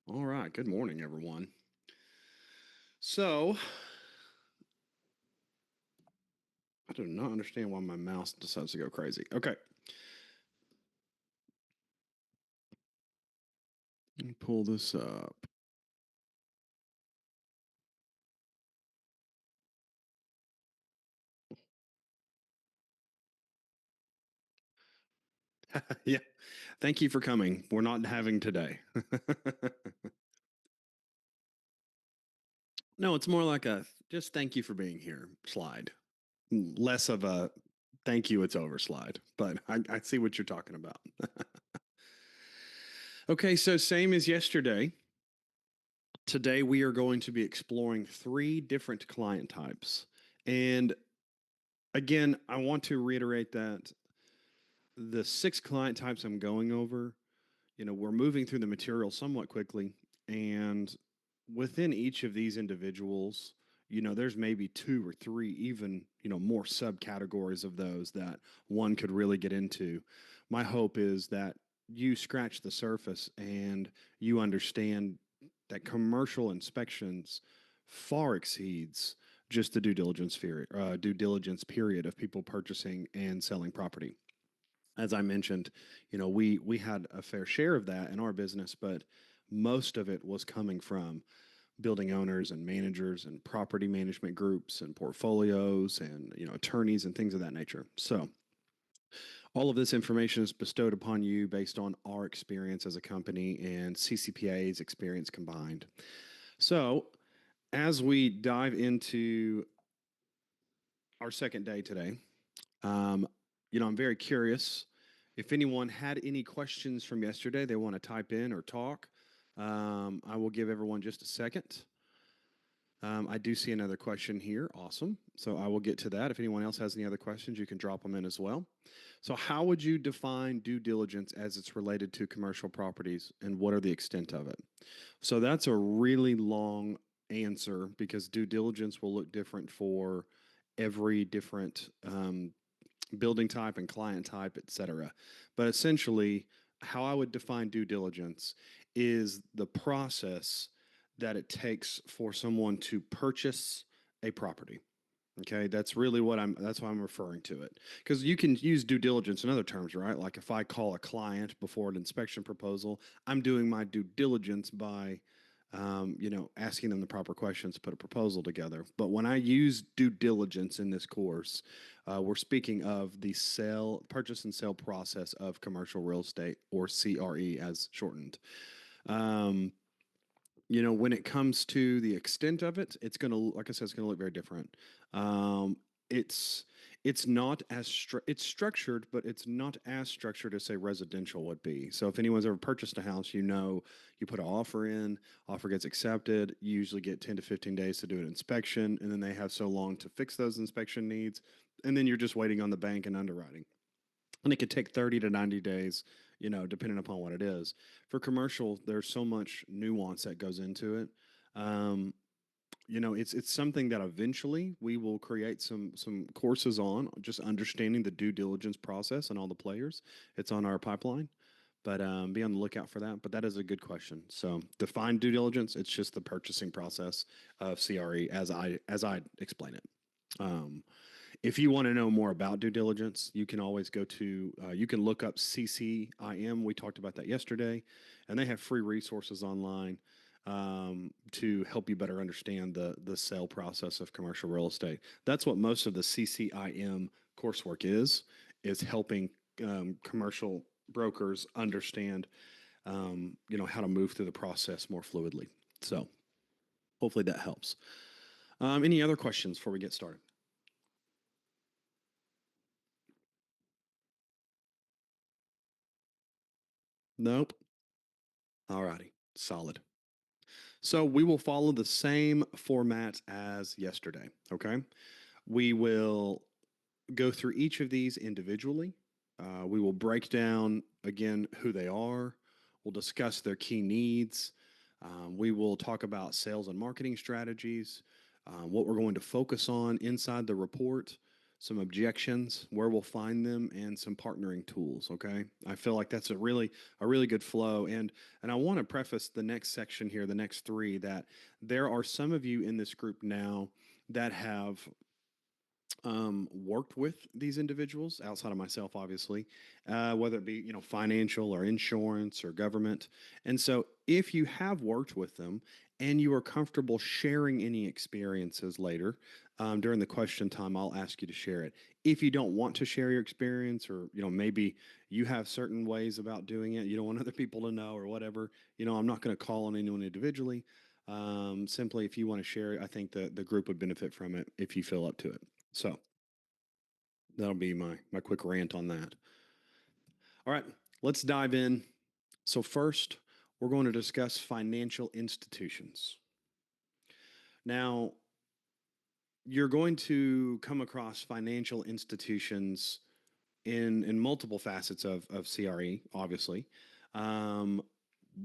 All right. Good morning, everyone. So, I do not understand why my mouse decides to go crazy. Okay. Let me pull this up. Yeah. Thank you for coming. We're not having today. No, it's more like a just thank you for being here slide. Less of a thank you, it's over slide. But I see what you're talking about. Okay. So, same as yesterday. Today, we are going to be exploring three different client types. And again, I want to reiterate that the six client types I'm going over, we're moving through the material somewhat quickly. And within each of these individuals, there's maybe two or three, even, more subcategories of those that one could really get into. My hope is that you scratch the surface and you understand that commercial inspections far exceeds just the due diligence period of people purchasing and selling property. As I mentioned, we had a fair share of that in our business, but most of it was coming from building owners and managers and property management groups and portfolios and attorneys and things of that nature. So all of this information is bestowed upon you based on our experience as a company and CCPA's experience combined. So as we dive into our second day today, Um, I'm very curious if anyone had any questions from yesterday they want to type in or talk. I will give everyone just a second. I do see another question here. Awesome. So I will get to that. If anyone else has any other questions, you can drop them in as well. So, how would you define due diligence as it's related to commercial properties and what are the extent of it? So, that's a really long answer because due diligence will look different for every different building type and client type, et cetera. But essentially, how I would define due diligence is the process that it takes for someone to purchase a property. Okay, that's why I'm referring to it. Because you can use due diligence in other terms, right? Like if I call a client before an inspection proposal, I'm doing my due diligence by asking them the proper questions to put a proposal together. But when I use due diligence in this course, we're speaking of the purchase and sale process of commercial real estate, or CRE as shortened. Um, when it comes to the extent of it, it's going to, like I said, it's going to look very different. It's it's not as it's structured, but it's not as structured as say residential would be. So if anyone's ever purchased a house, you put an offer in, offer gets accepted, you usually get 10 to 15 days to do an inspection, and then they have so long to fix those inspection needs, and then you're just waiting on the bank and underwriting. And it could take 30 to 90 days, depending upon what it is. For commercial, there's so much nuance that goes into it. Um, it's something that eventually we will create some courses on just understanding the due diligence process and all the players. It's on our pipeline, but be on the lookout for that. But that is a good question. So define due diligence. It's just the purchasing process of CRE as I explain it. Um, if you want to know more about due diligence, you can always you can look up CCIM. We talked about that yesterday, and they have free resources online to help you better understand the sale process of commercial real estate. That's what most of the CCIM coursework is helping commercial brokers understand, how to move through the process more fluidly. So hopefully that helps. Any other questions before we get started? Nope. All righty. Solid. So we will follow the same format as yesterday. Okay. We will go through each of these individually. We will break down again who they are. We'll discuss their key needs. We will talk about sales and marketing strategies, what we're going to focus on inside the report. some objections, where we'll find them, and some partnering tools. Okay, I feel like that's a really good flow, and I want to preface the next section here, the next three, that there are some of you in this group now that have worked with these individuals outside of myself, obviously, whether it be financial or insurance or government. And so, if you have worked with them and you are comfortable sharing any experiences later during the question time, I'll ask you to share it. If you don't want to share your experience, or maybe you have certain ways about doing it, you don't want other people to know, or whatever, I'm not going to call on anyone individually. Simply, if you want to share it, I think the group would benefit from it if you feel up to it. So that'll be my quick rant on that. All right, let's dive in. So first, we're going to discuss financial institutions. Now, you're going to come across financial institutions in multiple facets of CRE, obviously. Um,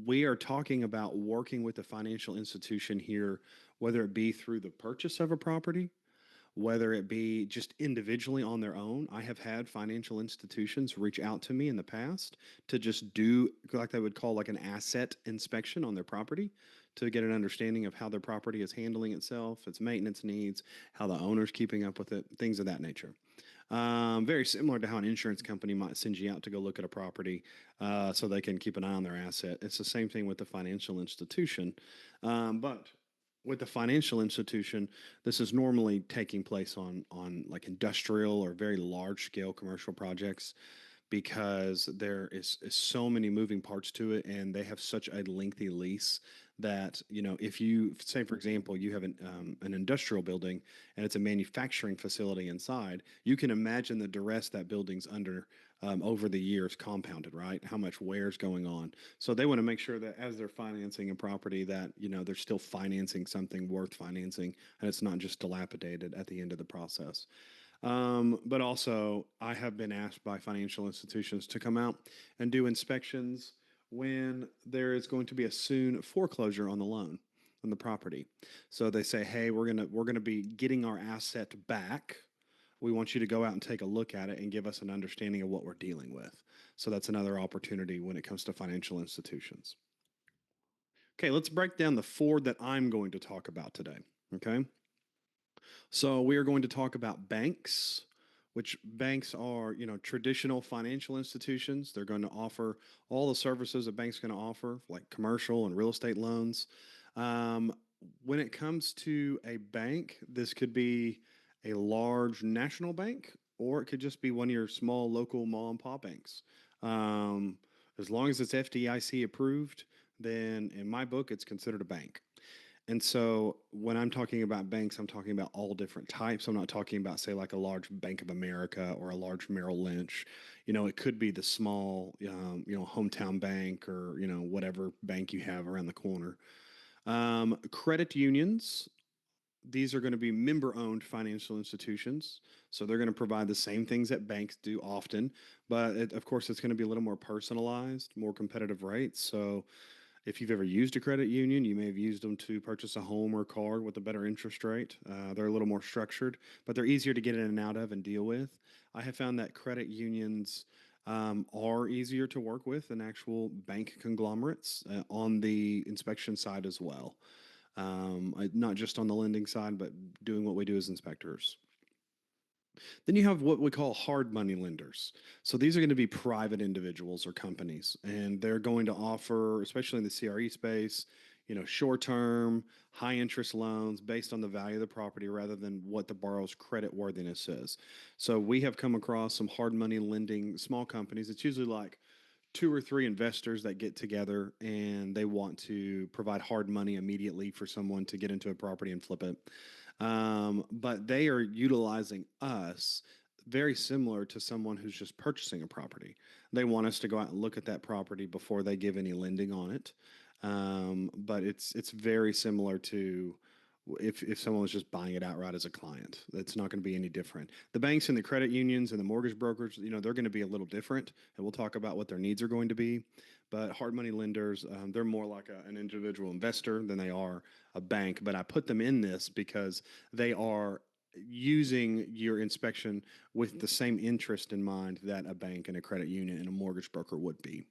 we are talking about working with a financial institution here, whether it be through the purchase of a property, whether it be just individually on their own. I have had financial institutions reach out to me in the past to just do like they would call like an asset inspection on their property to get an understanding of how their property is handling itself, its maintenance needs, how the owner's keeping up with it, things of that nature. Very similar to how an insurance company might send you out to go look at a property so they can keep an eye on their asset. It's the same thing with the financial institution. But with the financial institution, this is normally taking place on like industrial or very large scale commercial projects because there is so many moving parts to it, and they have such a lengthy lease that if you say, for example, you have an industrial building and it's a manufacturing facility inside, you can imagine the duress that building's under over the years compounded, right? How much wear is going on. So they want to make sure that as they're financing a property that they're still financing something worth financing, and it's not just dilapidated at the end of the process. But also, I have been asked by financial institutions to come out and do inspections when there is going to be a soon foreclosure on the loan on the property. So they say, "Hey, we're gonna be getting our asset back. We want you to go out and take a look at it and give us an understanding of what we're dealing with." So that's another opportunity when it comes to financial institutions. Okay, let's break down the four that I'm going to talk about today. Okay. So we are going to talk about banks, which banks are, traditional financial institutions. They're going to offer all the services a bank's going to offer, like commercial and real estate loans. Um, when it comes to a bank, this could be a large national bank, or it could just be one of your small local mom and pop banks. Um, as long as it's FDIC approved, then in my book, it's considered a bank. And so when I'm talking about banks, I'm talking about all different types. I'm not talking about, say, like a large Bank of America or a large Merrill Lynch. It could be the small, hometown bank, or, whatever bank you have around the corner. Credit unions, these are going to be member owned financial institutions. So they're going to provide the same things that banks do often, but of course, it's going to be a little more personalized, more competitive rates. So if you've ever used a credit union, you may have used them to purchase a home or car with a better interest rate. They're a little more structured, but they're easier to get in and out of and deal with. I have found that credit unions are easier to work with than actual bank conglomerates on the inspection side as well. Not just on the lending side, but doing what we do as inspectors. Then you have what we call hard money lenders. So these are going to be private individuals or companies, and they're going to offer, especially in the CRE space, short term, high interest loans based on the value of the property rather than what the borrower's credit worthiness is. So we have come across some hard money lending small companies. It's usually like two or three investors that get together and they want to provide hard money immediately for someone to get into a property and flip it. But they are utilizing us very similar to someone who's just purchasing a property. They want us to go out and look at that property before they give any lending on it. But it's very similar to if someone was just buying it outright as a client. It's not going to be any different. The banks and the credit unions and the mortgage brokers, they're going to be a little different, and we'll talk about what their needs are going to be. But hard money lenders, they're more like an individual investor than they are a bank. But I put them in this because they are using your inspection with the same interest in mind that a bank and a credit union and a mortgage broker would be.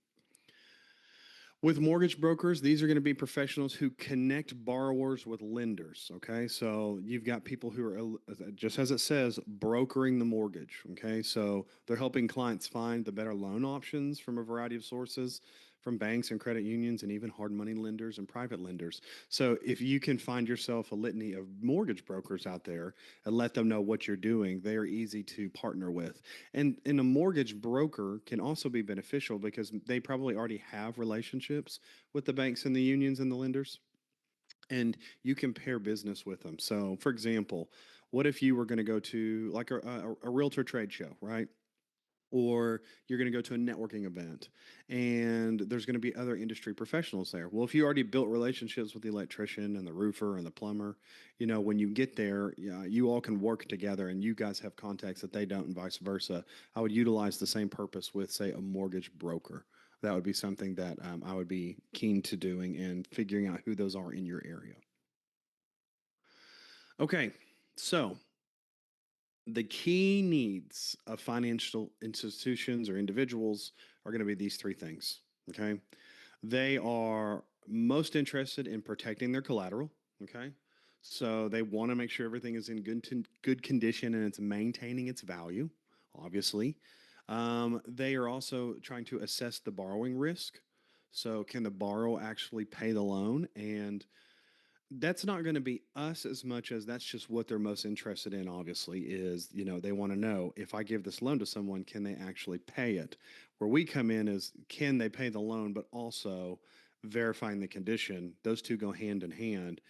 With mortgage brokers, these are going to be professionals who connect borrowers with lenders. Okay. So you've got people who are, just as it says, brokering the mortgage. Okay. So they're helping clients find the better loan options from a variety of sources, from banks and credit unions, and even hard money lenders and private lenders. So if you can find yourself a litany of mortgage brokers out there and let them know what you're doing, they are easy to partner with. And a mortgage broker can also be beneficial because they probably already have relationships with the banks and the unions and the lenders, and you can pair business with them. So, for example, what if you were going to go to like a realtor trade show, right? Or you're going to go to a networking event and there's going to be other industry professionals there. Well, if you already built relationships with the electrician and the roofer and the plumber, when you get there, yeah, you all can work together and you guys have contacts that they don't and vice versa. I would utilize the same purpose with, say, a mortgage broker. That would be something that I would be keen to doing and figuring out who those are in your area. Okay, so the key needs of financial institutions or individuals are going to be these three things. Okay. They are most interested in protecting their collateral. Okay. So they want to make sure everything is in good condition and it's maintaining its value, obviously. They are also trying to assess the borrowing risk. So, can the borrower actually pay the loan? And that's not going to be us as much as that's just what they're most interested in, obviously, is, they want to know, if I give this loan to someone, can they actually pay it? Where we come in is, can they pay the loan, but also verifying the condition. Those two go hand in hand.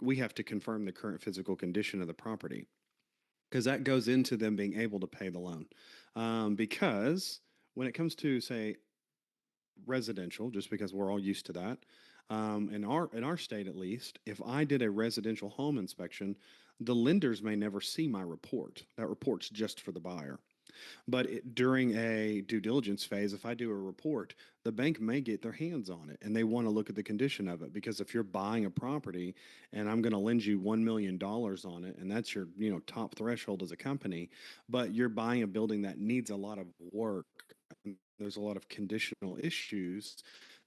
We have to confirm the current physical condition of the property because that goes into them being able to pay the loan. Because when it comes to, say, residential, just because we're all used to that. In our state, at least, if I did a residential home inspection, the lenders may never see my report. That report's just for the buyer. But during a due diligence phase, if I do a report, the bank may get their hands on it and they want to look at the condition of it. Because if you're buying a property and I'm going to lend you $1 million on it, and that's your top threshold as a company, but you're buying a building that needs a lot of work, and there's a lot of conditional issues,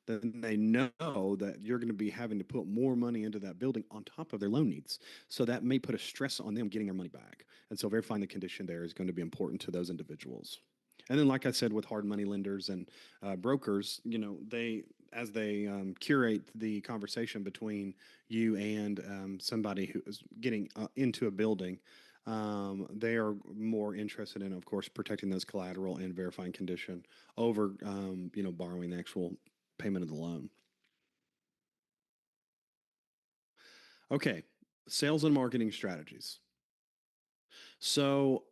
then they know that you're going to be having to put more money into that building on top of their loan needs. So that may put a stress on them getting their money back. And so verifying the condition there is going to be important to those individuals. And then, like I said, with hard money lenders and brokers, as they curate the conversation between you and somebody who is getting into a building, they are more interested in, of course, protecting those collateral and verifying condition over, borrowing the actual payment of the loan. Okay, sales and marketing strategies. So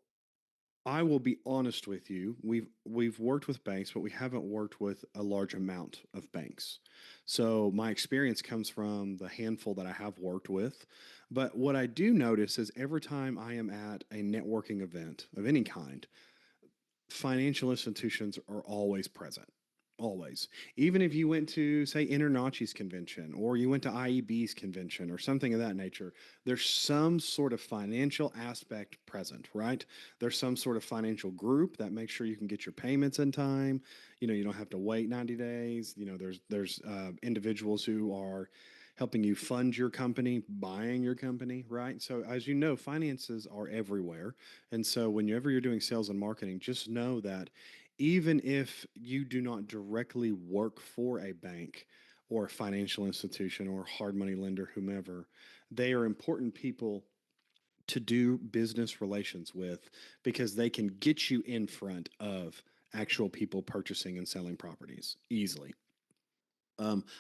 I will be honest with you. We've worked with banks, but we haven't worked with a large amount of banks. So my experience comes from the handful that I have worked with. But what I do notice is every time I am at a networking event of any kind, financial institutions are always present. Always. Even if you went to, say, InterNACHI's convention or you went to IEB's convention or something of that nature, there's some sort of financial aspect present, right? There's some sort of financial group that makes sure you can get your payments in time. You don't have to wait 90 days. There's individuals who are helping you fund your company, buying your company, right? So as you know, finances are everywhere. And so whenever you're doing sales and marketing, just know that even if you do not directly work for a bank or a financial institution or hard money lender, whomever, they are important people to do business relations with because they can get you in front of actual people purchasing and selling properties easily.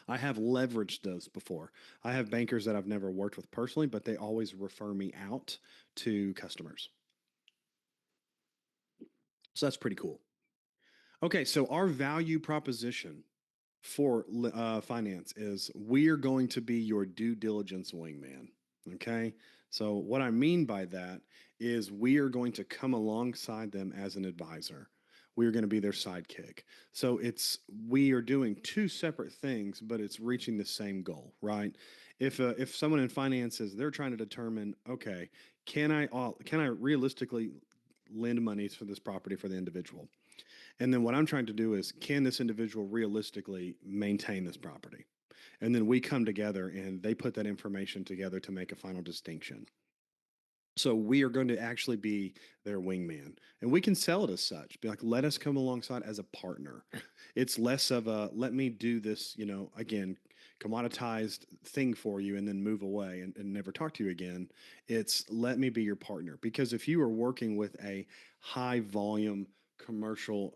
I have leveraged those before. I have bankers that I've never worked with personally, but they always refer me out to customers. So that's pretty cool. Okay, so our value proposition for finance is we are going to be your due diligence wingman. Okay, so what I mean by that is we are going to come alongside them as an advisor. We are going to be their sidekick. So we are doing two separate things, but it's reaching the same goal, right? If someone in finances, they're trying to determine, okay, can I realistically lend money for this property for the individual? And then what I'm trying to do is, can this individual realistically maintain this property? And then we come together and they put that information together to make a final distinction. So we are going to actually be their wingman, and we can sell it as such. Be like, let us come alongside as a partner. It's less of a let me do this, again, commoditized thing for you and then move away and never talk to you again. It's let me be your partner. Because if you are working with a high volume commercial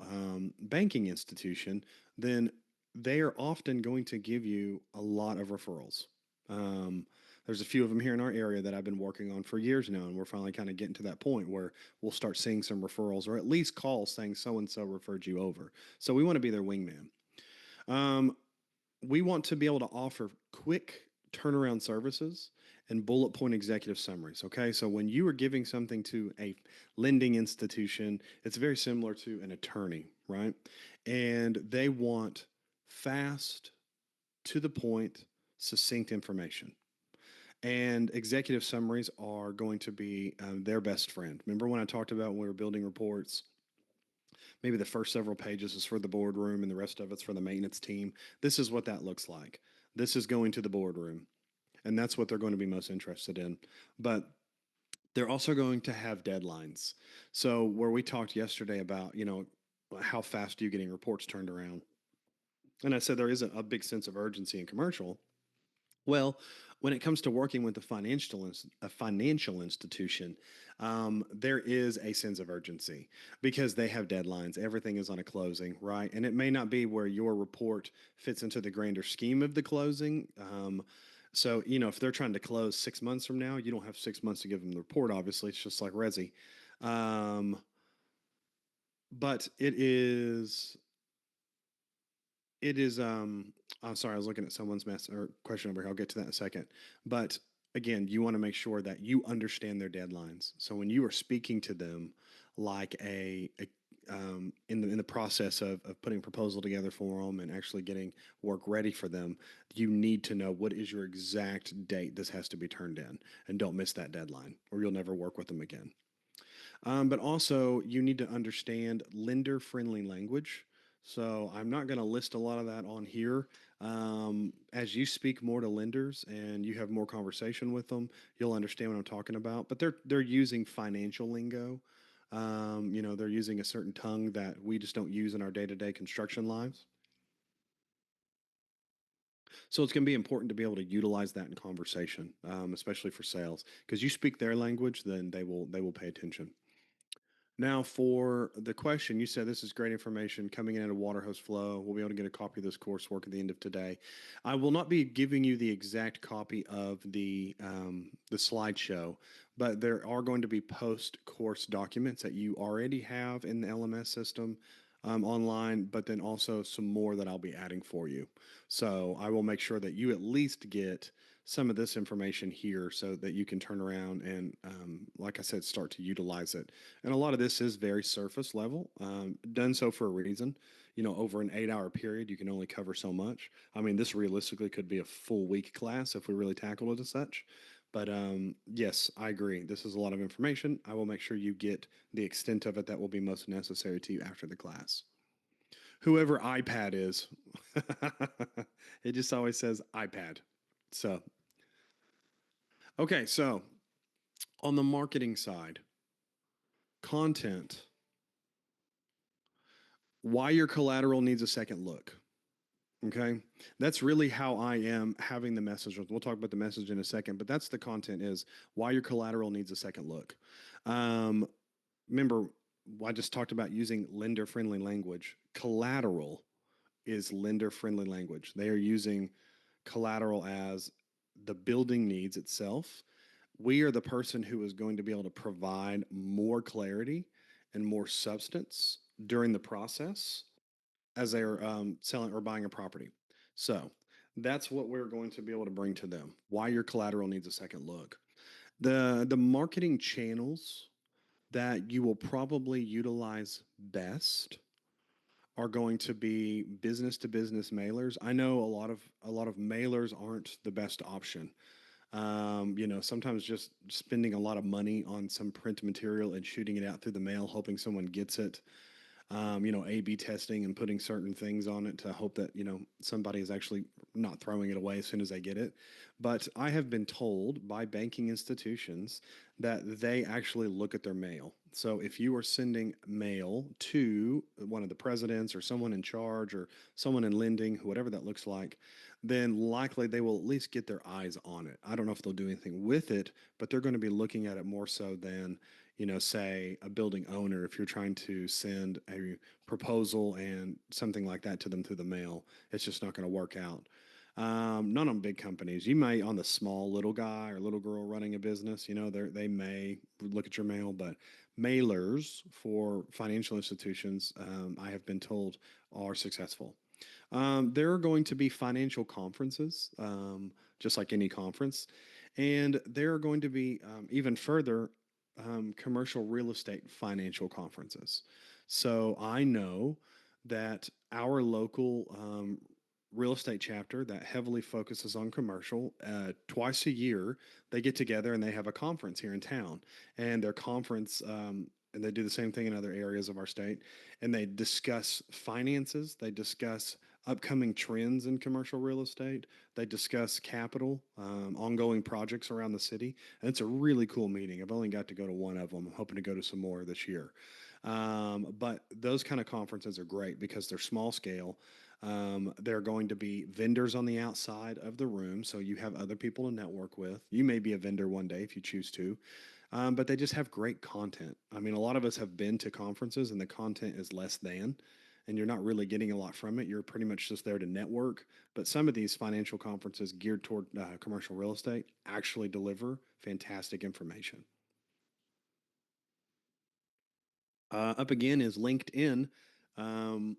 banking institution, then they are often going to give you a lot of referrals. Um, there's a few of them here in our area that I've been working on for years now, and we're finally kind of getting to that point where we'll start seeing some referrals or at least calls saying so and so referred you over. So we want to be their wingman. Um, we want to be able to offer quick turnaround services and bullet point executive summaries. Okay, so when you are giving something to a lending institution, it's very similar to an attorney, right? And they want fast, to the point, succinct information. And executive summaries are going to be their best friend. Remember when I talked about when we were building reports? Maybe the first several pages is for the boardroom and the rest of it's for the maintenance team. This is what that looks like. This is going to the boardroom, and that's what they're going to be most interested in. But they're also going to have deadlines. So where we talked yesterday about, how fast are you getting reports turned around? And I said there isn't a big sense of urgency in commercial. Well, when it comes to working with a financial institution, there is a sense of urgency because they have deadlines. Everything is on a closing, right? And it may not be where your report fits into the grander scheme of the closing. So, if they're trying to close 6 months from now, you don't have 6 months to give them the report. Obviously, it's just like Resi. Um, but it is I'm sorry, I was looking at someone's mess or question over here. I'll get to that in a second. But again, you want to make sure that you understand their deadlines. So when you are speaking to them like in the process of putting a proposal together for them and actually getting work ready for them, you need to know what is your exact date this has to be turned in, and don't miss that deadline or you'll never work with them again. But also, you need to understand lender friendly language. So, I'm not going to list a lot of that on here. As you speak more to lenders and you have more conversation with them, you'll understand what I'm talking about. But they're using financial lingo. They're using a certain tongue that we just don't use in our day to day construction lives. So it's going to be important to be able to utilize that in conversation, especially for sales, because you speak their language, then they will pay attention. Now, for the question, you said this is great information coming in at a water hose flow. We'll be able to get a copy of this coursework at the end of today. I will not be giving you the exact copy of the slideshow, but there are going to be post-course documents that you already have in the LMS system online, but then also some more that I'll be adding for you. So I will make sure that you at least get some of this information here so that you can turn around and, like I said, start to utilize it. And a lot of this is very surface level, done so for a reason. Over an 8 hour period, you can only cover so much. I mean, this realistically could be a full week class if we really tackled it as such. But yes, I agree. This is a lot of information. I will make sure you get the extent of it that will be most necessary to you after the class. Whoever iPad is, it just always says iPad. So, okay, so on the marketing side, content, why your collateral needs a second look. Okay. That's really how I am having the message. We'll talk about the message in a second, but that's the content is why your collateral needs a second look. Um, Remember, I just talked about using lender friendly language. Collateral is lender friendly language. They are using collateral as the building needs itself. We are the person who is going to be able to provide more clarity and more substance during the process as they're selling or buying a property. So that's what we're going to be able to bring to them. Why your collateral needs a second look. The marketing channels that you will probably utilize best are going to be business to business mailers. I know a lot of mailers aren't the best option. Sometimes just spending a lot of money on some print material and shooting it out through the mail, hoping someone gets it, A/B testing and putting certain things on it to hope that, somebody is actually not throwing it away as soon as they get it. But I have been told by banking institutions that they actually look at their mail. So if you are sending mail to one of the presidents or someone in charge or someone in lending, whatever that looks like, then likely they will at least get their eyes on it. I don't know if they'll do anything with it, but they're going to be looking at it more so than, say a building owner, if you're trying to send a proposal and something like that to them through the mail, it's just not going to work out. Not on big companies. You may, on the small little guy or little girl running a business, they may look at your mail, but mailers for financial institutions, I have been told, are successful. There are going to be financial conferences, just like any conference, and there are going to be even further commercial real estate financial conferences. So I know that our local real estate chapter that heavily focuses on commercial, twice a year, they get together and they have a conference here in town. And their conference, and they do the same thing in other areas of our state, and they discuss finances, they discuss upcoming trends in commercial real estate. They discuss capital, ongoing projects around the city, and it's a really cool meeting. I've only got to go to one of them. I'm hoping to go to some more this year. But those kind of conferences are great because they're small scale. There are going to be vendors on the outside of the room, so you have other people to network with. You may be a vendor one day if you choose to, but they just have great content. I mean, a lot of us have been to conferences and the content is less than, and you're not really getting a lot from it. You're pretty much just there to network. But some of these financial conferences geared toward commercial real estate actually deliver fantastic information. Up again is LinkedIn. Um,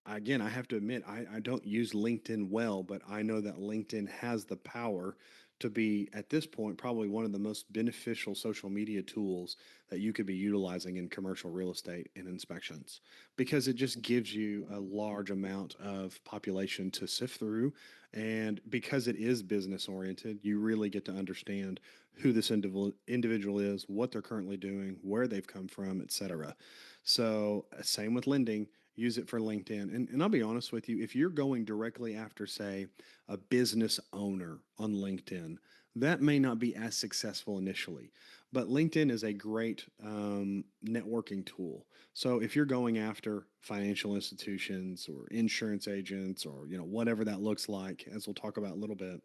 Again, I have to admit, I don't use LinkedIn well, but I know that LinkedIn has the power to be, at this point, probably one of the most beneficial social media tools that you could be utilizing in commercial real estate and inspections because it just gives you a large amount of population to sift through. And because it is business oriented, you really get to understand who this individual is, what they're currently doing, where they've come from, etc. So, same with lending, use it for LinkedIn. And I'll be honest with you, if you're going directly after, say, a business owner on LinkedIn, that may not be as successful initially. But LinkedIn is a great networking tool. So if you're going after financial institutions or insurance agents or whatever that looks like, as we'll talk about a little bit,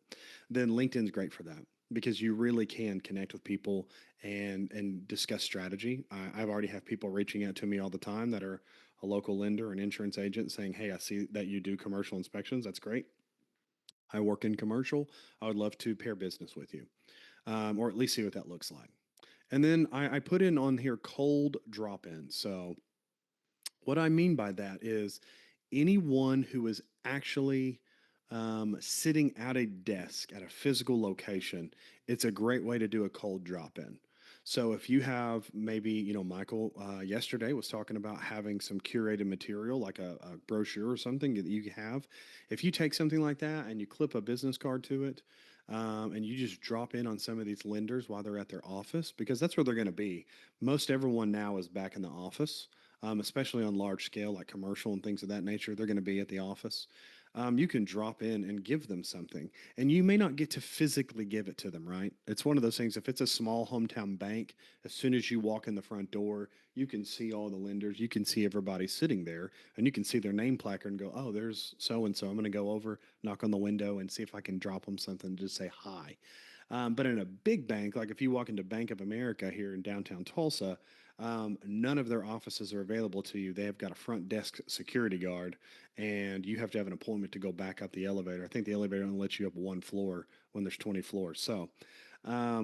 then LinkedIn's great for that because you really can connect with people and discuss strategy. I've already have people reaching out to me all the time that are a local lender, an insurance agent saying, "Hey, I see that you do commercial inspections. That's great. I work in commercial. I would love to pair business with you, or at least see what that looks like." And then I put in on here cold drop in. So what I mean by that is anyone who is actually sitting at a desk at a physical location, it's a great way to do a cold drop in. So if you have maybe, Michael yesterday was talking about having some curated material like a brochure or something that you have. If you take something like that and you clip a business card to it, and you just drop in on some of these lenders while they're at their office, because that's where they're going to be. Most everyone now is back in the office, especially on large scale, like commercial and things of that nature. They're going to be at the office. You can drop in and give them something, and you may not get to physically give it to them, right? It's one of those things. If it's a small hometown bank, as soon as you walk in the front door, you can see all the lenders, you can see everybody sitting there, and you can see their name placard and go, "Oh, there's so and so. I'm going to go over, knock on the window, and see if I can drop them something, just say hi." But in a big bank, like if you walk into Bank of America here in downtown Tulsa, none of their offices are available to you. They have got a front desk security guard, and you have to have an appointment to go back up the elevator. I think the elevator only lets you up one floor when there's 20 floors. So,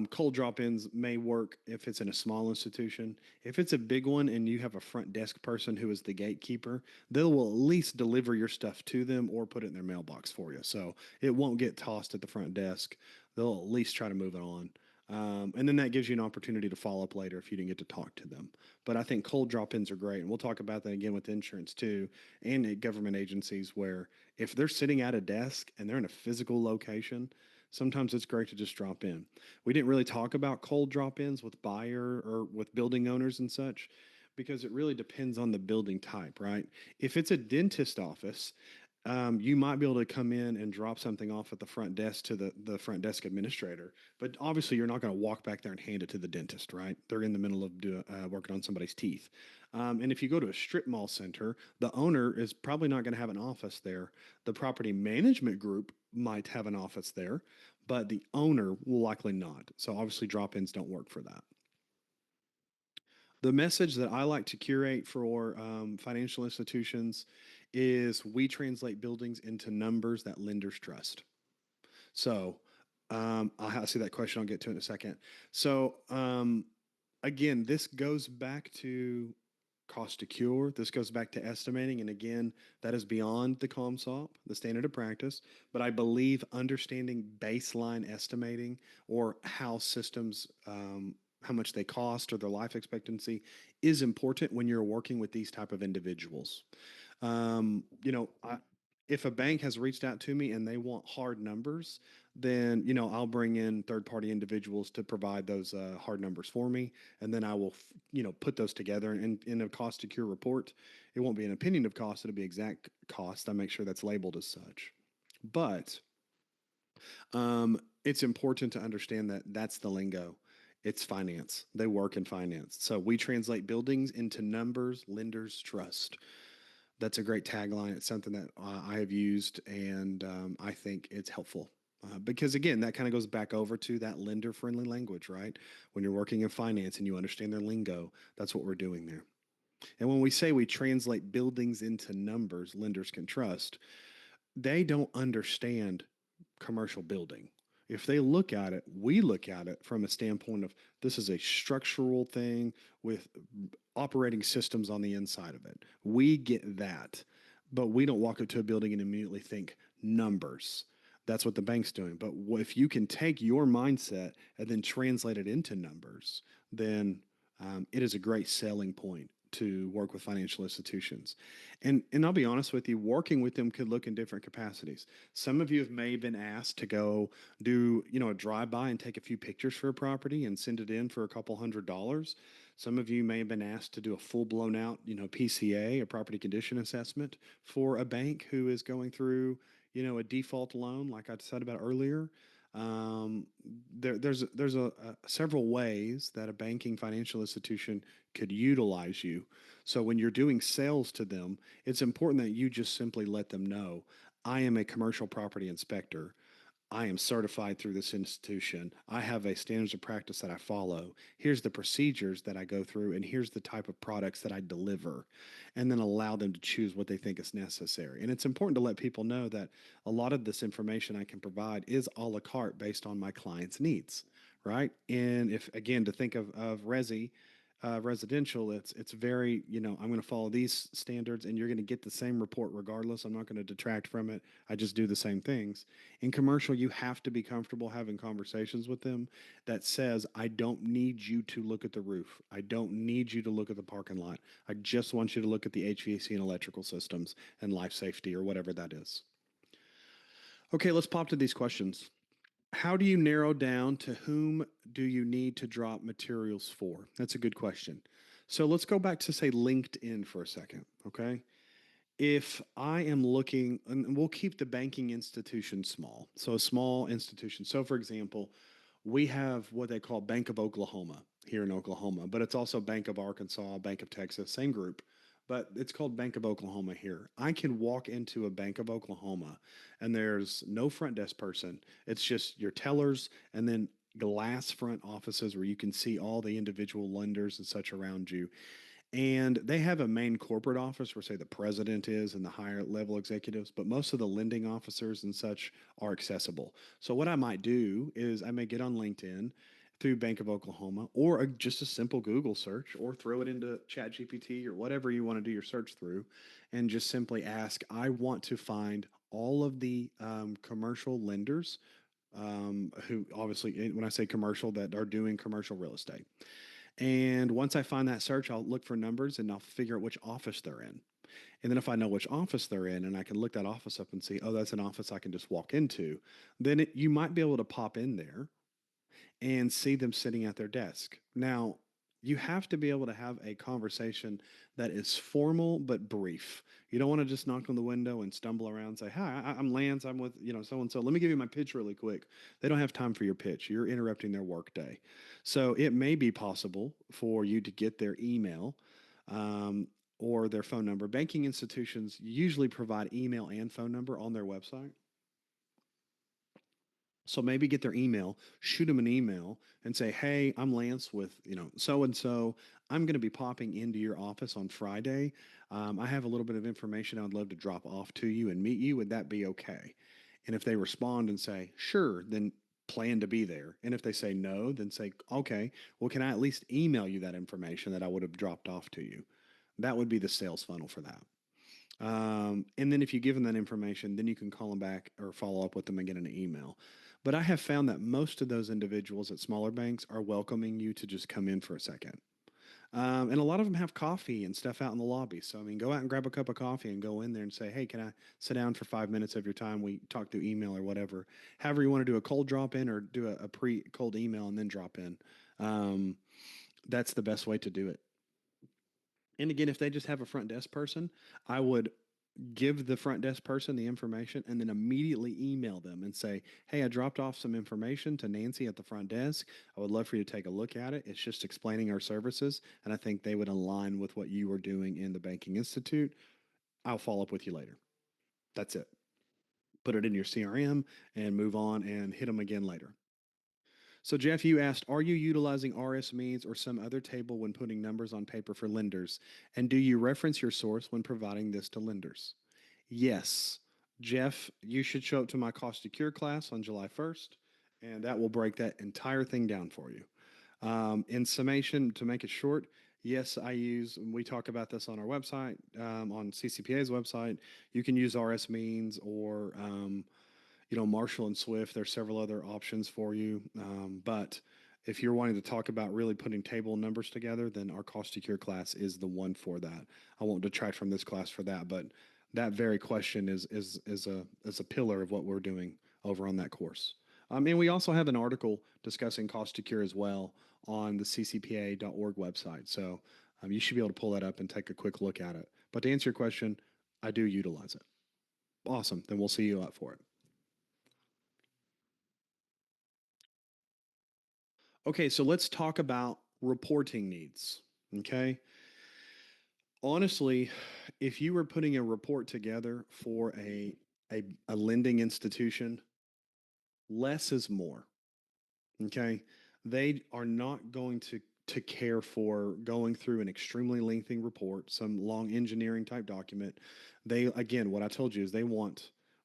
cold drop ins may work if it's in a small institution. If it's a big one and you have a front desk person who is the gatekeeper, they will at least deliver your stuff to them or put it in their mailbox for you. So it won't get tossed at the front desk. They'll at least try to move it on. And then that gives you an opportunity to follow up later if you didn't get to talk to them. But I think cold drop ins are great. And we'll talk about that again with insurance too and at government agencies where if they're sitting at a desk and they're in a physical location, sometimes it's great to just drop in. We didn't really talk about cold drop ins with buyer or with building owners and such because it really depends on the building type, right? If it's a dentist office, you might be able to come in and drop something off at the front desk to the front desk administrator. But obviously, you're not going to walk back there and hand it to the dentist, right? They're in the middle of working on somebody's teeth. And if you go to a strip mall center, the owner is probably not going to have an office there. The property management group might have an office there, but the owner will likely not. So obviously, drop ins don't work for that. The message that I like to curate for financial institutions is we translate buildings into numbers that lenders trust. So I'll see that question. I'll get to it in a second. So again, this goes back to cost to cure. This goes back to estimating. And again, that is beyond the COMSOP, the standard of practice. But I believe understanding baseline estimating or how systems, how much they cost or their life expectancy is important when you're working with these type of individuals. If a bank has reached out to me and they want hard numbers, then I'll bring in third-party individuals to provide those hard numbers for me, and then I will put those together and in a cost to cure report. It won't be an opinion of cost; it'll be exact cost. I make sure that's labeled as such. But it's important to understand that that's the lingo. It's finance. They work in finance. So we translate buildings into numbers lenders trust. That's a great tagline. It's something that I have used, and I think it's helpful. Because again, that kind of goes back over to that lender friendly language, right? When you're working in finance and you understand their lingo, that's what we're doing there. And when we say we translate buildings into numbers lenders can trust, they don't understand commercial building. If they look at it, we look at it from a standpoint of this is a structural thing with operating systems on the inside of it. We get that, but we don't walk up to a building and immediately think numbers. That's what the bank's doing. But if you can take your mindset and then translate it into numbers, then it is a great selling point to work with financial institutions. And I'll be honest with you, working with them could look in different capacities. Some of you have may have been asked to go do, a drive-by and take a few pictures for a property and send it in for a couple $100s. Some of you may have been asked to do a full blown out, PCA, a property condition assessment for a bank who is going through, a default loan, like I said about earlier. Um, there's several ways that a banking financial institution could utilize you. So when you're doing sales to them, it's important that you just simply let them know, I am a commercial property inspector. I am certified through this institution. I have a standards of practice that I follow. Here's the procedures that I go through, and here's the type of products that I deliver, and then allow them to choose what they think is necessary. And it's important to let people know that a lot of this information I can provide is a la carte based on my client's needs, right? And if, again, to think of residential, it's very, I'm going to follow these standards and you're going to get the same report regardless. I'm not going to detract from it. I just do the same things. In commercial, you have to be comfortable having conversations with them that says, I don't need you to look at the roof. I don't need you to look at the parking lot. I just want you to look at the HVAC and electrical systems and life safety or whatever that is. Okay, let's pop to these questions. How do you narrow down to whom do you need to drop materials for? That's a good question. So let's go back to say LinkedIn for a second, okay? If I am looking, and we'll keep the banking institution small. So a small institution. So for example, we have what they call Bank of Oklahoma here in Oklahoma, but it's also Bank of Arkansas, Bank of Texas, same group, but it's called Bank of Oklahoma here. I can walk into a Bank of Oklahoma and there's no front desk person. It's just your tellers and then glass front offices where you can see all the individual lenders and such around you. And they have a main corporate office where, say, the president is and the higher level executives, but most of the lending officers and such are accessible. So, what I might do is I may get on LinkedIn through Bank of Oklahoma or just a simple Google search or throw it into ChatGPT or whatever you want to do your search through and just simply ask, I want to find all of the commercial lenders who obviously, when I say commercial, that are doing commercial real estate. And once I find that search, I'll look for numbers and I'll figure out which office they're in. And then if I know which office they're in and I can look that office up and see, oh, that's an office I can just walk into, then you might be able to pop in there and see them sitting at their desk. Now, you have to be able to have a conversation that is formal but brief. You don't want to just knock on the window and stumble around and say, "Hi, I'm Lance. I'm with so and so. Let me give you my pitch really quick." They don't have time for your pitch. You're interrupting their workday. So it may be possible for you to get their email um, or their phone number. Banking institutions usually provide email and phone number on their website. So maybe get their email, shoot them an email and say, "Hey, I'm Lance with, so and so. I'm going to be popping into your office on Friday. I have a little bit of information I'd love to drop off to you and meet you. Would that be okay?" And if they respond and say, "Sure," then plan to be there. And if they say no, then say, "Okay, well, can I at least email you that information that I would have dropped off to you?" That would be the sales funnel for that. And then if you give them that information, then you can call them back or follow up with them and get an email. But I have found that most of those individuals at smaller banks are welcoming you to just come in for a second. And a lot of them have coffee and stuff out in the lobby. So, I mean, go out and grab a cup of coffee and go in there and say, "Hey, can I sit down for 5 minutes of your time? We talk through email or whatever." However, you want to do a cold drop in or do a pre cold email and then drop in. Um, that's the best way to do it. And again, if they just have a front desk person, I would give the front desk person the information and then immediately email them and say, "Hey, I dropped off some information to Nancy at the front desk. I would love for you to take a look at it. It's just explaining our services." And I think they would align with what you were doing in the Banking Institute. I'll follow up with you later. That's it. Put it in your CRM and move on and hit them again later. So, Jeff, you asked, are you utilizing RS means or some other table when putting numbers on paper for lenders? And do you reference your source when providing this to lenders? Yes. Jeff, you should show up to my cost to cure class on July 1st, and that will break that entire thing down for you. In summation, to make it short, yes, I use, and we talk about this on our website, on CCPA's website. You can use RS Means or Marshall and Swift. There's several other options for you. But if you're wanting to talk about really putting table numbers together, then our cost to cure class is the one for that. I won't detract from this class for that, but that very question is a pillar of what we're doing over on that course. And we also have an article discussing cost to cure as well on the ccpa.org website. So you should be able to pull that up and take a quick look at it. But to answer your question, I do utilize it. Awesome. Then we'll see you up for it. Okay, so let's talk about reporting needs. Okay. Honestly, if you were putting a report together for a lending institution, less is more. Okay. They are not going to care for going through an extremely lengthy report, some long engineering type document. They, again, what I told you is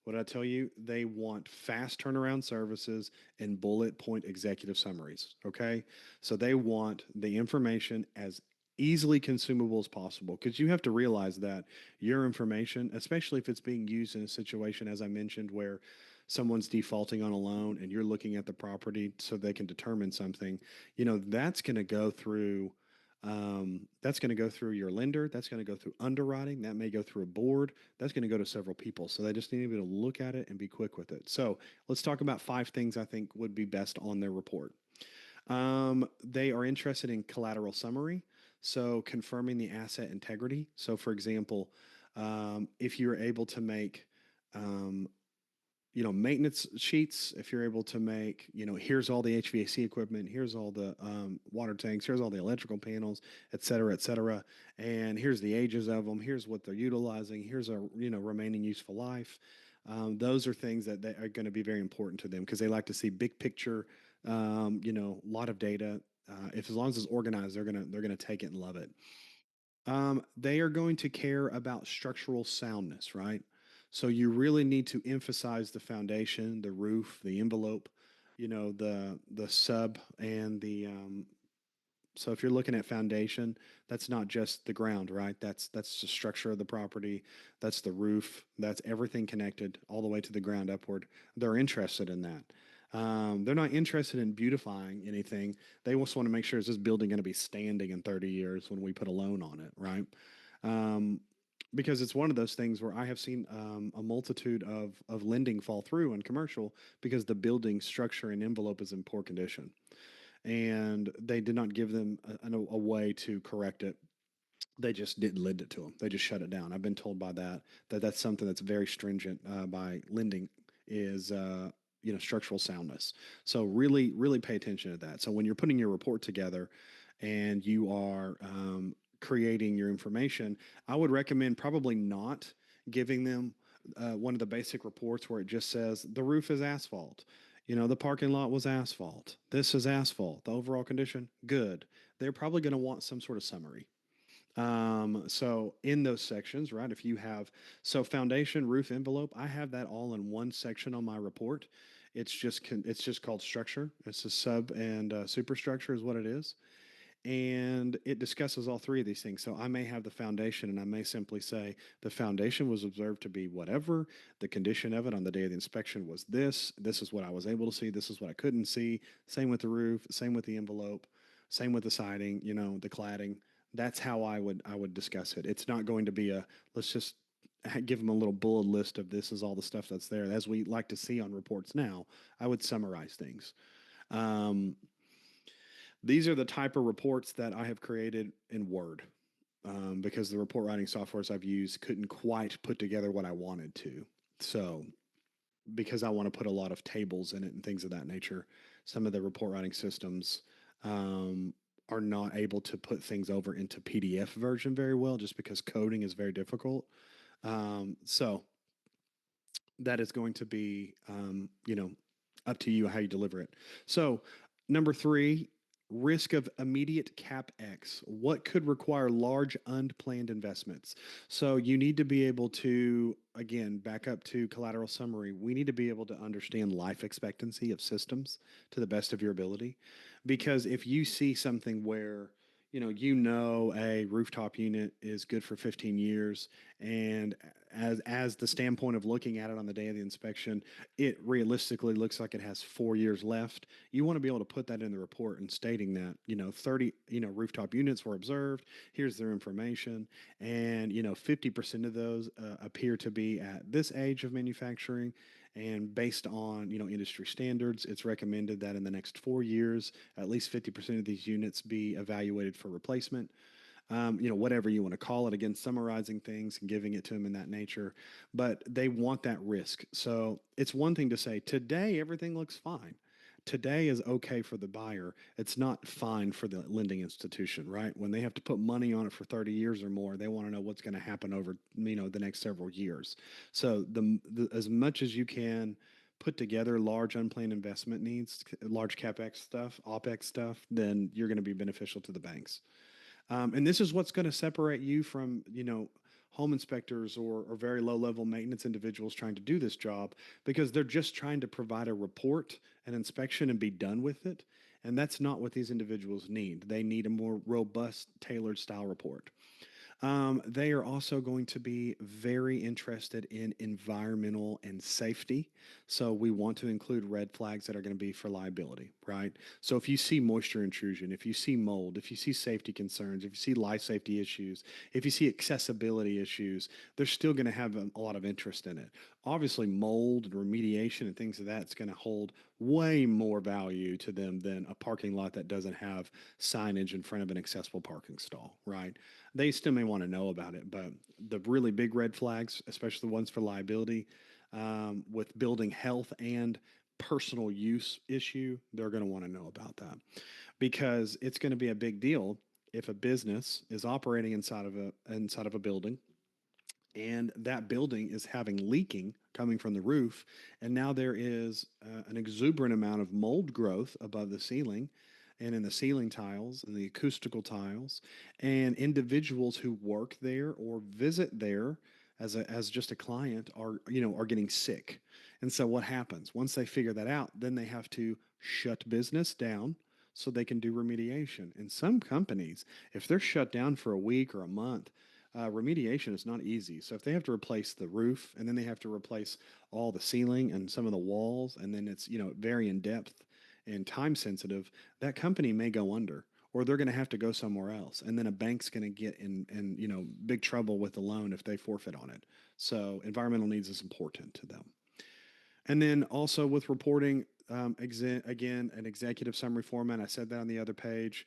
what I tell you, they want fast turnaround services and bullet point executive summaries. Okay. So they want the information as easily consumable as possible because you have to realize that your information, especially if it's being used in a situation, as I mentioned, where someone's defaulting on a loan and you're looking at the property so they can determine something, that's going to go through. That's going to go through your lender. That's going to go through underwriting. That may go through a board. That's going to go to several people. So they just need to be able to look at it and be quick with it. So let's talk about 5 things I think would be best on their report. They are interested in collateral summary. So confirming the asset integrity. So, for example, if you're able to make um, maintenance sheets, if you're able to make, here's all the HVAC equipment, here's all the water tanks, here's all the electrical panels, et cetera, et cetera. And here's the ages of them, here's what they're utilizing, here's a, remaining useful life. Those are things that they are going to be very important to them because they like to see big picture, a lot of data. If as long as it's organized, they're gonna take it and love it. They are going to care about structural soundness, right? So you really need to emphasize the foundation, the roof, the envelope, the sub and the so if you're looking at foundation, that's not just the ground, right? That's the structure of the property, that's the roof, that's everything connected all the way to the ground upward. They're interested in that. They're not interested in beautifying anything. They just want to make sure, is this building going to be standing in 30 years when we put a loan on it, right? Um, because it's one of those things where I have seen a multitude of lending fall through in commercial because the building structure and envelope is in poor condition, and they did not give them a way to correct it. They just didn't lend it to them. They just shut it down. I've been told by that's something that's very stringent by lending is structural soundness. So really, really pay attention to that. So when you're putting your report together and you are creating your information, I would recommend probably not giving them one of the basic reports where it just says the roof is asphalt. The parking lot was asphalt. This is asphalt. The overall condition, good. They're probably going to want some sort of summary. So in those sections, right, if you have, so foundation, roof, envelope, I have that all in one section on my report. It's just called structure. It's a sub and superstructure is what it is. And it discusses all three of these things. So I may have the foundation and I may simply say the foundation was observed to be whatever. The condition of it on the day of the inspection was this. This is what I was able to see. This is what I couldn't see. Same with the roof, same with the envelope, same with the siding, the cladding. That's how I would discuss it. It's not going to be a let's just give them a little bullet list of this is all the stuff that's there. As we like to see on reports now, I would summarize things. Um, these are the type of reports that I have created in Word because the report writing softwares I've used couldn't quite put together what I wanted to. So, because I want to put a lot of tables in it and things of that nature, some of the report writing systems are not able to put things over into PDF version very well just because coding is very difficult. So, that is going to be, up to you how you deliver it. So, number three, risk of immediate CapEx. What could require large unplanned investments? So, you need to be able to, again, back up to collateral summary. We need to be able to understand life expectancy of systems to the best of your ability. Because if you see something where a rooftop unit is good for 15 years, and as the standpoint of looking at it on the day of the inspection, it realistically looks like it has 4 years left. You want to be able to put that in the report and stating that 30 rooftop units were observed. Here's their information, and 50% of those appear to be at this age of manufacturing. And based on industry standards, it's recommended that in the next 4 years, at least 50% of these units be evaluated for replacement. Whatever you want to call it, again, summarizing things and giving it to them in that nature. But they want that risk. So it's one thing to say, today, everything looks fine. Today is okay for the buyer. It's not fine for the lending institution, right? When they have to put money on it for 30 years or more, they want to know what's going to happen over, the next several years. So as much as you can put together large unplanned investment needs, large CapEx stuff, OpEx stuff, then you're going to be beneficial to the banks. And this is what's going to separate you from, home inspectors or very low level maintenance individuals trying to do this job because they're just trying to provide a report, an inspection, and be done with it. And that's not what these individuals need. They need a more robust, tailored style report. They are also going to be very interested in environmental and safety. So we want to include red flags that are going to be for liability, right? So if you see moisture intrusion, if you see mold, if you see safety concerns, if you see life safety issues, if you see accessibility issues, they're still going to have a lot of interest in it. Obviously, mold and remediation and things of that's going to hold way more value to them than a parking lot that doesn't have signage in front of an accessible parking stall, right? They still may want to know about it, but the really big red flags, especially the ones for liability, with building health and personal use issue, they're going to want to know about that because it's going to be a big deal if a business is operating inside of a building and that building is having leaking coming from the roof, and now there is an exuberant amount of mold growth above the ceiling and in the ceiling tiles and the acoustical tiles, and individuals who work there or visit there as just a client are getting sick. And so what happens once they figure that out, then they have to shut business down so they can do remediation. And some companies, if they're shut down for a week or a month, remediation is not easy. So if they have to replace the roof and then they have to replace all the ceiling and some of the walls, and then it's, very in depth and time sensitive, that company may go under or they're going to have to go somewhere else. And then a bank's going to get in, big trouble with the loan if they forfeit on it. So environmental needs is important to them. And then also with reporting, again, an executive summary format. I said that on the other page.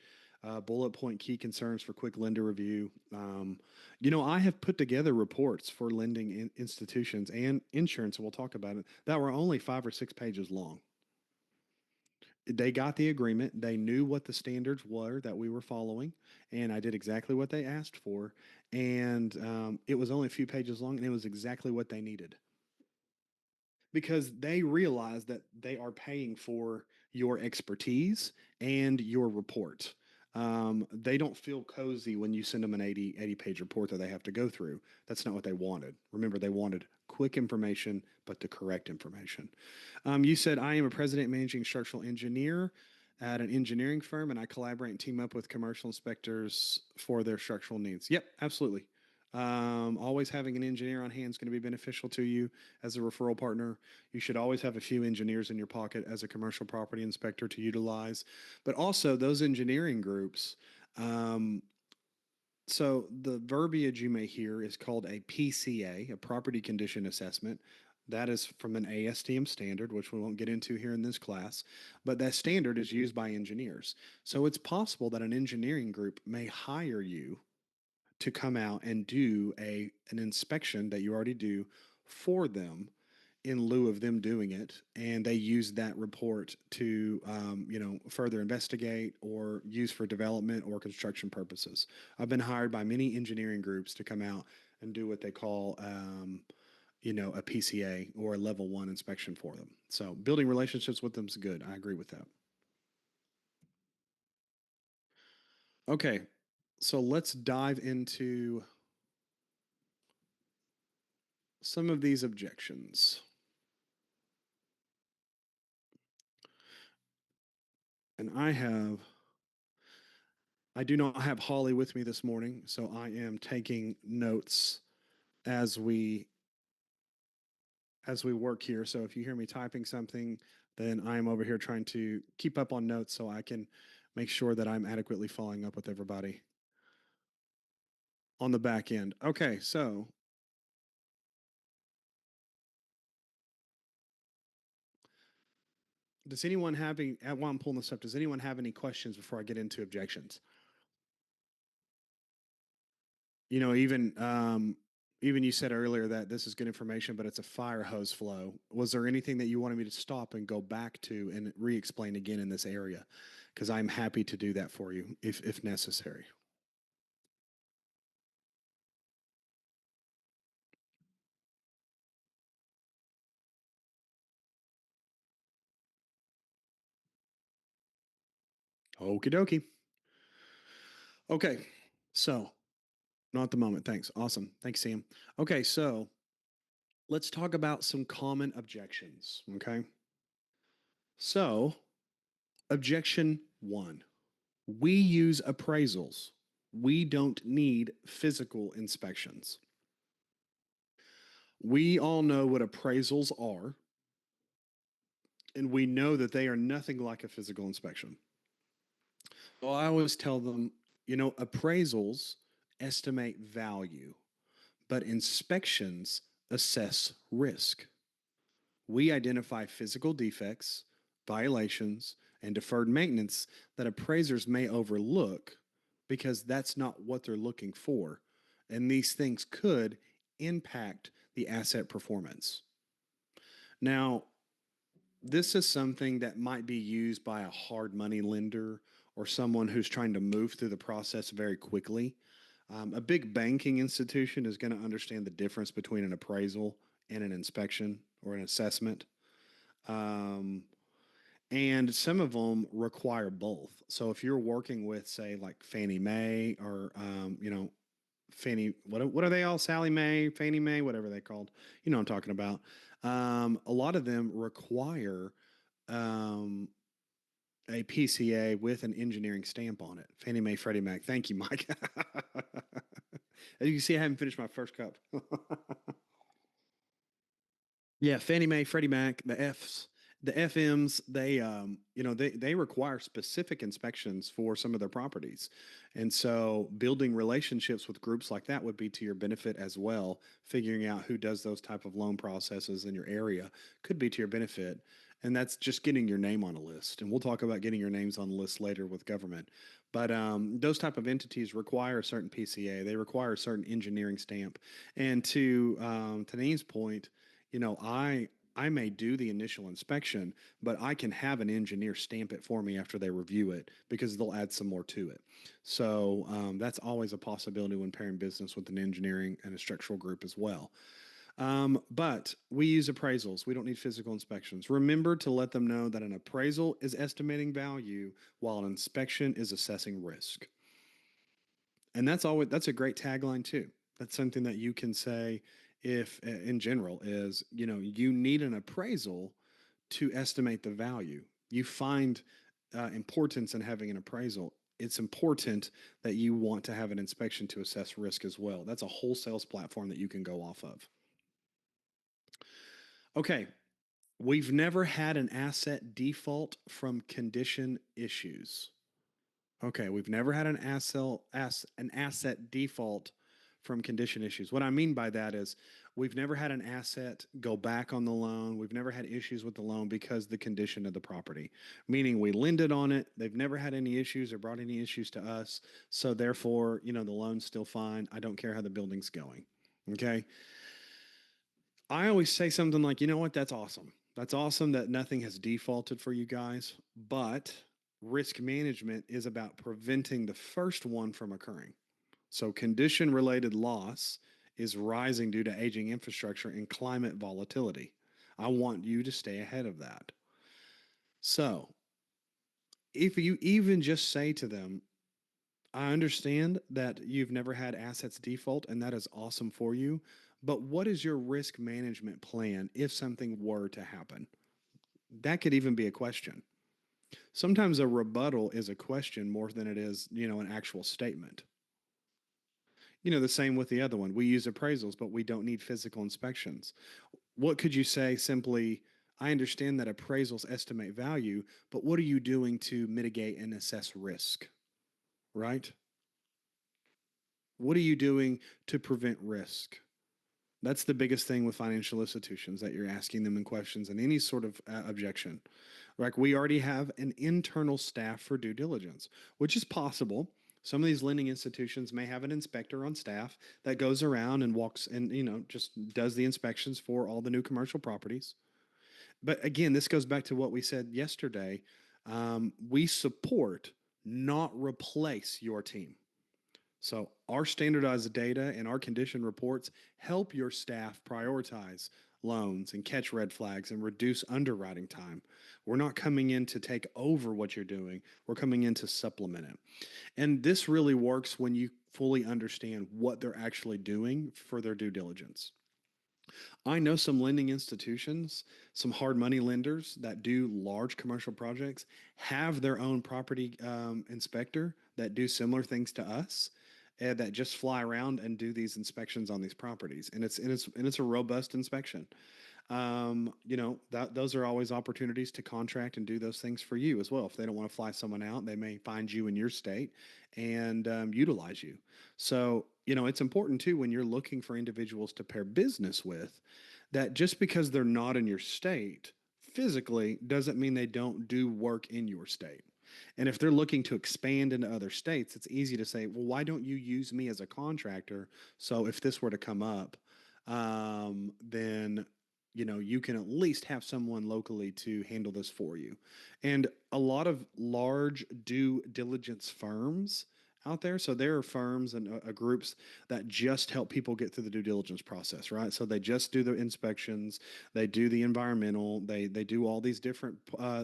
Bullet point key concerns for quick lender review. I have put together reports for lending institutions and insurance, and we'll talk about it, that were only 5 or 6 pages long. They got the agreement. They knew what the standards were that we were following, and I did exactly what they asked for. And it was only a few pages long, and it was exactly what they needed because they realize that they are paying for your expertise and your report. They don't feel cozy when you send them an 80 page report that they have to go through. That's not what they wanted. Remember, they wanted quick information, but the correct information. You said, I am a president managing structural engineer at an engineering firm, and I collaborate and team up with commercial inspectors for their structural needs. Yep, absolutely. Always having an engineer on hand is going to be beneficial to you as a referral partner. You should always have a few engineers in your pocket as a commercial property inspector to utilize. But also, those engineering groups. So, the verbiage you may hear is called a PCA, a property condition assessment. That is from an ASTM standard, which we won't get into here in this class, but that standard is used by engineers. So, it's possible that an engineering group may hire you to come out and do an inspection that you already do for them in lieu of them doing it, and they use that report to further investigate or use for development or construction purposes. I've been hired by many engineering groups to come out and do what they call a PCA or a level one inspection for them. So building relationships with them is good. I agree with that. Okay, so let's dive into some of these objections. And I do not have Holly with me this morning, so I am taking notes as we work here. So if you hear me typing something, then I'm over here trying to keep up on notes so I can make sure that I'm adequately following up with everybody on the back end. Okay, so does anyone having while I'm pulling this up, does anyone have any questions before I get into objections? Even you said earlier that this is good information, but it's a fire hose flow. Was there anything that you wanted me to stop and go back to and re-explain again in this area? Because I'm happy to do that for you if necessary. Okie dokie. Okay, so not at the moment. Thanks. Awesome. Thanks, Sam. Okay, so let's talk about some common objections. Okay, so objection one: we use appraisals. We don't need physical inspections. We all know what appraisals are, and we know that they are nothing like a physical inspection. So I always tell them, appraisals estimate value, but inspections assess risk. We identify physical defects, violations, and deferred maintenance that appraisers may overlook because that's not what they're looking for. And these things could impact the asset performance. Now, this is something that might be used by a hard money lender or someone who's trying to move through the process very quickly. A big banking institution is going to understand the difference between an appraisal and an inspection or an assessment. Um, and some of them require both. So if you're working with, say, like Fannie Mae or, what are they all? Sally Mae, Fannie Mae, whatever they called. You know what I'm talking about. A lot of them require um, a PCA with an engineering stamp on it. Fannie Mae, Freddie Mac. Thank you, Mike. As you can see, I haven't finished my first cup. Yeah, Fannie Mae, Freddie Mac, the FMs, they require specific inspections for some of their properties. And so building relationships with groups like that would be to your benefit as well. Figuring out who does those type of loan processes in your area could be to your benefit. And that's just getting your name on a list. And we'll talk about getting your names on the list later with government. But those type of entities require a certain PCA. They require a certain engineering stamp. And to Naneem's point, I may do the initial inspection, but I can have an engineer stamp it for me after they review it because they'll add some more to it. So that's always a possibility when pairing business with an engineering and a structural group as well. But we use appraisals. We don't need physical inspections. Remember to let them know that an appraisal is estimating value while an inspection is assessing risk. And that's a great tagline too. That's something that you can say if in general is, you need an appraisal to estimate the value. You find importance in having an appraisal. It's important that you want to have an inspection to assess risk as well. That's a whole sales platform that you can go off of. Okay, we've never had an asset default from condition issues. Okay, we've never had an asset default from condition issues. What I mean by that is we've never had an asset go back on the loan. We've never had issues with the loan because the condition of the property, meaning we lended on it. They've never had any issues or brought any issues to us. So therefore, the loan's still fine. I don't care how the building's going. Okay. I always say something like, you know what? That's awesome. That's awesome that nothing has defaulted for you guys, but risk management is about preventing the first one from occurring. So, condition related loss is rising due to aging infrastructure and climate volatility. I want you to stay ahead of that. So, if you even just say to them, I understand that you've never had assets default, and that is awesome for you. But what is your risk management plan if something were to happen? That could even be a question. Sometimes a rebuttal is a question more than it is, an actual statement. The same with the other one. We use appraisals, but we don't need physical inspections. What could you say simply? I understand that appraisals estimate value, but what are you doing to mitigate and assess risk? Right? What are you doing to prevent risk? That's the biggest thing with financial institutions that you're asking them in questions and any sort of objection. Like we already have an internal staff for due diligence, which is possible. Some of these lending institutions may have an inspector on staff that goes around and walks and just does the inspections for all the new commercial properties. But again, this goes back to what we said yesterday. We support, not replace your team. So, our standardized data and our condition reports help your staff prioritize loans and catch red flags and reduce underwriting time. We're not coming in to take over what you're doing, we're coming in to supplement it. And this really works when you fully understand what they're actually doing for their due diligence. I know some lending institutions, some hard money lenders that do large commercial projects have their own property inspector that do similar things to us that just fly around and do these inspections on these properties, and it's a robust inspection. Those are always opportunities to contract and do those things for you as well. If they don't want to fly someone out, they may find you in your state and utilize you. So it's important too when you're looking for individuals to pair business with, that just because they're not in your state physically doesn't mean they don't do work in your state. And if they're looking to expand into other states, it's easy to say, well, why don't you use me as a contractor? So if this were to come up, then you can at least have someone locally to handle this for you. And a lot of large due diligence firms out there. So there are firms and groups that just help people get through the due diligence process, right? So they just do the inspections, they do the environmental, they do all these different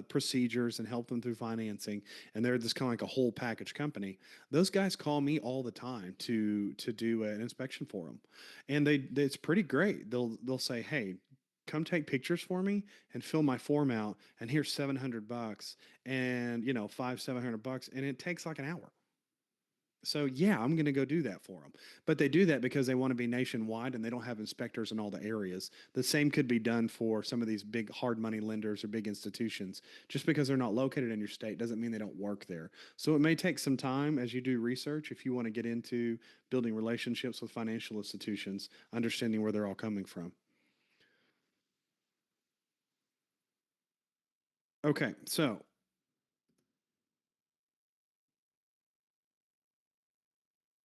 procedures and help them through financing, and they're just kind of like a whole package company. Those guys call me all the time to do an inspection for them, and it's pretty great. They'll say, hey, come take pictures for me and fill my form out, and here's $700 and 700 bucks, and it takes like an hour. So yeah, I'm going to go do that for them. But they do that because they want to be nationwide and they don't have inspectors in all the areas. The same could be done for some of these big hard money lenders or big institutions. Just because they're not located in your state doesn't mean they don't work there. So it may take some time as you do research if you want to get into building relationships with financial institutions, understanding where they're all coming from. Okay, so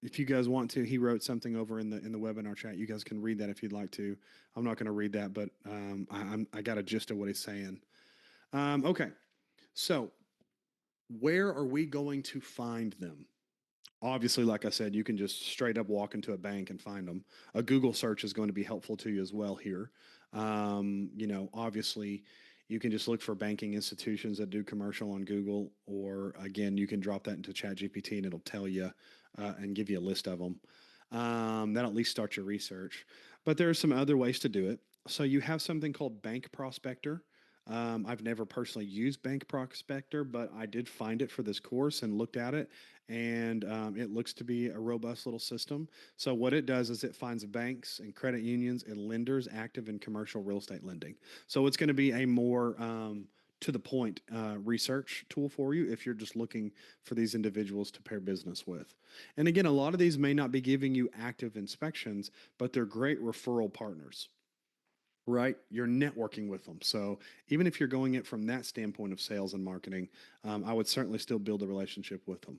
if you guys want to, he wrote something over in the webinar chat. You guys can read that if you'd like to. I'm not going to read that, but I got a gist of what he's saying. Okay, so where are we going to find them? Obviously, like I said, you can just straight up walk into a bank and find them. A Google search is going to be helpful to you as well here. Obviously, you can just look for banking institutions that do commercial on Google, or again, you can drop that into ChatGPT and it'll tell you and give you a list of them. That'll at least start your research. But there are some other ways to do it. So you have something called Bank Prospector. I've never personally used Bank Prospector, but I did find it for this course and looked at it, and it looks to be a robust little system. So what it does is it finds banks and credit unions and lenders active in commercial real estate lending. So it's going to be a more to the point research tool for you if you're just looking for these individuals to pair business with. And again, a lot of these may not be giving you active inspections, but they're great referral partners, right? You're networking with them. So even if you're going it from that standpoint of sales and marketing, I would certainly still build a relationship with them.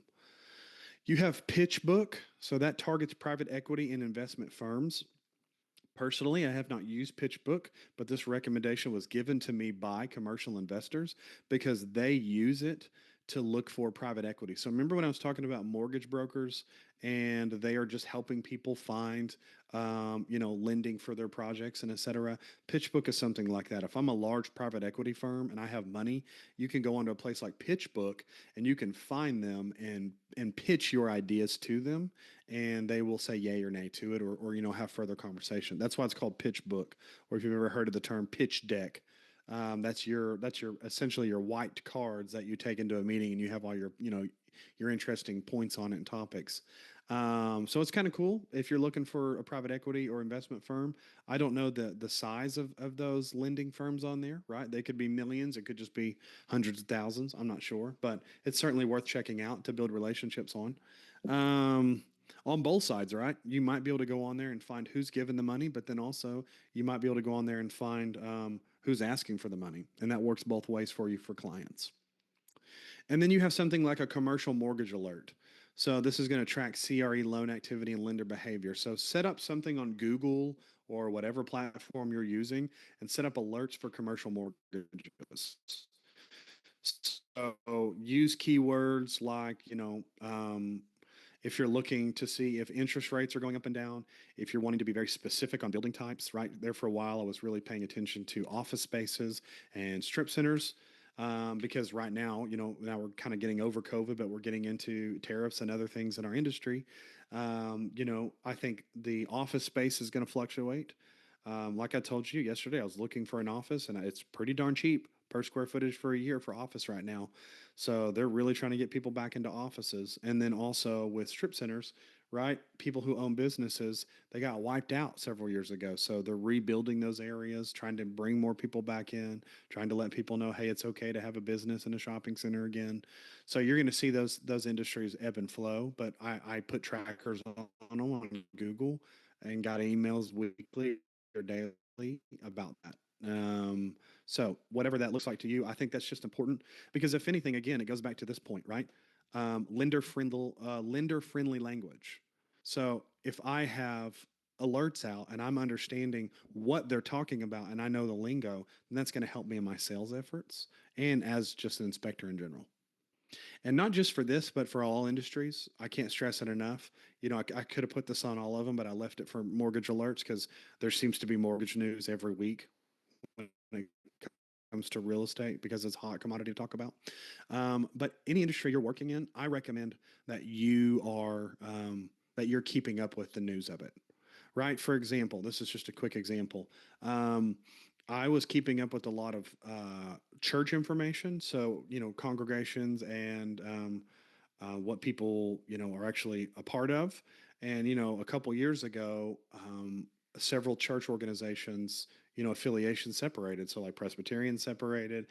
You have PitchBook, so that targets private equity and investment firms. Personally, I have not used PitchBook, but this recommendation was given to me by commercial investors because they use it to look for private equity. So remember when I was talking about mortgage brokers and they are just helping people find, lending for their projects and et cetera. PitchBook is something like that. If I'm a large private equity firm and I have money, you can go onto a place like PitchBook and you can find them and pitch your ideas to them, and they will say yay or nay to it, or have further conversation. That's why it's called pitch book, or if you've ever heard of the term pitch deck. That's your essentially your white cards that you take into a meeting and you have all your interesting points on it and topics. So it's kind of cool if you're looking for a private equity or investment firm. I don't know the size of those lending firms on there, right? They could be millions, it could just be hundreds of thousands. I'm not sure, but it's certainly worth checking out to build relationships on both sides, right? You might be able to go on there and find who's given the money, but then also you might be able to go on there and find who's asking for the money. And that works both ways for you for clients. And then you have something like a commercial mortgage alert. So this is going to track CRE loan activity and lender behavior. So set up something on Google or whatever platform you're using and set up alerts for commercial mortgages. So use keywords like, if you're looking to see if interest rates are going up and down, if you're wanting to be very specific on building types, right there for a while, I was really paying attention to office spaces and strip centers. Because right now, now we're kind of getting over COVID, but we're getting into tariffs and other things in our industry. I think the office space is going to fluctuate. Like I told you yesterday, I was looking for an office and it's pretty darn cheap per square footage for a year for office right now. So they're really trying to get people back into offices. And then also with strip centers, right? People who own businesses, they got wiped out several years ago. So they're rebuilding those areas, trying to bring more people back in, trying to let people know, hey, it's okay to have a business in a shopping center again. So you're going to see those industries ebb and flow. But I put trackers on them on Google and got emails weekly or daily about that. So whatever that looks like to you, I think that's just important because if anything, again, it goes back to this point, right? Lender friendly language. So if I have alerts out and I'm understanding what they're talking about and I know the lingo, then that's going to help me in my sales efforts and as just an inspector in general. And not just for this, but for all industries. I can't stress it enough. I could have put this on all of them, but I left it for mortgage alerts because there seems to be mortgage news every week when it comes to real estate because it's a hot commodity to talk about. But any industry you're working in, I recommend that that you're keeping up with the news of it. Right. For example, this is just a quick example. I was keeping up with a lot of church information. So, congregations and what people, are actually a part of. And, a couple years ago, several church organizations, affiliations separated. So like Presbyterian separated,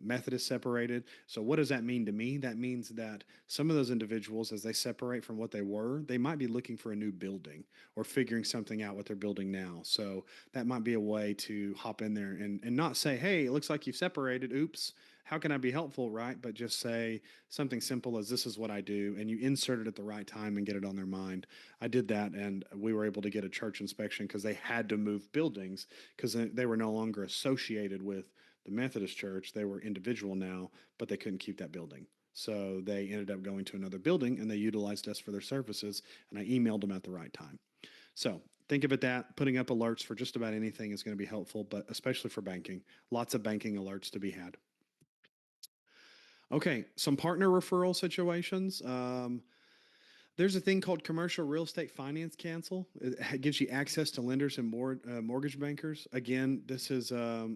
Methodist separated. So what does that mean to me? That means that some of those individuals, as they separate from what they were, they might be looking for a new building or figuring something out what they're building now. So that might be a way to hop in there and not say, hey, it looks like you've separated. Oops. How can I be helpful? Right. But just say something simple as this is what I do. And you insert it at the right time and get it on their mind. I did that and we were able to get a church inspection because they had to move buildings because they were no longer associated with the Methodist church. They were individual now, but they couldn't keep that building. So they ended up going to another building and they utilized us for their services. And I emailed them at the right time. So think of it that putting up alerts for just about anything is going to be helpful, but especially for banking. Lots of banking alerts to be had. Okay, some partner referral situations. There's a thing called Commercial Real Estate Finance Council. It gives you access to lenders and mortgage bankers. Again, this is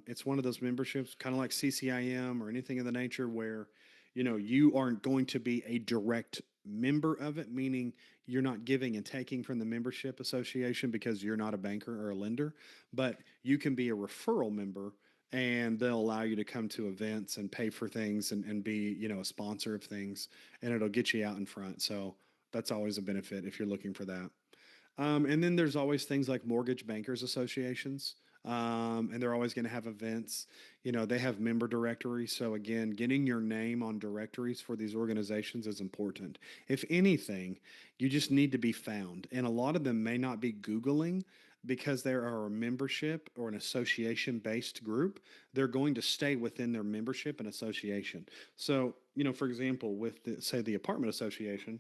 it's one of those memberships, kind of like CCIM or anything of the nature, where you aren't going to be a direct member of it, meaning you're not giving and taking from the membership association because you're not a banker or a lender, but you can be a referral member and they'll allow you to come to events and pay for things and be a sponsor of things, and it'll get you out in front. So that's always a benefit if you're looking for that. And then there's always things like mortgage bankers associations. And they're always going to have events. They have member directories. So, again, getting your name on directories for these organizations is important. If anything, you just need to be found. And a lot of them may not be Googling because they are a membership or an association based group. They're going to stay within their membership and association. So, for example, with say the apartment association,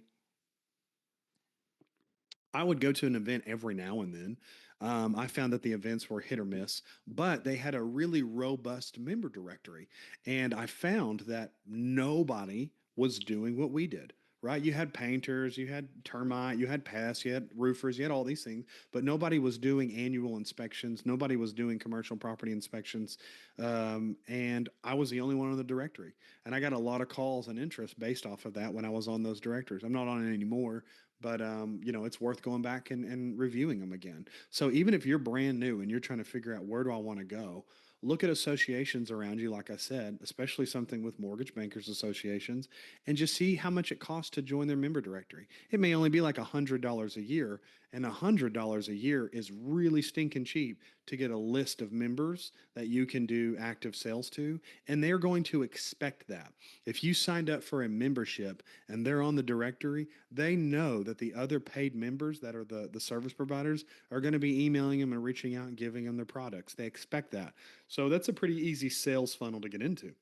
I would go to an event every now and then. I found that the events were hit or miss, but they had a really robust member directory. And I found that nobody was doing what we did, right? You had painters, you had termite, you had pests, you had roofers, you had all these things, but nobody was doing annual inspections. Nobody was doing commercial property inspections. And I was the only one on the directory. And I got a lot of calls and interest based off of that when I was on those directories. I'm not on it anymore, but it's worth going back and reviewing them again. So even if you're brand new and you're trying to figure out where do I want to go, look at associations around you, like I said, especially something with mortgage bankers associations, and just see how much it costs to join their member directory. It may only be like $100 a year, and $100 a year is really stinking cheap to get a list of members that you can do active sales to, and they're going to expect that. If you signed up for a membership and they're on the directory, they know that the other paid members that are the service providers are going to be emailing them and reaching out and giving them their products. They expect that. So that's a pretty easy sales funnel to get into.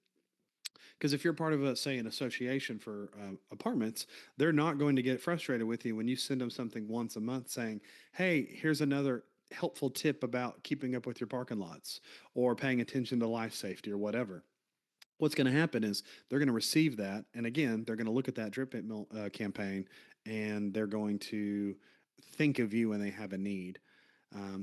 Because if you're part of, say, an association for apartments, they're not going to get frustrated with you when you send them something once a month saying, hey, here's another helpful tip about keeping up with your parking lots or paying attention to life safety or whatever. What's going to happen is they're going to receive that. And again, they're going to look at that drip campaign and they're going to think of you when they have a need.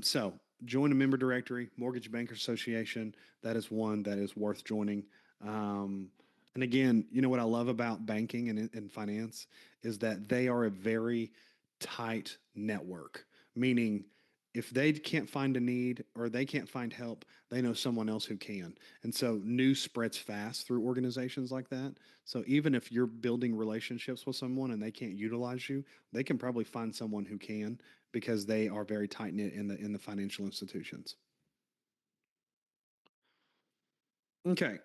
So join a member directory, Mortgage Banker Association. That is one that is worth joining. Um, and again, what I love about banking and finance is that they are a very tight network, meaning if they can't find a need or they can't find help, they know someone else who can. And so news spreads fast through organizations like that. So even if you're building relationships with someone and they can't utilize you, they can probably find someone who can because they are very tight knit in the financial institutions. Okay.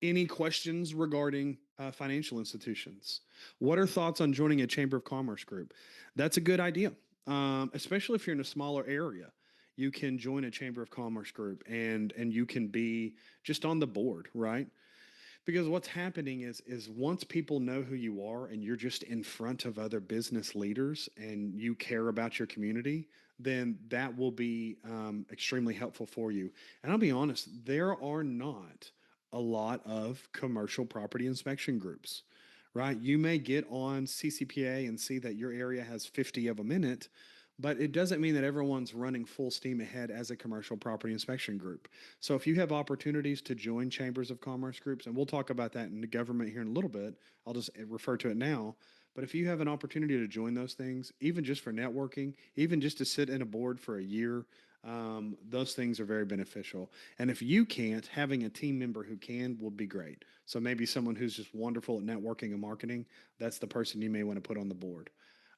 Any questions regarding financial institutions? What are thoughts on joining a Chamber of Commerce group? That's a good idea, especially if you're in a smaller area. You can join a Chamber of Commerce group and you can be just on the board, right? Because what's happening is once people know who you are and you're just in front of other business leaders and you care about your community, then that will be extremely helpful for you. And I'll be honest, there are not a lot of commercial property inspection groups, right? You may get on CCPA and see that your area has 50 of them in it, but it doesn't mean that everyone's running full steam ahead as a commercial property inspection group. So if you have opportunities to join chambers of commerce groups, and we'll talk about that in the government here in a little bit, I'll just refer to it now. But if you have an opportunity to join those things, even just for networking, even just to sit in a board for a year, those things are very beneficial. And if you can't, having a team member who can will be great. So maybe someone who's just wonderful at networking and marketing, that's the person you may want to put on the board.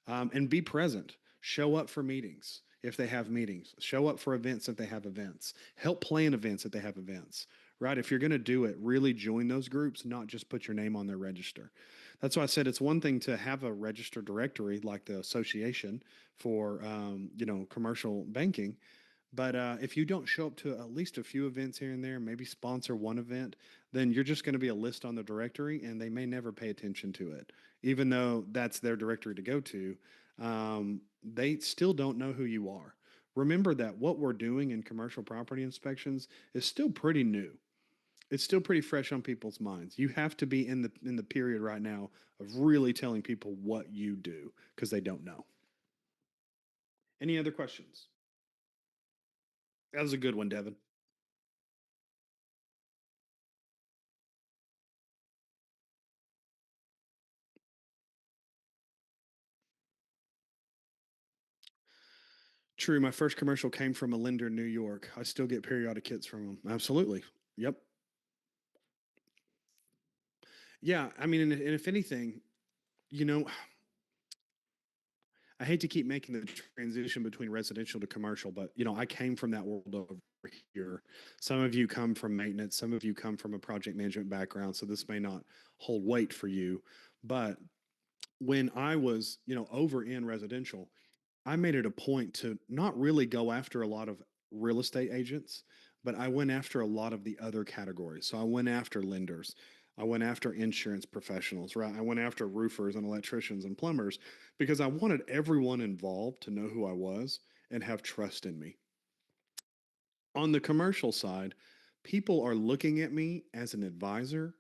And be present. Show up for meetings if they have meetings. Show up for events if they have events. Help plan events if they have events. Right? If you're going to do it, really join those groups, not just put your name on their register. That's why I said it's one thing to have a registered directory like the association for commercial banking, but if you don't show up to at least a few events here and there, maybe sponsor one event, then you're just going to be a list on the directory, and they may never pay attention to it, even though that's their directory to go to. They still don't know who you are. Remember that what we're doing in commercial property inspections is still pretty new. It's still pretty fresh on people's minds. You have to be in the period right now of really telling people what you do because they don't know. Any other questions? That was a good one, Devin. True. My first commercial came from a lender in New York. I still get periodic hits from them. Absolutely. Yep. Yeah. I mean, and if anything, you know, I hate to keep making the transition between residential to commercial, but I came from that world over here. Some of you come from maintenance, some of you come from a project management background, so this may not hold weight for you. But when I was, over in residential, I made it a point to not really go after a lot of real estate agents, but I went after a lot of the other categories. So I went after lenders. I went after insurance professionals, right? I went after roofers and electricians and plumbers because I wanted everyone involved to know who I was and have trust in me. On the commercial side, people are looking at me as an advisor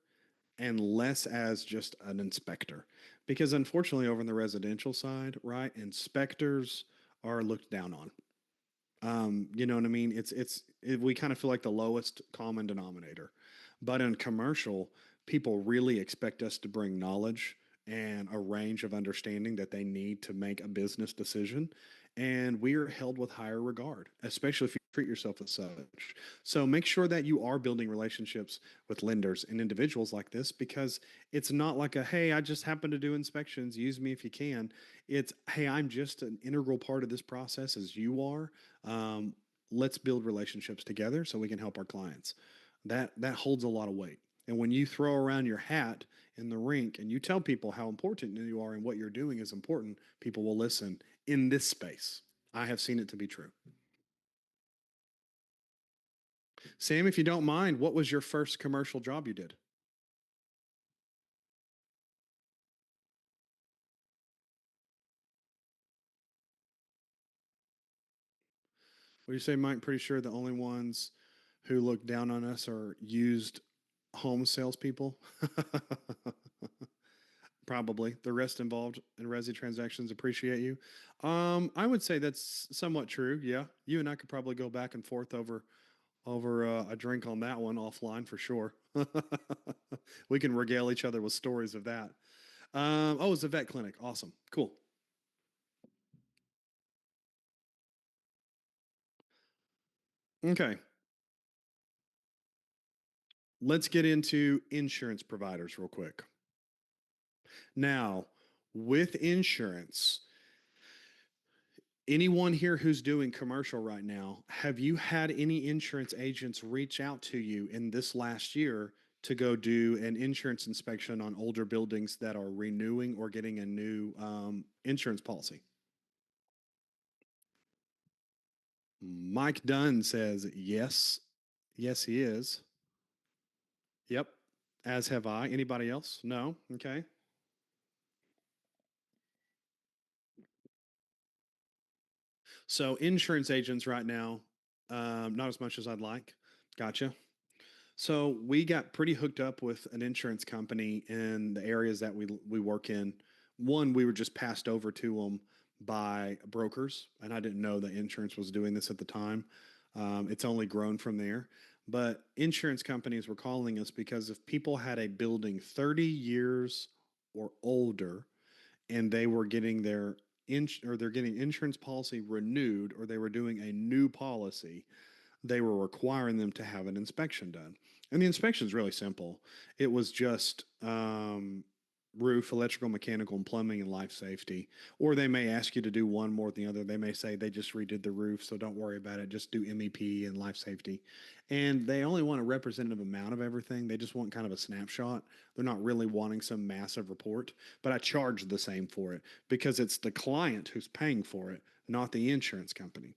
and less as just an inspector. Because unfortunately, over on the residential side, right, inspectors are looked down on. You know what I mean? We kind of feel like the lowest common denominator. But in commercial, people really expect us to bring knowledge and a range of understanding that they need to make a business decision. And we are held with higher regard, especially if you treat yourself as such. So make sure that you are building relationships with lenders and individuals like this because it's not like hey, I just happen to do inspections, use me if you can. It's, hey, I'm just an integral part of this process as you are. um, let's build relationships together so we can help our clients. That holds a lot of weight. And when you throw around your hat in the rink and you tell people how important you are and what you're doing is important, people will listen in this space. I have seen it to be true. Sam, if you don't mind, what was your first commercial job you did? Would you say, Mike, pretty sure the only ones who look down on us are used home salespeople? Probably. The rest involved in resi transactions appreciate you. I would say that's somewhat true. Yeah, you and I could probably go back and forth over a drink on that one offline for sure. We can regale each other with stories of that. Oh, it's a vet clinic. Awesome. Cool. Okay. Let's get into insurance providers real quick. Now, with insurance, anyone here who's doing commercial right now, have you had any insurance agents reach out to you in this last year to go do an insurance inspection on older buildings that are renewing or getting a new insurance policy? Mike Dunn says yes. Yes, he is. Yep. As have I. Anybody else? No. Okay. So insurance agents right now, not as much as I'd like. Gotcha. So we got pretty hooked up with an insurance company in the areas that we work in. One, we were just passed over to them by brokers, and I didn't know that insurance was doing this at the time. It's only grown from there. But insurance companies were calling us because if people had a building 30 years or older and they were getting their or they're getting insurance policy renewed or they were doing a new policy, they were requiring them to have an inspection done. And the inspection is really simple. It was just roof, electrical, mechanical, and plumbing and life safety. Or they may ask you to do one more than the other. They may say they just redid the roof, so don't worry about it. Just do MEP and life safety. And they only want a representative amount of everything. They just want kind of a snapshot. They're not really wanting some massive report. But I charge the same for it because it's the client who's paying for it, not the insurance company.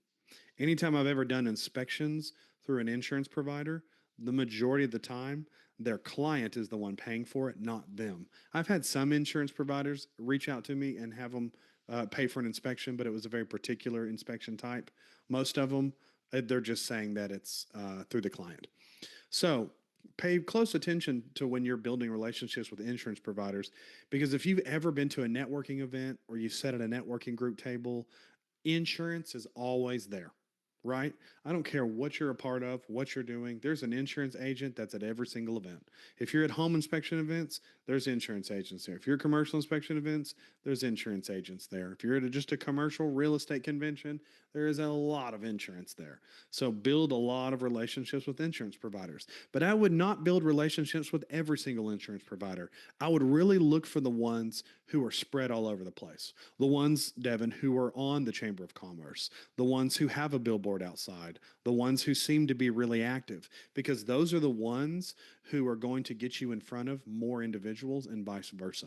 Anytime I've ever done inspections through an insurance provider, the majority of the time, their client is the one paying for it, not them. I've had some insurance providers reach out to me and have them pay for an inspection, but it was a very particular inspection type. Most of them, they're just saying that it's through the client. So pay close attention to when you're building relationships with insurance providers, because if you've ever been to a networking event or you sat at a networking group table, insurance is always there, right? I don't care what you're a part of, what you're doing. There's an insurance agent that's at every single event. If you're at home inspection events, there's insurance agents there. If you're at commercial inspection events, there's insurance agents there. If you're at just a commercial real estate convention, there is a lot of insurance there. So build a lot of relationships with insurance providers. But I would not build relationships with every single insurance provider. I would really look for the ones who are spread all over the place. The ones, Devin, who are on the Chamber of Commerce, the ones who have a billboard outside, the ones who seem to be really active, because those are the ones who are going to get you in front of more individuals and vice versa.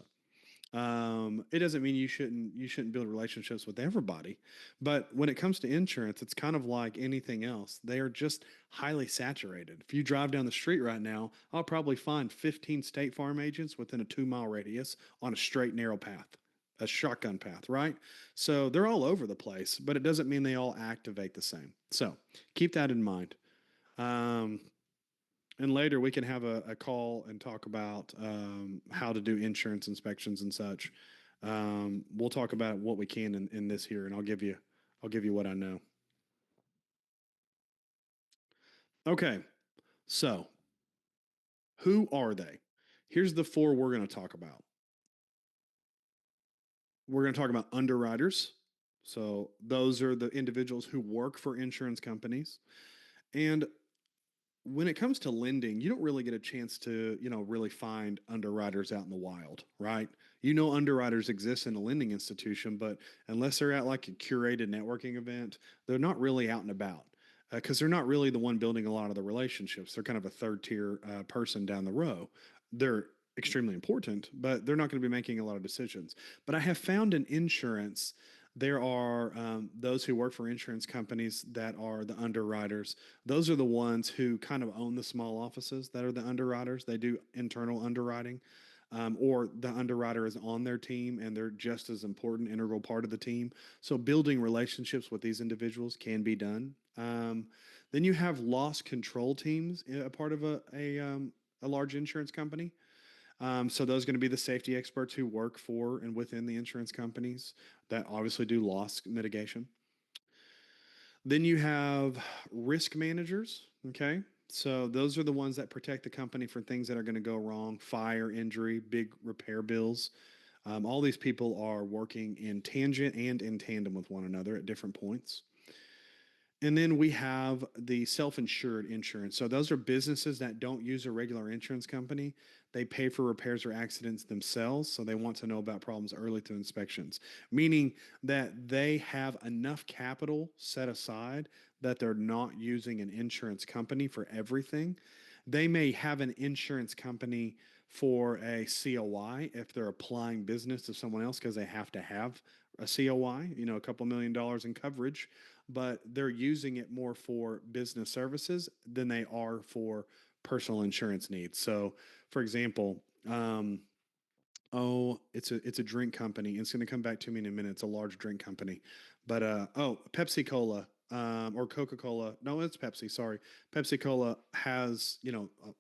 It doesn't mean you shouldn't build relationships with everybody, but when it comes to insurance, it's kind of like anything else. They are just highly saturated. If you drive down the street right now, I'll probably find 15 State Farm agents within a 2 mile radius on a straight narrow path, a shotgun path, right? So they're all over the place, but it doesn't mean they all activate the same. So keep that in mind. Um, and later we can have a call and talk about how to do insurance inspections and such. We'll talk about what we can in this here, and I'll give you what I know. Okay, so who are they? Here's the four we're going to talk about. We're going to talk about underwriters. So those are the individuals who work for insurance companies. And when it comes to lending, you don't really get a chance to, really find underwriters out in the wild, right? Underwriters exist in a lending institution, but unless they're at like a curated networking event, they're not really out and about because they're not really the one building a lot of the relationships. They're kind of a third tier person down the row. They're extremely important, but they're not going to be making a lot of decisions. But I have found in insurance, there are those who work for insurance companies that are the underwriters. Those are the ones who kind of own the small offices that are the underwriters. They do internal underwriting, or the underwriter is on their team and they're just as important, integral part of the team. So building relationships with these individuals can be done. Then you have loss control teams, a part of a large insurance company. So those are going to be the safety experts who work for and within the insurance companies that obviously do loss mitigation. Then you have risk managers. Okay. So those are the ones that protect the company from things that are going to go wrong, fire, injury, big repair bills. All these people are working in tangent and in tandem with one another at different points. And then we have the self-insured insurance. So those are businesses that don't use a regular insurance company. They pay for repairs or accidents themselves. So they want to know about problems early through inspections, meaning that they have enough capital set aside that they're not using an insurance company for everything. They may have an insurance company for a COI if they're applying business to someone else because they have to have a COI, a couple $1 million in coverage, but they're using it more for business services than they are for personal insurance needs. So, for example, it's a drink company. It's going to come back to me in a minute. It's a large drink company, but Pepsi Cola. Or Coca Cola. No, it's Pepsi. Sorry. Pepsi Cola has,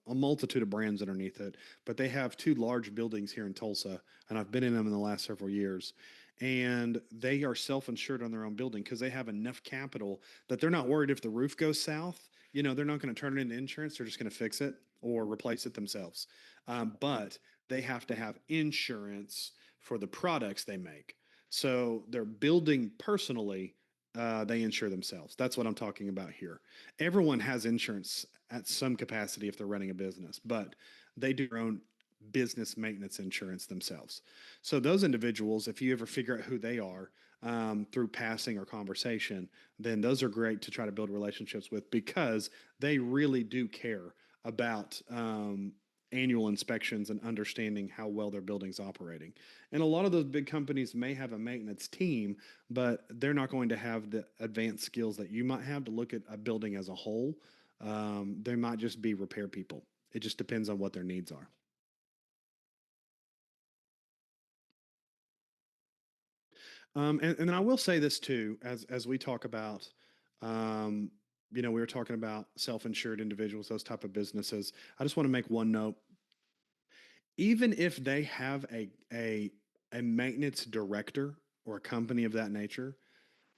a multitude of brands underneath it, but they have two large buildings here in Tulsa, and I've been in them in the last several years. and they are self-insured on their own building because they have enough capital that they're not worried if the roof goes south. They're not going to turn it into insurance. They're just going to fix it or replace it themselves. But they have to have insurance for the products they make. So they're building personally. They insure themselves. That's what I'm talking about here. Everyone has insurance at some capacity if they're running a business, but they do their own business maintenance insurance themselves. So those individuals, if you ever figure out who they are through passing or conversation, then those are great to try to build relationships with because they really do care about annual inspections and understanding how well their building's operating. And a lot of those big companies may have a maintenance team, but they're not going to have the advanced skills that you might have to look at a building as a whole. They might just be repair people. It just depends on what their needs are. And then I will say this too, as we talk about, um, we were talking about self-insured individuals, those type of businesses. I just want to make one note. Even if they have a maintenance director or a company of that nature,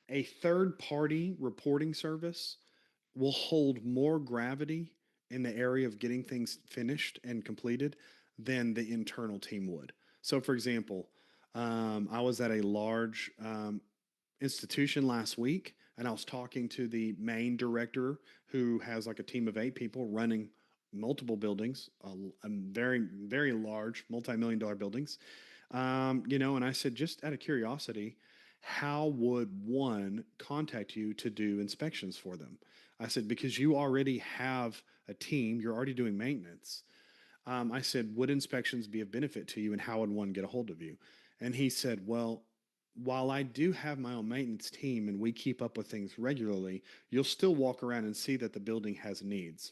a third party reporting service will hold more gravity in the area of getting things finished and completed than the internal team would. So, for example, I was at a large institution last week, and I was talking to the main director who has like a team of 8 people running multiple buildings, very, very large, multi-million dollar buildings. And I said, just out of curiosity, how would one contact you to do inspections for them? I said, because you already have a team, you're already doing maintenance. I said, would inspections be of benefit to you and how would one get a hold of you? And he said, well, while I do have my own maintenance team and we keep up with things regularly, you'll still walk around and see that the building has needs.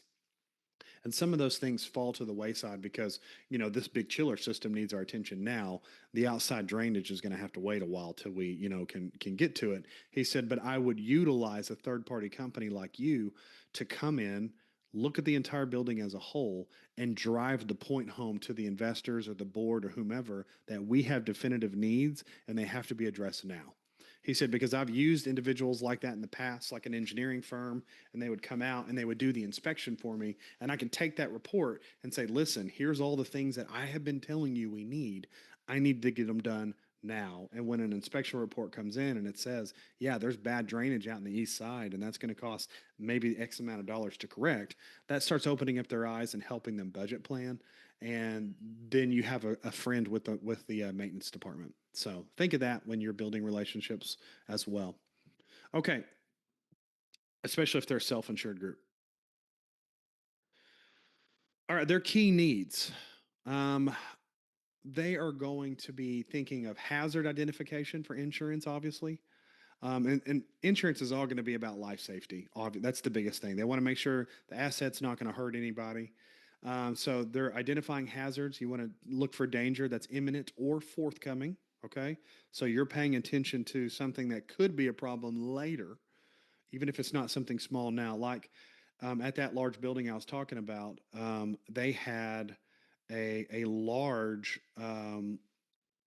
And some of those things fall to the wayside because, this big chiller system needs our attention now. The outside drainage is going to have to wait a while till we, can get to it. He said, but I would utilize a third party company like you to come in, look at the entire building as a whole, and drive the point home to the investors or the board or whomever that we have definitive needs and they have to be addressed now. He said, because I've used individuals like that in the past, like an engineering firm, and they would come out and they would do the inspection for me. And I can take that report and say, listen, here's all the things that I have been telling you we need. I need to get them done now. And when an inspection report comes in and it says, yeah, there's bad drainage out in the east side, and that's going to cost maybe X amount of dollars to correct, that starts opening up their eyes and helping them budget plan. And then you have a friend with the maintenance department. So think of that when you're building relationships as well. Okay, especially if they're a self-insured group. All right, their key needs. Um, they are going to be thinking of hazard identification for insurance, obviously. And insurance is all going to be about life safety. That's the biggest thing. They want to make sure the asset's not going to hurt anybody. So they're identifying hazards. You want to look for danger that's imminent or forthcoming. Okay. So you're paying attention to something that could be a problem later, even if it's not something small now. Like at that large building I was talking about, they had a large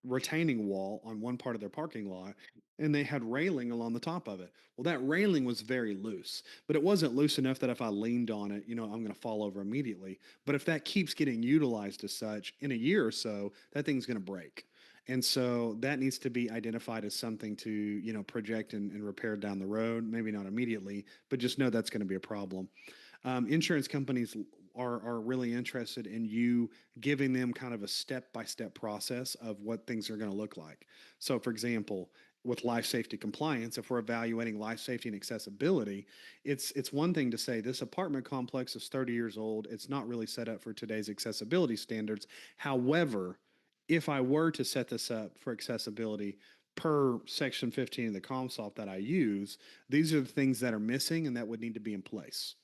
retaining wall on one part of their parking lot and they had railing along the top of it. Well, that railing was very loose, but it wasn't loose enough that if I leaned on it, I'm going to fall over immediately. But if that keeps getting utilized as such in a year or so, that thing's going to break. And so that needs to be identified as something to, project and repair down the road. Maybe not immediately, but just know that's going to be a problem. Insurance companies are really interested in you giving them kind of a step by step process of what things are going to look like. So, for example, with life safety compliance, if we're evaluating life safety and accessibility, it's one thing to say this apartment complex is 30 years old. It's not really set up for today's accessibility standards. However, if I were to set this up for accessibility per section 15 of the ComSoft that I use, these are the things that are missing and that would need to be in place,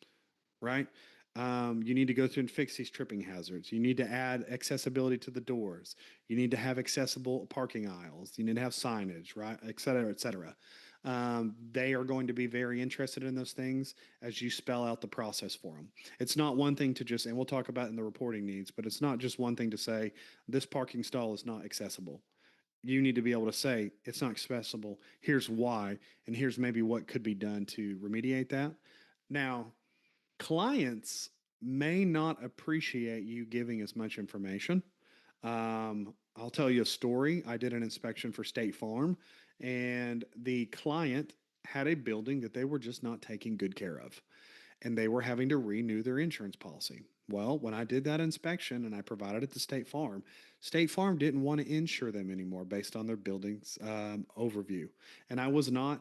right? You need to go through and fix these tripping hazards. You need to add accessibility to the doors. You need to have accessible parking aisles. You need to have signage, right? Et cetera, et cetera. They are going to be very interested in those things as you spell out the process for them. It's not one thing to just, and we'll talk about in the reporting needs, but it's not just one thing to say this parking stall is not accessible. you need to be able to say it's not accessible. Here's why, and here's maybe what could be done to remediate that. Now, clients may not appreciate you giving as much information. I'll tell you a story. I did an inspection for State Farm, and the client had a building that they were just not taking good care of, and they were having to renew their insurance policy. Well, when I did that inspection and I provided it to State Farm didn't want to insure them anymore based on their building's overview. And I was not,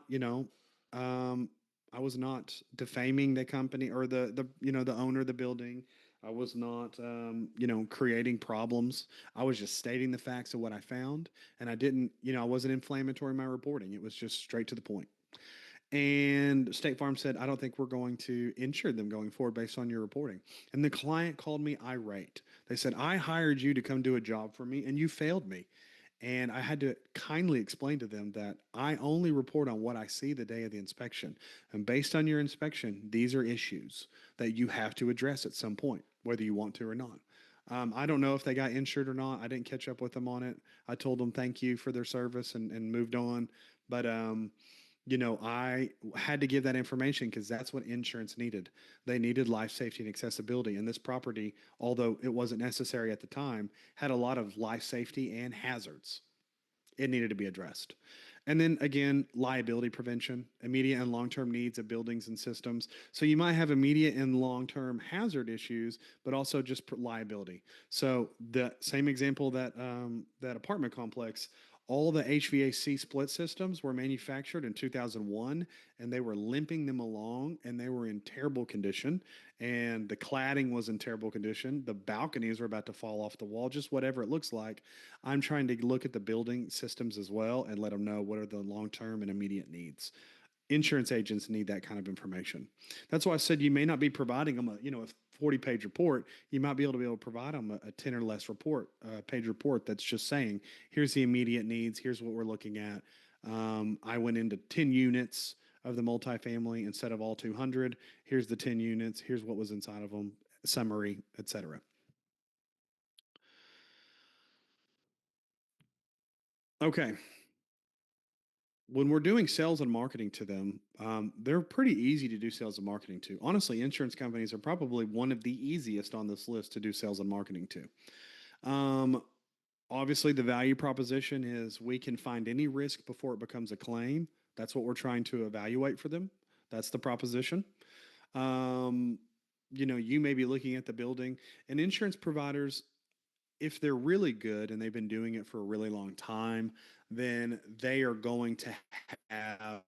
um, I was not defaming the company or the owner of the building. I was not, creating problems. I was just stating the facts of what I found, and I didn't, I wasn't inflammatory in my reporting. It was just straight to the point. And State Farm said, I don't think we're going to insure them going forward based on your reporting. And the client called me irate. They said, I hired you to come do a job for me and you failed me. And I had to kindly explain to them that I only report on what I see the day of the inspection. And based on your inspection, these are issues that you have to address at some point, whether you want to or not. I don't know if they got insured or not. I didn't catch up with them on it. I told them thank you for their service and moved on. But I had to give that information because that's what insurance needed. They needed life safety and accessibility. And this property, although it wasn't necessary at the time, had a lot of life safety and hazards. It needed to be addressed. And then again, liability prevention, immediate and long term needs of buildings and systems. So you might have immediate and long term hazard issues, but also just liability. So the same example that apartment complex, all the HVAC split systems were manufactured in 2001 and they were limping them along and they were in terrible condition and the cladding was in terrible condition. The balconies were about to fall off the wall, just whatever it looks like. I'm trying to look at the building systems as well and let them know what are the long term and immediate needs. Insurance agents need that kind of information. That's why I said you may not be providing them a 40-page report. You might be able to provide them a 10 or less page report that's just saying, here's the immediate needs, here's what we're looking at. I went into 10 units of the multifamily instead of all 200. Here's the 10 units. Here's what was inside of them, summary, etc. Okay. When we're doing sales and marketing to them, they're pretty easy to do sales and marketing to. Honestly, insurance companies are probably one of the easiest on this list to do sales and marketing to. Um, Obviously, the value proposition is we can find any risk before it becomes a claim. That's what we're trying to evaluate for them. That's the proposition. Um, you may be looking at the building, and insurance providers, if they're really good and they've been doing it for a really long time, then they are going to have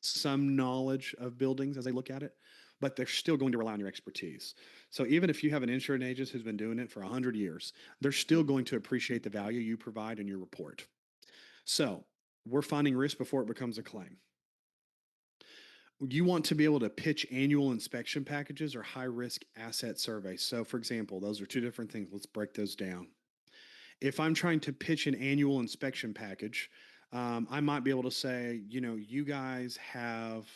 some knowledge of buildings as they look at it, but they're still going to rely on your expertise. So even if you have an insurance agent who's been doing it for 100 years, they're still going to appreciate the value you provide in your report. So we're finding risk before it becomes a claim. You want to be able to pitch annual inspection packages or high risk asset surveys. So, for example, those are two different things. Let's break those down. If I'm trying to pitch an annual inspection package, I might be able to say, you guys have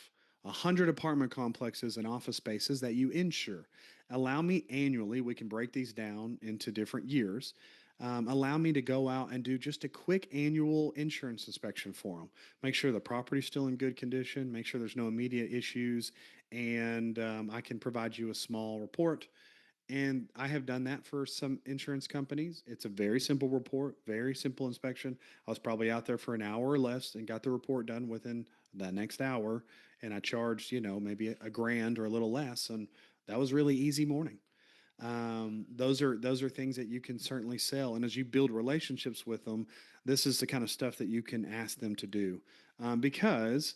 100 apartment complexes and office spaces that you insure. Allow me annually, we can break these down into different years. Allow me to go out and do just a quick annual insurance inspection for them. Make sure the property's still in good condition, make sure there's no immediate issues, and I can provide you a small report. And I have done that for some insurance companies. It's a very simple report, very simple inspection. I was probably out there for an hour or less and got the report done within the next hour. And I charged, maybe a grand or a little less. And that was really easy morning. Those are things that you can certainly sell. And as you build relationships with them, this is the kind of stuff that you can ask them to do because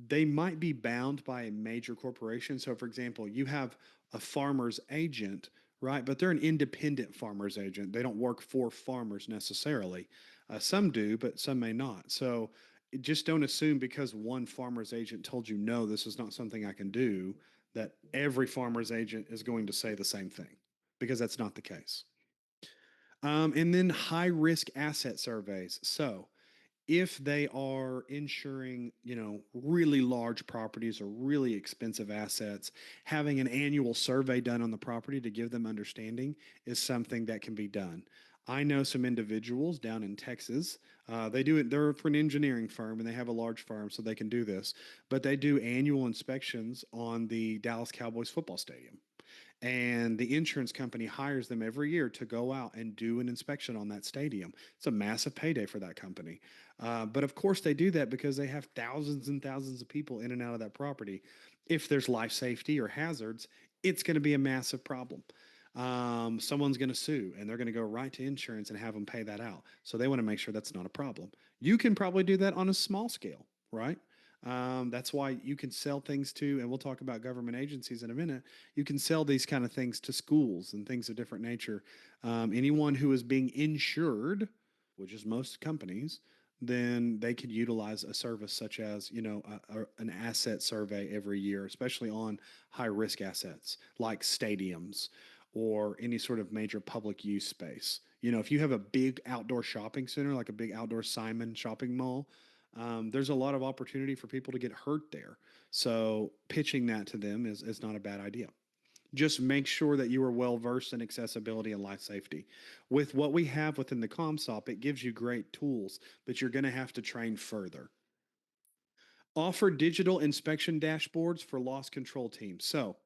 they might be bound by a major corporation. So, for example, you have a farmer's agent, right? But they're an independent farmer's agent. They don't work for farmers necessarily. Some do, but some may not. So, just don't assume because one farmer's agent told you, no, this is not something I can do, that every farmer's agent is going to say the same thing because that's not the case. And then high risk asset surveys. So, if they are insuring, really large properties or really expensive assets, having an annual survey done on the property to give them understanding is something that can be done. I know some individuals down in Texas. They do it. They're for an engineering firm, and they have a large firm, so they can do this. But they do annual inspections on the Dallas Cowboys football stadium, and the insurance company hires them every year to go out and do an inspection on that stadium. It's a massive payday for that company. But of course, they do that because they have thousands and thousands of people in and out of that property. If there's life safety or hazards, it's going to be a massive problem. Someone's going to sue and they're going to go right to insurance and have them pay that out. So they want to make sure that's not a problem. You can probably do that on a small scale, right? That's why you can sell things to, and we'll talk about government agencies in a minute. You can sell these kind of things to schools and things of different nature. Anyone who is being insured, which is most companies, then they could utilize a service such as, an asset survey every year, especially on high risk assets like stadiums or any sort of major public use space. If you have a big outdoor shopping center, like a big outdoor Simon shopping mall, there's a lot of opportunity for people to get hurt there. So pitching that to them is not a bad idea. Just make sure that you are well versed in accessibility and life safety. With what we have within the ComSop, it gives you great tools, but you're going to have to train further. Offer digital inspection dashboards for loss control teams. So,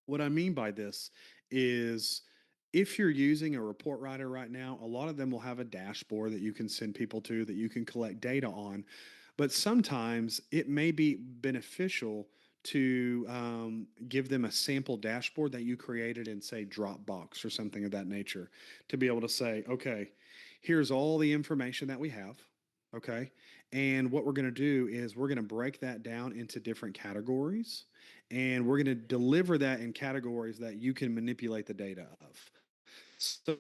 what I mean by this is if you're using a report writer right now, a lot of them will have a dashboard that you can send people to that you can collect data on. But sometimes it may be beneficial to give them a sample dashboard that you created in, say, Dropbox or something of that nature, to be able to say, okay, here's all the information that we have. Okay. And what we're going to do is we're going to break that down into different categories, and we're going to deliver that in categories that you can manipulate the data of. So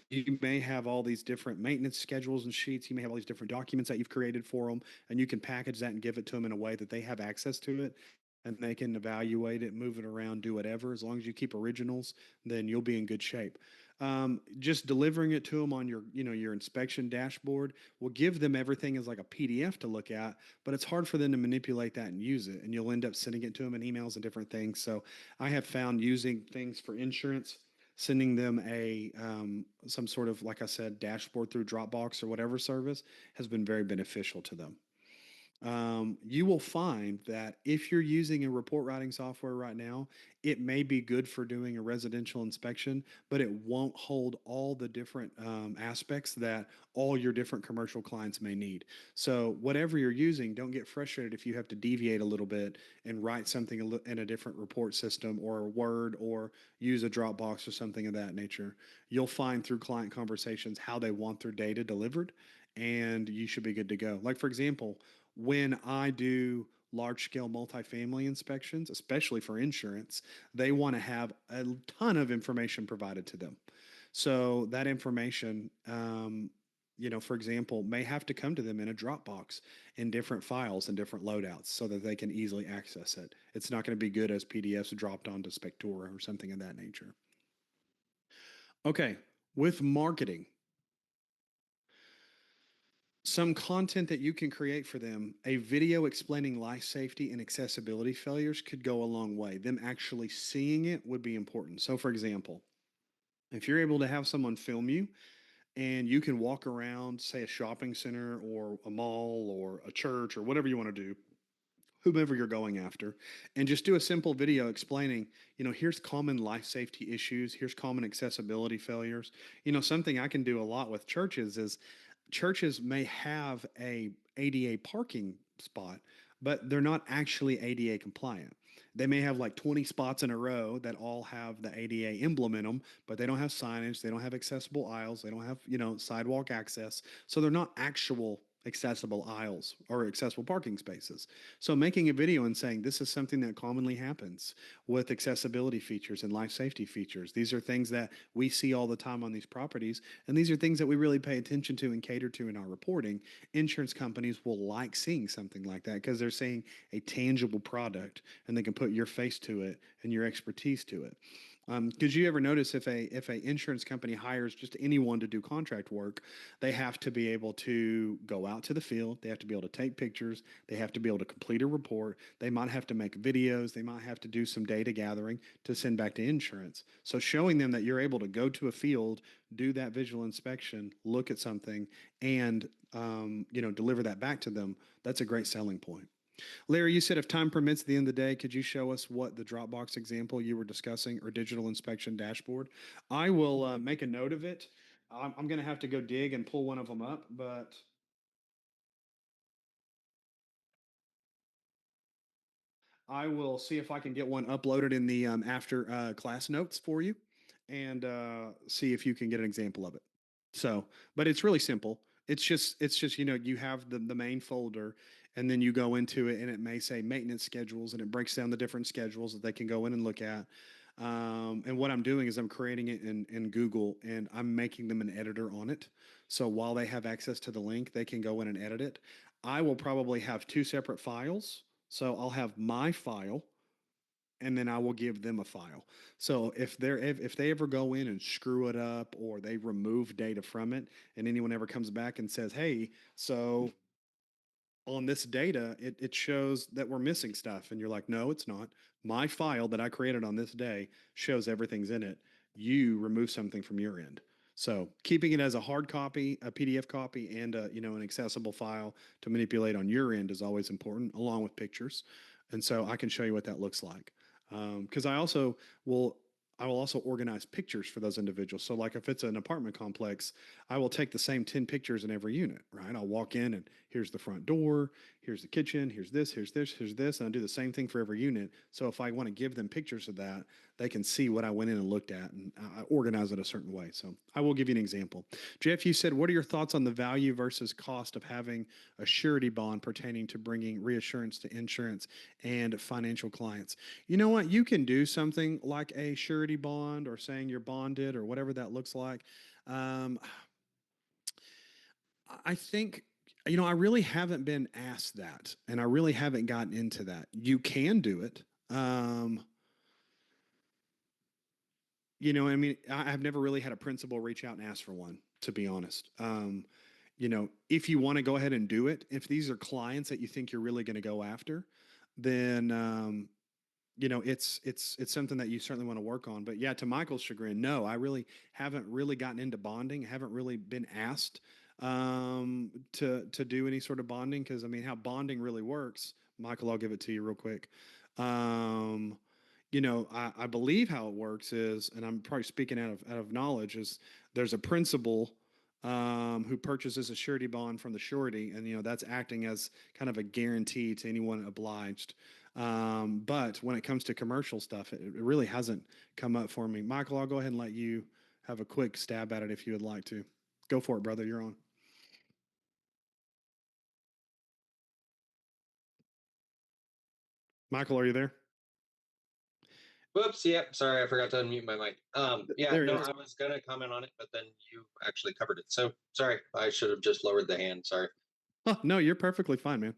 you may have all these different maintenance schedules and sheets. You may have all these different documents that you've created for them, and you can package that and give it to them in a way that they have access to it and they can evaluate it, move it around, do whatever. As long as you keep originals, then you'll be in good shape. Just delivering it to them on your inspection dashboard will give them everything as like a PDF to look at, but it's hard for them to manipulate that and use it. And you'll end up sending it to them in emails and different things. So I have found using things for insurance, sending them a some sort of, like I said, dashboard through Dropbox or whatever service has been very beneficial to them. You will find that if you're using a report writing software right now, it may be good for doing a residential inspection, but it won't hold all the different aspects that all your different commercial clients may need. So, whatever you're using, don't get frustrated if you have to deviate a little bit and write something in a different report system or Word or use a Dropbox or something of that nature. You'll find through client conversations how they want their data delivered, and you should be good to go. Like, for example, when I do large scale multifamily inspections, especially for insurance, they want to have a ton of information provided to them. So that information, for example, may have to come to them in a Dropbox in different files and different loadouts so that they can easily access it. It's not going to be good as PDFs dropped onto Spectora or something of that nature. Okay, with marketing, some content that you can create for them, a video explaining life safety and accessibility failures could go a long way. Them actually seeing it would be important. So, for example, if you're able to have someone film you and you can walk around, say, a shopping center or a mall or a church or whatever you want to do, whomever you're going after, and just do a simple video explaining, here's common life safety issues, here's common accessibility failures. Something I can do a lot with churches is churches may have a ADA parking spot, but they're not actually ADA compliant. They may have like 20 spots in a row that all have the ADA emblem in them, but they don't have signage, they don't have accessible aisles, they don't have, sidewalk access. So they're not actual accessible aisles or accessible parking spaces. So making a video and saying this is something that commonly happens with accessibility features and life safety features. These are things that we see all the time on these properties, and these are things that we really pay attention to and cater to in our reporting. Insurance companies will like seeing something like that because they're seeing a tangible product and they can put your face to it and your expertise to it. Because you ever notice if a insurance company hires just anyone to do contract work, they have to be able to go out to the field, they have to be able to take pictures, they have to be able to complete a report, they might have to make videos, they might have to do some data gathering to send back to insurance. So showing them that you're able to go to a field, do that visual inspection, look at something, and deliver that back to them, that's a great selling point. Larry, you said if time permits at the end of the day, could you show us what the Dropbox example you were discussing or digital inspection dashboard? I will make a note of it. I'm going to have to go dig and pull one of them up, but I will see if I can get one uploaded in the after class notes for you and see if you can get an example of it. So, but it's really simple. It's just you have the main folder and then you go into it and it may say maintenance schedules and it breaks down the different schedules that they can go in and look at. And what I'm doing is I'm creating it in Google and I'm making them an editor on it. So while they have access to the link, they can go in and edit it. I will probably have two separate files. So I'll have my file and then I will give them a file. So if they ever go in and screw it up or they remove data from it, and anyone ever comes back and says, "Hey, so on this data, it shows that we're missing stuff," and you're like, "No, it's not. My file that I created on this day shows everything's in it. You remove something from your end." So keeping it as a hard copy, a PDF copy, and an accessible file to manipulate on your end is always important, along with pictures. And so I can show you what that looks like. Because will I will also organize pictures for those individuals. So, like if it's an apartment complex, I will take the same 10 pictures in every unit, right? I'll walk in and here's the front door, here's the kitchen, here's this, here's this, here's this. And I do the same thing for every unit. So, if I want to give them pictures of that, they can see what I went in and looked at and I organize it a certain way. So, I will give you an example. Jeff, you said, what are your thoughts on the value versus cost of having a surety bond pertaining to bringing reassurance to insurance and financial clients? You know what? You can do something like a surety bond or saying you're bonded or whatever that looks like. Um, I think, I really haven't been asked that and I really haven't gotten into that. You can do it. I mean, I've never really had a principal reach out and ask for one, to be honest. If you want to go ahead and do it, if these are clients that you think you're really going to go after, then it's something that you certainly want to work on. But yeah, to Michael's chagrin, no, I really haven't really gotten into bonding. I haven't really been asked to do any sort of bonding because I mean, how bonding really works, Michael, I'll give it to you real quick. Um, I believe how it works is, and I'm probably speaking out of knowledge, is there's a principal who purchases a surety bond from the surety, and that's acting as kind of a guarantee to anyone obliged. But when it comes to commercial stuff, it really hasn't come up for me. Michael, I'll go ahead and let you have a quick stab at it if you would like to. Go for it, brother. You're on. Michael, are you there? Whoops, yep, sorry, I forgot to unmute my mic. Yeah, There he no, is. I was gonna comment on it, but then you actually covered it. So sorry, I should have just lowered the hand. Sorry. Oh, no, you're perfectly fine, man.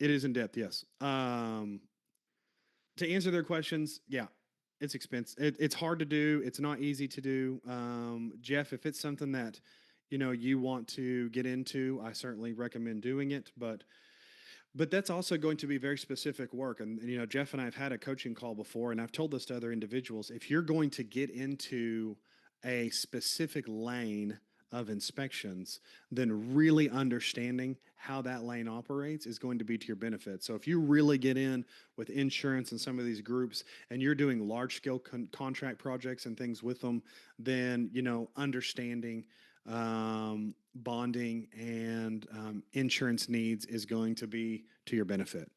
It is in depth, yes. To answer their questions, yeah, it's expensive. It's hard to do. It's not easy to do. Jeff, if it's something that you want to get into, I certainly recommend doing it. But that's also going to be very specific work. And Jeff and I have had a coaching call before, and I've told this to other individuals. If you're going to get into a specific lane of inspections, then really understanding how that lane operates is going to be to your benefit. So if you really get in with insurance and some of these groups and you're doing large scale contract projects and things with them, then understanding bonding and insurance needs is going to be to your benefit.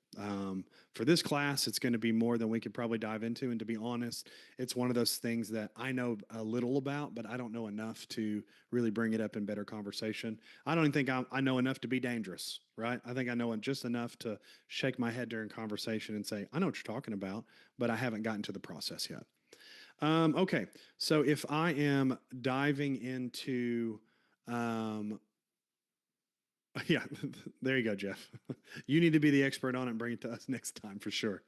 For this class, it's going to be more than we could probably dive into. And to be honest, it's one of those things that I know a little about, but I don't know enough to really bring it up in better conversation. I don't even think I know enough to be dangerous, right? I think I know just enough to shake my head during conversation and say, I know what you're talking about, but I haven't gotten to the process yet. Okay, so if I am diving into, um, yeah, there you go, Jeff. You need to be the expert on it and bring it to us next time for sure.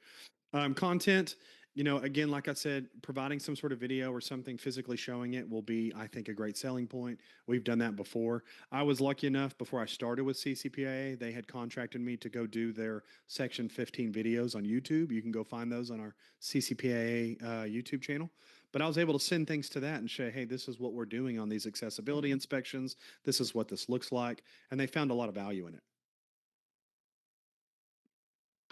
Content, again, like I said, providing some sort of video or something physically showing it will be, I think, a great selling point. We've done that before. I was lucky enough before I started with CCPIA, they had contracted me to go do their Section 15 videos on YouTube. You can go find those on our CCPIA YouTube channel. But I was able to send things to that and say, hey, this is what we're doing on these accessibility inspections. This is what this looks like. And they found a lot of value in it.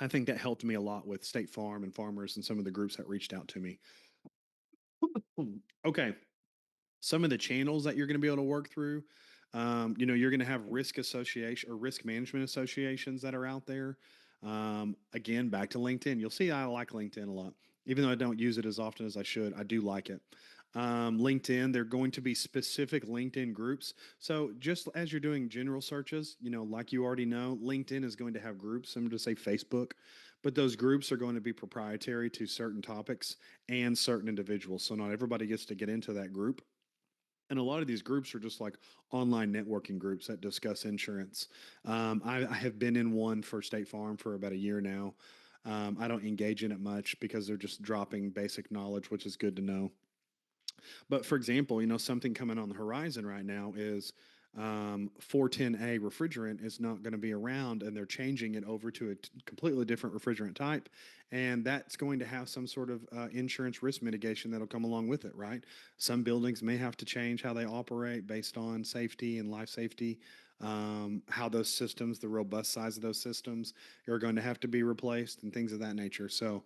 I think that helped me a lot with State Farm and farmers and some of the groups that reached out to me. Okay. Some of the channels that you're going to be able to work through, you're going to have risk association or risk management associations that are out there. Again, back to LinkedIn. You'll see I like LinkedIn a lot. Even though I don't use it as often as I should, I do like it. LinkedIn, they're going to be specific LinkedIn groups. So just as you're doing general searches, like you already know, LinkedIn is going to have groups. I'm going to say Facebook, but those groups are going to be proprietary to certain topics and certain individuals. So not everybody gets to get into that group. And a lot of these groups are just like online networking groups that discuss insurance. I have been in one for State Farm for about a year now. I don't engage in it much because they're just dropping basic knowledge, which is good to know. But for example, something coming on the horizon right now is 410A refrigerant is not going to be around, and they're changing it over to a completely different refrigerant type. And that's going to have some sort of insurance risk mitigation that'll come along with it, right? Some buildings may have to change how they operate based on safety and life safety. How those systems, the robust size of those systems, are going to have to be replaced and things of that nature. So,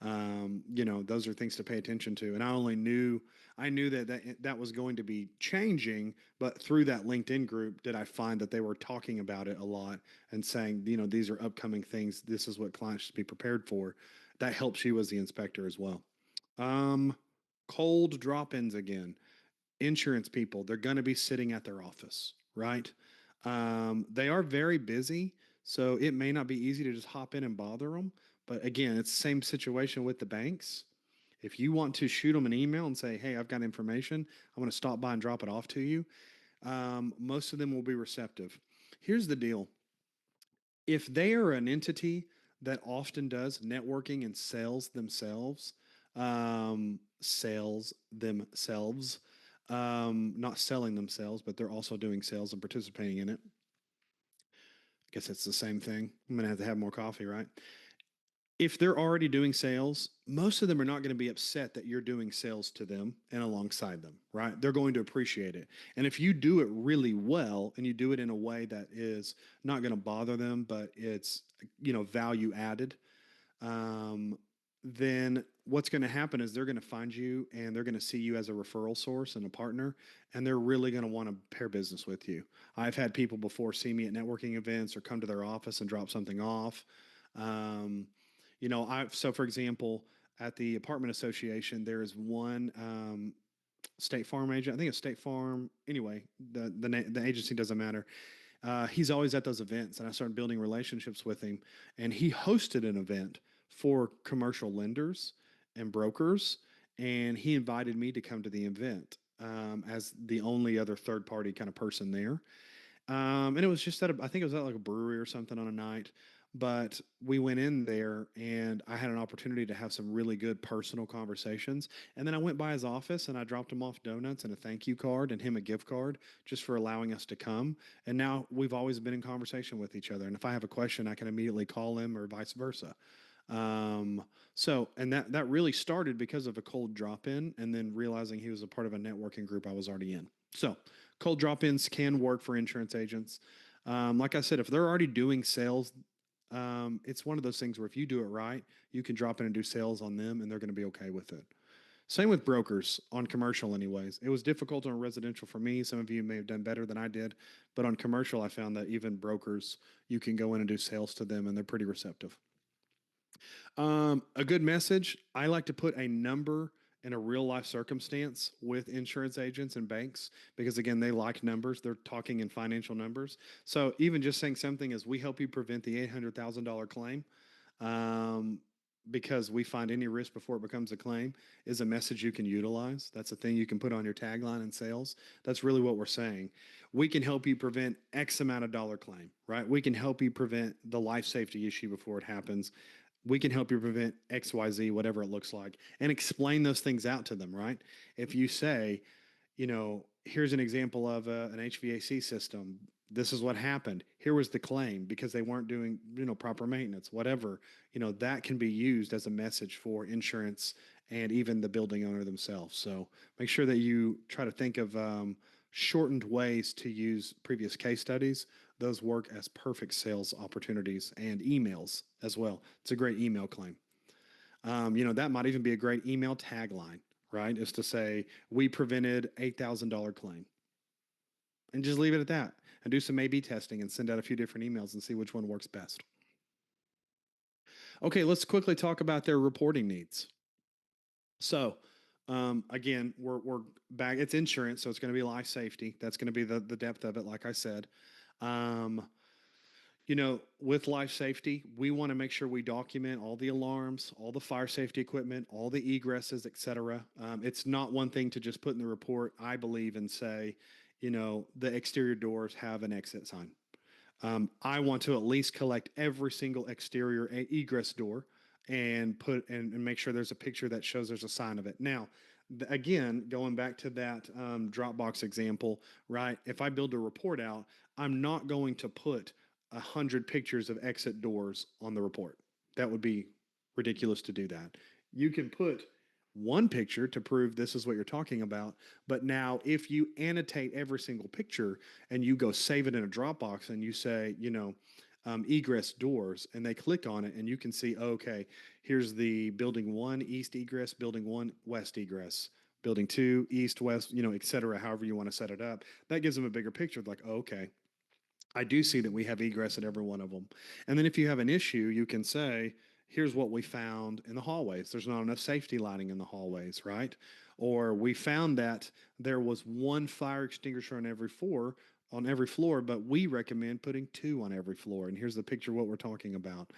those are things to pay attention to. And I knew that was going to be changing, but through that LinkedIn group, did I find that they were talking about it a lot and saying, these are upcoming things. This is what clients should be prepared for. That helps you as the inspector as well. Um, Cold drop-ins again. Insurance people, they're going to be sitting at their office, right? They are very busy, so it may not be easy to just hop in and bother them. But again, it's the same situation with the banks. If you want to shoot them an email and say, hey, I've got information, I'm going to stop by and drop it off to you, most of them will be receptive. Here's the deal: if they are an entity that often does networking and sales themselves, not selling themselves, but they're also doing sales and participating in it. I guess it's the same thing. I'm going to have more coffee, right? If they're already doing sales, most of them are not going to be upset that you're doing sales to them and alongside them, right? They're going to appreciate it. And if you do it really well and you do it in a way that is not going to bother them, but it's, value added, um, then what's going to happen is they're going to find you and they're going to see you as a referral source and a partner, and they're really going to want to pair business with you. I've had people before see me at networking events or come to their office and drop something off. Um, so for example, at the apartment association, there is one State Farm agent. I think it's State Farm. Anyway, the agency doesn't matter. He's always at those events, and I started building relationships with him. And he hosted an event for commercial lenders and brokers, and he invited me to come to the event as the only other third party kind of person there. And it was just I think it was at like a brewery or something on a night. But we went in there and I had an opportunity to have some really good personal conversations. And then I went by his office and I dropped him off donuts and a thank you card and him a gift card just for allowing us to come. And now we've always been in conversation with each other. And if I have a question, I can immediately call him or vice versa. Um, and that really started because of a cold drop in and then realizing he was a part of a networking group I was already in. So cold drop ins can work for insurance agents. Like I said, if they're already doing sales, it's one of those things where if you do it right, you can drop in and do sales on them and they're going to be okay with it. Same with brokers on commercial, anyways. It was difficult on residential for me. Some of you may have done better than I did, but on commercial, I found that even brokers, you can go in and do sales to them and they're pretty receptive. A good message: I like to put a number in a real life circumstance with insurance agents and banks because, again, they like numbers. They're talking in financial numbers. So even just saying something as we help you prevent the $800,000 claim, um, because we find any risk before it becomes a claim, is a message you can utilize. That's a thing you can put on your tagline in sales. That's really what we're saying. We can help you prevent X amount of dollar claim, right? We can help you prevent the life safety issue before it happens. We can help you prevent XYZ, whatever it looks like, and explain those things out to them, right? If you say, here's an example of an HVAC system. This is what happened. Here was the claim because they weren't doing, proper maintenance, whatever, that can be used as a message for insurance and even the building owner themselves. So make sure that you try to think of shortened ways to use previous case studies. Those work as perfect sales opportunities and emails as well. It's a great email claim. That might even be a great email tagline, right? Is to say, we prevented $8,000 claim. And just leave it at that and do some A/B testing and send out a few different emails and see which one works best. Okay, let's quickly talk about their reporting needs. So, again, we're back. It's insurance, so it's going to be life safety. That's going to be the depth of it, like I said. Um, with life safety, we want to make sure we document all the alarms, all the fire safety equipment, all the egresses, et cetera. It's not one thing to just put in the report, I believe, and say, the exterior doors have an exit sign. I want to at least collect every single exterior egress door and and make sure there's a picture that shows there's a sign of it. Now, again, going back to that Dropbox example, right? If I build a report out, I'm not going to put 100 pictures of exit doors on the report. That would be ridiculous to do that. You can put one picture to prove this is what you're talking about. But now, if you annotate every single picture and you go save it in a Dropbox and you say, egress doors, and they click on it, and you can see, okay, here's the building 1 east egress, building 1 west egress, building 2 east west, et cetera, however you want to set it up. That gives them a bigger picture, like, oh, okay, I do see that we have egress at every one of them. And then if you have an issue, you can say, here's what we found in the hallways. There's not enough safety lighting in the hallways, right? Or we found that there was one fire extinguisher on every floor, but we recommend putting 2 on every floor. And here's the picture of what we're talking about.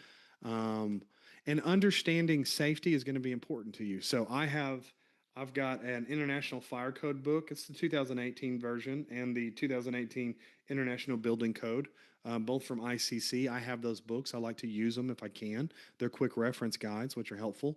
Um, and understanding safety is going to be important to you. So I've got an International Fire Code book. It's the 2018 version and the 2018 International Building Code, both from ICC. I have those books. I like to use them if I can. They're quick reference guides, which are helpful.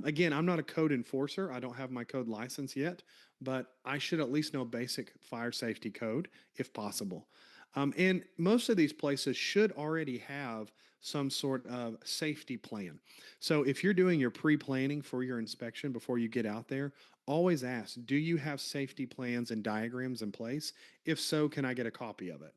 Again, I'm not a code enforcer. I don't have my code license yet, but I should at least know basic fire safety code if possible. And most of these places should already have some sort of safety plan. So if you're doing your pre-planning for your inspection before you get out there, always ask, do you have safety plans and diagrams in place? If so, can I get a copy of it?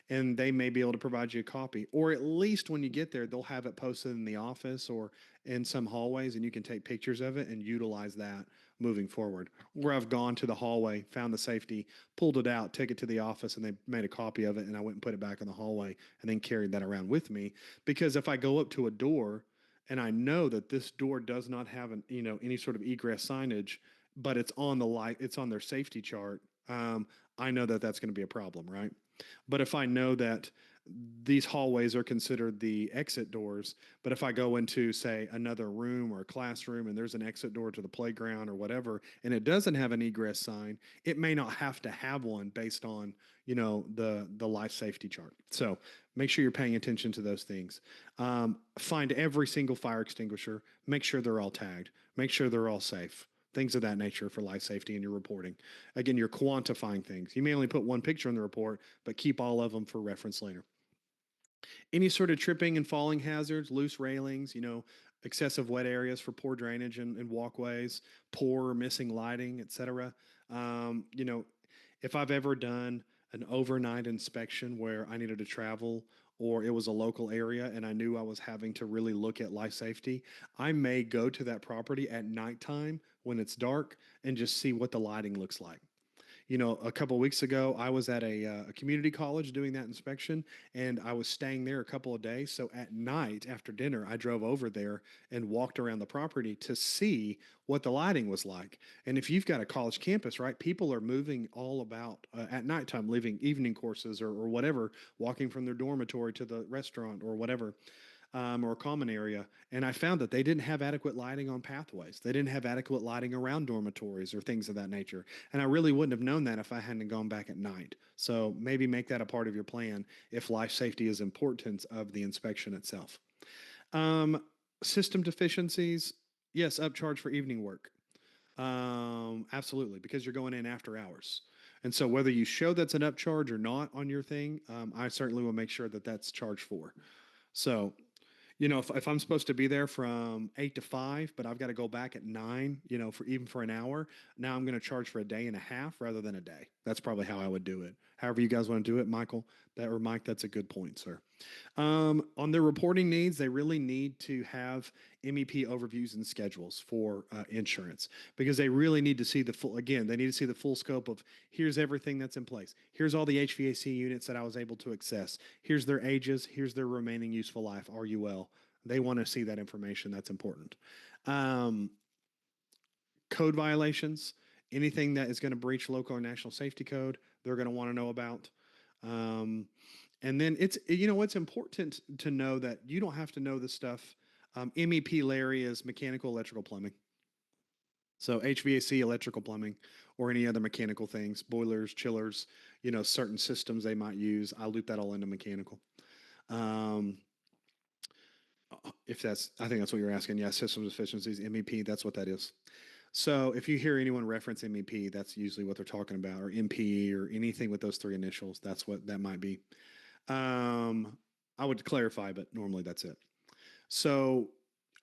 And they may be able to provide you a copy, or at least when you get there, they'll have it posted in the office or in some hallways, and you can take pictures of it and utilize that moving forward. Where I've gone to the hallway, found the safety, pulled it out, took it to the office, and they made a copy of it, and I went and put it back in the hallway and then carried that around with me. Because if I go up to a door and I know that this door does not have any sort of egress signage, but it's on the light, it's on their safety chart. I know that that's going to be a problem, right? But if I know that these hallways are considered the exit doors, but if I go into, say, another room or a classroom and there's an exit door to the playground or whatever, and it doesn't have an egress sign, it may not have to have one based on, the life safety chart. So make sure you're paying attention to those things. Find every single fire extinguisher, make sure they're all tagged, make sure they're all safe, things of that nature for life safety in your reporting. Again, you're quantifying things. You may only put one picture in the report, but keep all of them for reference later. Any sort of tripping and falling hazards, loose railings, excessive wet areas for poor drainage and walkways, poor or missing lighting, etc. If I've ever done an overnight inspection where I needed to travel or it was a local area and I knew I was having to really look at life safety, I may go to that property at nighttime when it's dark and just see what the lighting looks like. A couple of weeks ago, I was at a community college doing that inspection, and I was staying there a couple of days. So at night after dinner, I drove over there and walked around the property to see what the lighting was like. And if you've got a college campus, right, people are moving all about at nighttime, leaving evening courses or whatever, walking from their dormitory to the restaurant or whatever, or a common area. And I found that they didn't have adequate lighting on pathways. They didn't have adequate lighting around dormitories or things of that nature. And I really wouldn't have known that if I hadn't gone back at night. So maybe make that a part of your plan if life safety is important of the inspection itself. Um, System deficiencies, yes, upcharge for evening work. Absolutely, because you're going in after hours. And so whether you show that's an upcharge or not on your thing, I certainly will make sure that that's charged for. So, if I'm supposed to be there from 8 to 5, but I've got to go back at 9, for even for an hour, now I'm going to charge for a day and a half rather than a day. That's probably how I would do it. However you guys want to do it, Michael, Mike, that's a good point, sir. On their reporting needs, they really need to have MEP overviews and schedules for insurance because they really need to see the full, again, they need to see the full scope of here's everything that's in place. Here's all the HVAC units that I was able to access. Here's their ages. Here's their remaining useful life, RUL. They want to see that information. That's important. Um, Code violations, anything that is going to breach local or national safety code, they're going to want to know about. Um, and then it's important to know that you don't have to know this stuff. MEP Larry is mechanical, electrical, plumbing. So HVAC, electrical, plumbing, or any other mechanical things, boilers, chillers, certain systems they might use. I loop that all into mechanical. Um, if that's, I think that's what you're asking. Yeah, systems efficiencies, MEP, that's what that is. So if you hear anyone reference MEP, that's usually what they're talking about, or MP, or anything with those three initials. That's what that might be. I would clarify, but normally that's it. So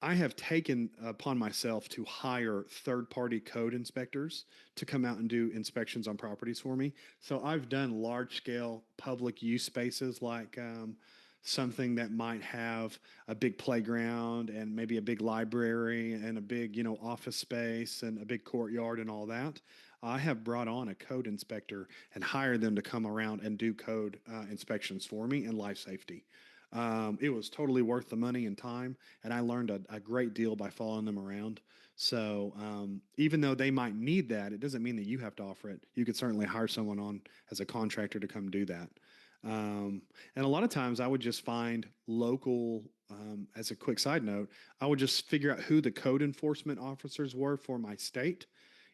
I have taken upon myself to hire third party code inspectors to come out and do inspections on properties for me. So I've done large scale public use spaces like something that might have a big playground and maybe a big library and a big, office space and a big courtyard and all that. I have brought on a code inspector and hired them to come around and do code inspections for me and life safety. It was totally worth the money and time, and I learned a great deal by following them around. So even though they might need that, it doesn't mean that you have to offer it. You could certainly hire someone on as a contractor to come do that. And a lot of times I would just find local, as a quick side note, I would just figure out who the code enforcement officers were for my state.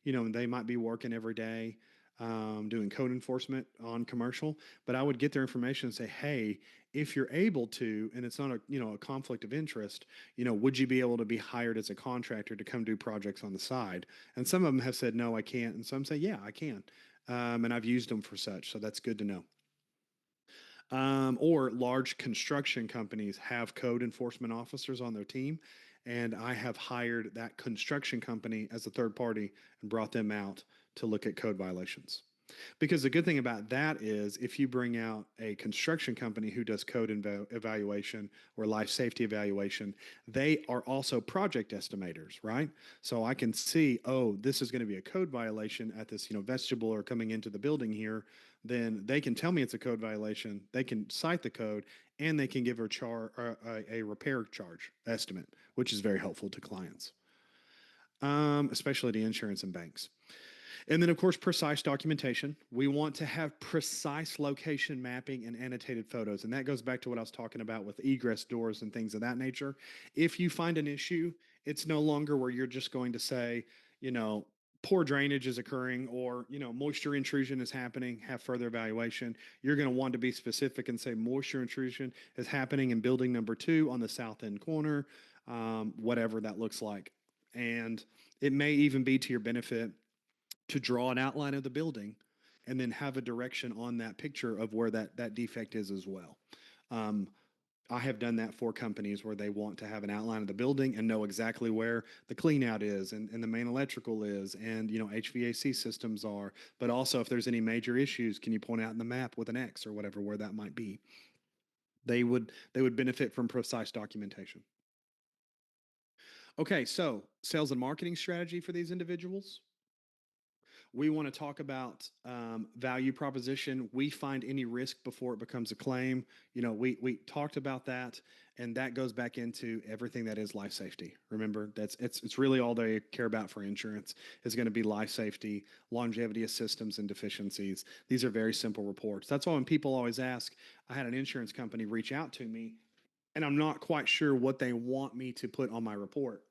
And they might be working every day doing code enforcement on commercial, but I would get their information and say, hey, if you're able to, and it's not a conflict of interest, would you be able to be hired as a contractor to come do projects on the side? And some of them have said, no, I can't. And some say, yeah, I can. And I've used them for such. So that's good to know. Or large construction companies have code enforcement officers on their team. And I have hired that construction company as a third party and brought them out to look at code violations. Because the good thing about that is if you bring out a construction company who does code evaluation or life safety evaluation, they are also project estimators, right? So I can see, oh, this is going to be a code violation at this, vegetable or coming into the building here. Then they can tell me it's a code violation. They can cite the code and they can give a repair charge estimate, which is very helpful to clients, especially the insurance and banks. And then, of course, precise documentation. We want to have precise location mapping and annotated photos. And that goes back to what I was talking about with egress doors and things of that nature. If you find an issue, it's no longer where you're just going to say, poor drainage is occurring or, moisture intrusion is happening, have further evaluation. You're going to want to be specific and say moisture intrusion is happening in building number 2 on the south end corner, whatever that looks like. And it may even be to your benefit to draw an outline of the building and then have a direction on that picture of where that defect is as well. Um, I have done that for companies where they want to have an outline of the building and know exactly where the clean out is and the main electrical is and HVAC systems are. But also if there's any major issues, can you point out in the map with an X or whatever where that might be? They would benefit from precise documentation. Okay, so sales and marketing strategy for these individuals. We want to talk about value proposition. We find any risk before it becomes a claim. We talked about that, and that goes back into everything that is life safety. Remember, it's really all they care about for insurance is going to be life safety, longevity of systems, and deficiencies. These are very simple reports. That's why when people always ask, I had an insurance company reach out to me, and I'm not quite sure what they want me to put on my report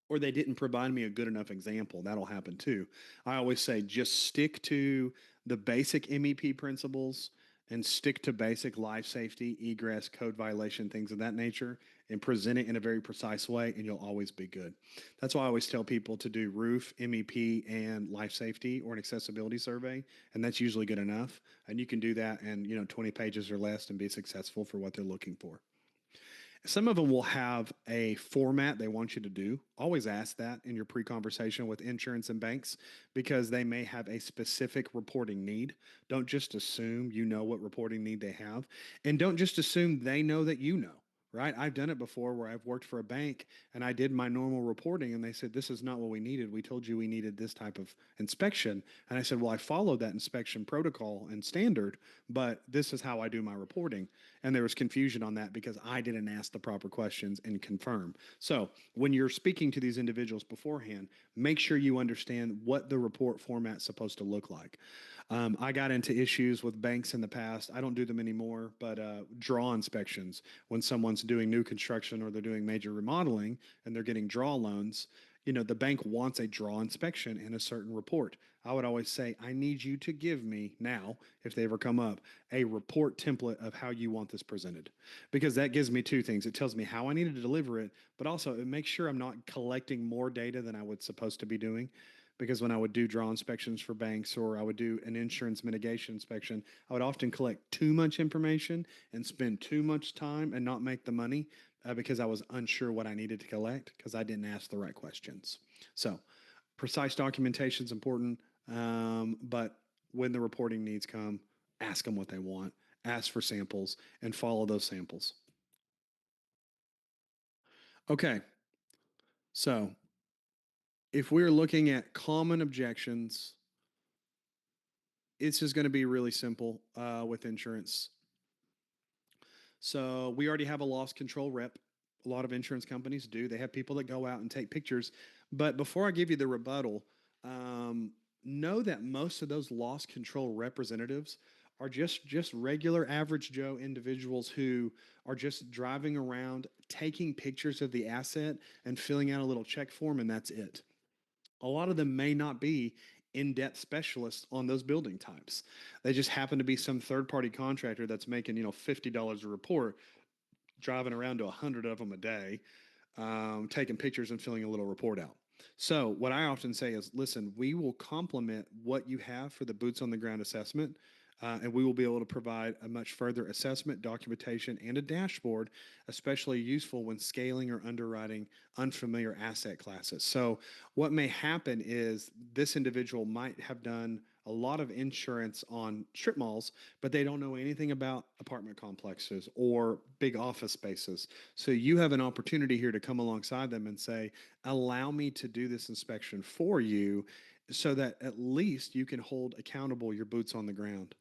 or they didn't provide me a good enough example. That'll happen too. I always say just stick to the basic MEP principles and stick to basic life safety, egress, code violation, things of that nature, and present it in a very precise way, and you'll always be good. That's why I always tell people to do roof, MEP, and life safety or an accessibility survey, and that's usually good enough. And you can do that in 20 pages or less and be successful for what they're looking for. Some of them will have a format they want you to do. Always ask that in your pre conversation with insurance and banks because they may have a specific reporting need. Don't just assume you know what reporting need they have. And don't just assume they know that you know, right? I've done it before where I've worked for a bank and I did my normal reporting and they said, "This is not what we needed. We told you we needed this type of inspection." And I said, "Well, I followed that inspection protocol and standard, but this is how I do my reporting." And there was confusion on that because I didn't ask the proper questions and confirm. So when you're speaking to these individuals beforehand, make sure you understand what the report format's supposed to look like. I got into issues with banks in the past. I don't do them anymore, but draw inspections when someone's doing new construction or they're doing major remodeling and they're getting draw loans. The bank wants a draw inspection in a certain report. I would always say, I need you to give me now, if they ever come up, a report template of how you want this presented. Because that gives me two things. It tells me how I need to deliver it, but also it makes sure I'm not collecting more data than I would supposed to be doing. Because when I would do draw inspections for banks or I would do an insurance mitigation inspection, I would often collect too much information and spend too much time and not make the money because I was unsure what I needed to collect because I didn't ask the right questions. So, precise documentation is important, but when the reporting needs come, ask them what they want, ask for samples, and follow those samples. Okay, so if we're looking at common objections, it's just going to be really simple with insurance. So we already have a loss control rep. A lot of insurance companies do. They have people that go out and take pictures. But before I give you the rebuttal, know that most of those loss control representatives are just regular average Joe individuals who are just driving around, taking pictures of the asset and filling out a little check form, and that's it. A lot of them may not be in-depth specialists on those building types. They just happen to be some third-party contractor that's making, $50 a report, driving around to 100 of them a day, taking pictures and filling a little report out. So what I often say is, listen, we will complement what you have for the boots on the ground assessment. And we will be able to provide a much further assessment, documentation, and a dashboard, especially useful when scaling or underwriting unfamiliar asset classes. So, what may happen is this individual might have done a lot of insurance on strip malls, but they don't know anything about apartment complexes or big office spaces. So you have an opportunity here to come alongside them and say, allow me to do this inspection for you so that at least you can hold accountable your boots on the ground.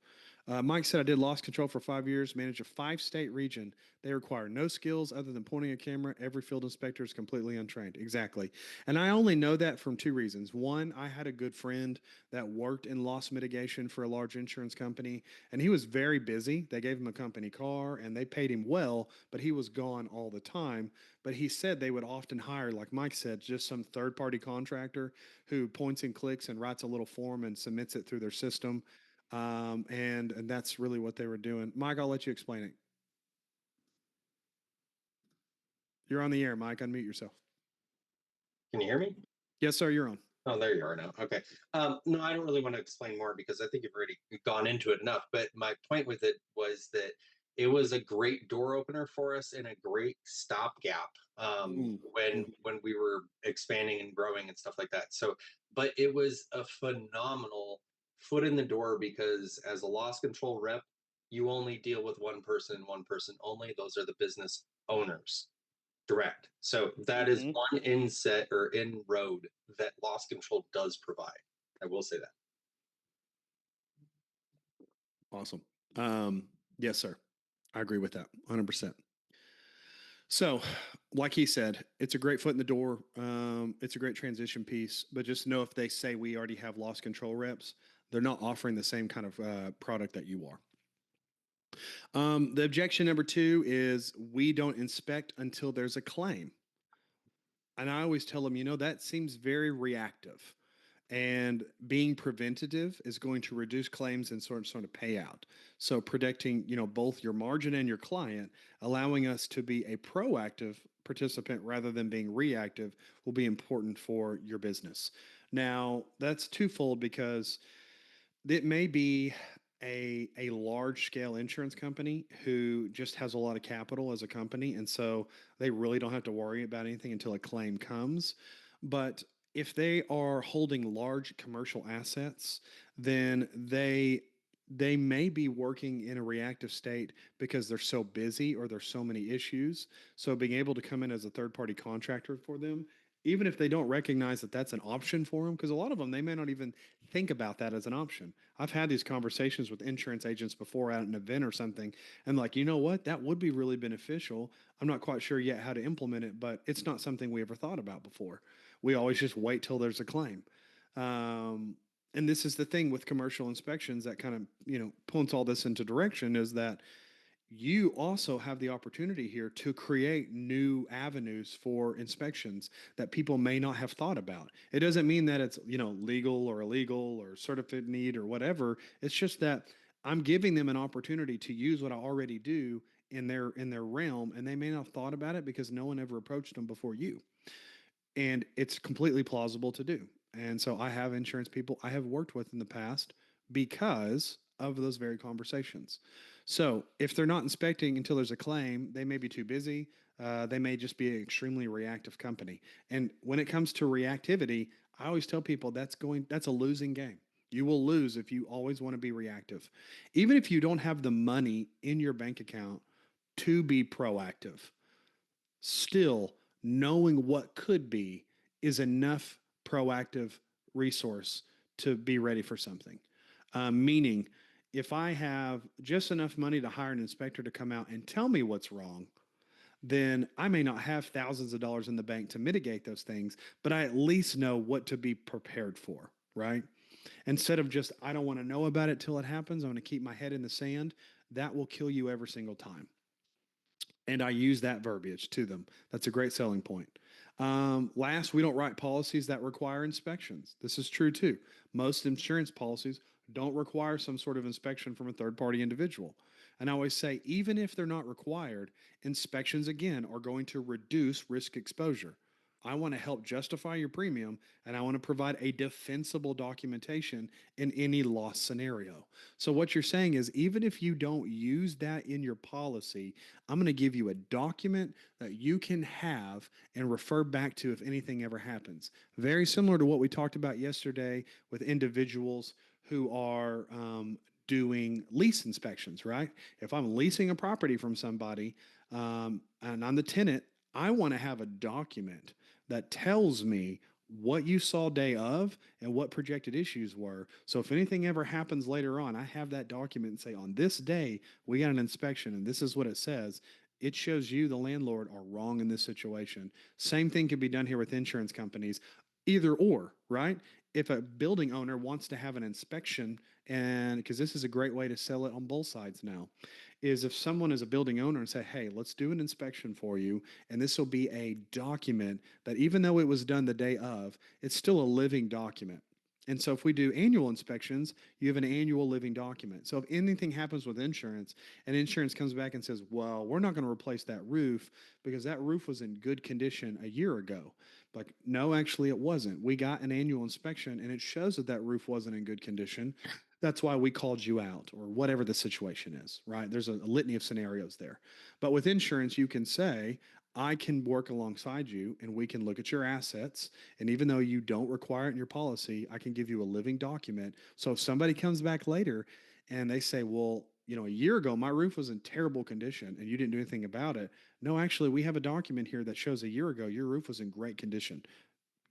Mike said, I did loss control for 5 years, manage a 5-state region. They require no skills other than pointing a camera. Every field inspector is completely untrained. Exactly. And I only know that from two reasons. One, I had a good friend that worked in loss mitigation for a large insurance company, and he was very busy. They gave him a company car and they paid him well, but he was gone all the time. But he said they would often hire, like Mike said, just some third party contractor who points and clicks and writes a little form and submits it through their system. And that's really what they were doing. Mike, I'll let you explain it. You're on the air, Mike. Unmute yourself. Can you hear me? Yes, sir. You're on. Oh, there you are now. Okay. No, I don't really want to explain more because I think you've already gone into it enough. But my point with it was that it was a great door opener for us and a great stopgap when Mm. when we were expanding and growing and stuff like that. So, but it was a phenomenal foot in the door because as a loss control rep, you only deal with one person only. Those are the business owners. Direct. So that is Mm-hmm. one inset or inroad that loss control does provide. I will say that. Awesome. Yes, sir. I agree with that 100%. So, like he said, it's a great foot in the door. It's a great transition piece, but just know if they say we already have loss control reps, they're not offering the same kind of product that you are. The objection number two is we don't inspect until there's a claim. And I always tell them, that seems very reactive. And being preventative is going to reduce claims and sort of payout. So protecting, both your margin and your client, allowing us to be a proactive participant rather than being reactive will be important for your business. Now, that's twofold because it may be a large scale insurance company who just has a lot of capital as a company, and so they really don't have to worry about anything until a claim comes. But if they are holding large commercial assets, then they may be working in a reactive state because they're so busy or there's so many issues. So being able to come in as a third party contractor for them, even if they don't recognize that that's an option for them, because a lot of them, they may not even think about that as an option. I've had these conversations with insurance agents before at an event or something, and like, you know what, that would be really beneficial. I'm not quite sure yet how to implement it, but it's not something we ever thought about before. We always just wait till there's a claim. Um, and this is the thing with commercial inspections that kind of, points all this into direction, is that you also have the opportunity here to create new avenues for inspections that people may not have thought about. It doesn't mean that it's, legal or illegal or certificate need or whatever. It's just that I'm giving them an opportunity to use what I already do in their realm, and they may not have thought about it because no one ever approached them before you. And it's completely plausible to do. And so I have insurance people I have worked with in the past because of those very conversations. So if they're not inspecting until there's a claim, they may be too busy. They may just be an extremely reactive company. And when it comes to reactivity, I always tell people that's a losing game. You will lose if you always want to be reactive. Even if you don't have the money in your bank account to be proactive, still knowing what could be is enough proactive resource to be ready for something. Meaning, if I have just enough money to hire an inspector to come out and tell me what's wrong, then I may not have thousands of dollars in the bank to mitigate those things, but I at least know what to be prepared for, right? Instead of just, I don't want to know about it till it happens, I'm going to keep my head in the sand. That will kill you every single time. And I use that verbiage to them. That's a great selling point. Last, we don't write policies that require inspections. This is true too. Most insurance policies don't require some sort of inspection from a third party individual. And I always say, even if they're not required, inspections again are going to reduce risk exposure. I want to help justify your premium, and I want to provide a defensible documentation in any loss scenario. So, what you're saying is, even if you don't use that in your policy, I'm going to give you a document that you can have and refer back to if anything ever happens. Very similar to what we talked about yesterday with individuals who are doing lease inspections, right? If I'm leasing a property from somebody and I'm the tenant, I want to have a document that tells me what you saw day of and what projected issues were. So if anything ever happens later on, I have that document and say, on this day, we got an inspection and this is what it says. It shows you, the landlord, are wrong in this situation. Same thing can be done here with insurance companies, either or, right? If a building owner wants to have an inspection, and because this is a great way to sell it on both sides now, is if someone is a building owner and say, hey, let's do an inspection for you, and this will be a document that even though it was done the day of, it's still a living document. And so if we do annual inspections, you have an annual living document. So if anything happens with insurance and insurance comes back and says, well, we're not going to replace that roof because that roof was in good condition a year ago. Like, no, actually it wasn't. We got an annual inspection and it shows that that roof wasn't in good condition. That's why we called you out, or whatever the situation is, right? There's a litany of scenarios there. But with insurance, you can say, I can work alongside you and we can look at your assets. And even though you don't require it in your policy, I can give you a living document. So if somebody comes back later and they say, well, a year ago, my roof was in terrible condition and you didn't do anything about it. No, actually, we have a document here that shows a year ago your roof was in great condition,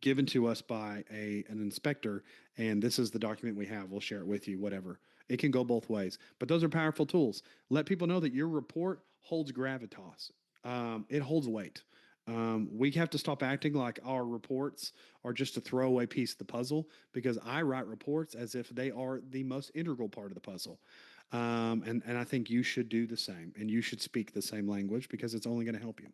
given to us by an inspector, and this is the document we have. We'll share it with you, whatever. It can go both ways, but those are powerful tools. Let people know that your report holds gravitas. It holds weight. We have to stop acting like our reports are just a throwaway piece of the puzzle, because I write reports as if they are the most integral part of the puzzle. And I think you should do the same, and you should speak the same language because it's only going to help you.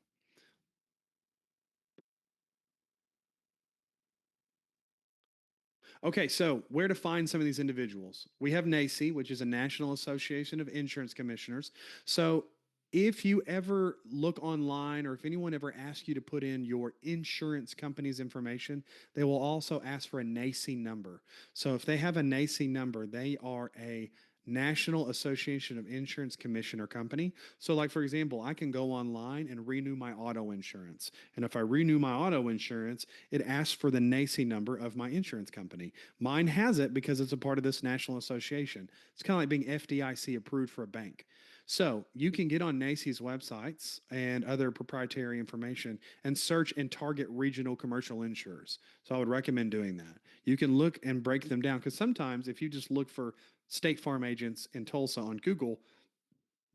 Okay, so where to find some of these individuals? We have NACI, which is a National Association of Insurance Commissioners. So if you ever look online or if anyone ever asks you to put in your insurance company's information, they will also ask for a NACI number. So if they have a NACI number, they are a National Association of Insurance Commissioner company. So, like for example, I can go online and renew my auto insurance. And if I renew my auto insurance, it asks for the NACI number of my insurance company. Mine has it because it's a part of this national association. It's kind of like being FDIC approved for a bank. So you can get on NACI's websites and other proprietary information and search and target regional commercial insurers. So I would recommend doing that. You can look and break them down because sometimes if you just look for State Farm agents in Tulsa on Google,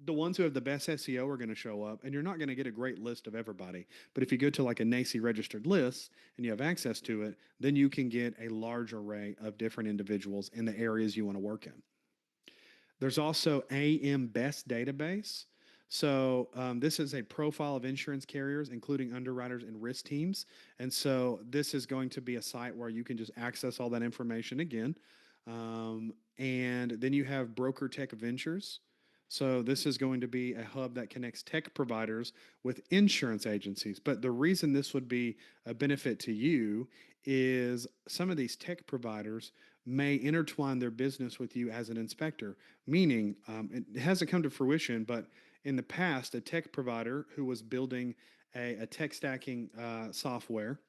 the ones who have the best SEO are going to show up, and you're not going to get a great list of everybody. But if you go to like a NACI registered list and you have access to it, then you can get a large array of different individuals in the areas you want to work in. There's also AM Best database. So this is a profile of insurance carriers, including underwriters and risk teams. And so this is going to be a site where you can just access all that information again. And then you have Broker Tech Ventures. So this is going to be a hub that connects tech providers with insurance agencies. But the reason this would be a benefit to you is some of these tech providers may intertwine their business with you as an inspector, meaning it hasn't come to fruition, but in the past, a tech provider who was building a tech stacking software,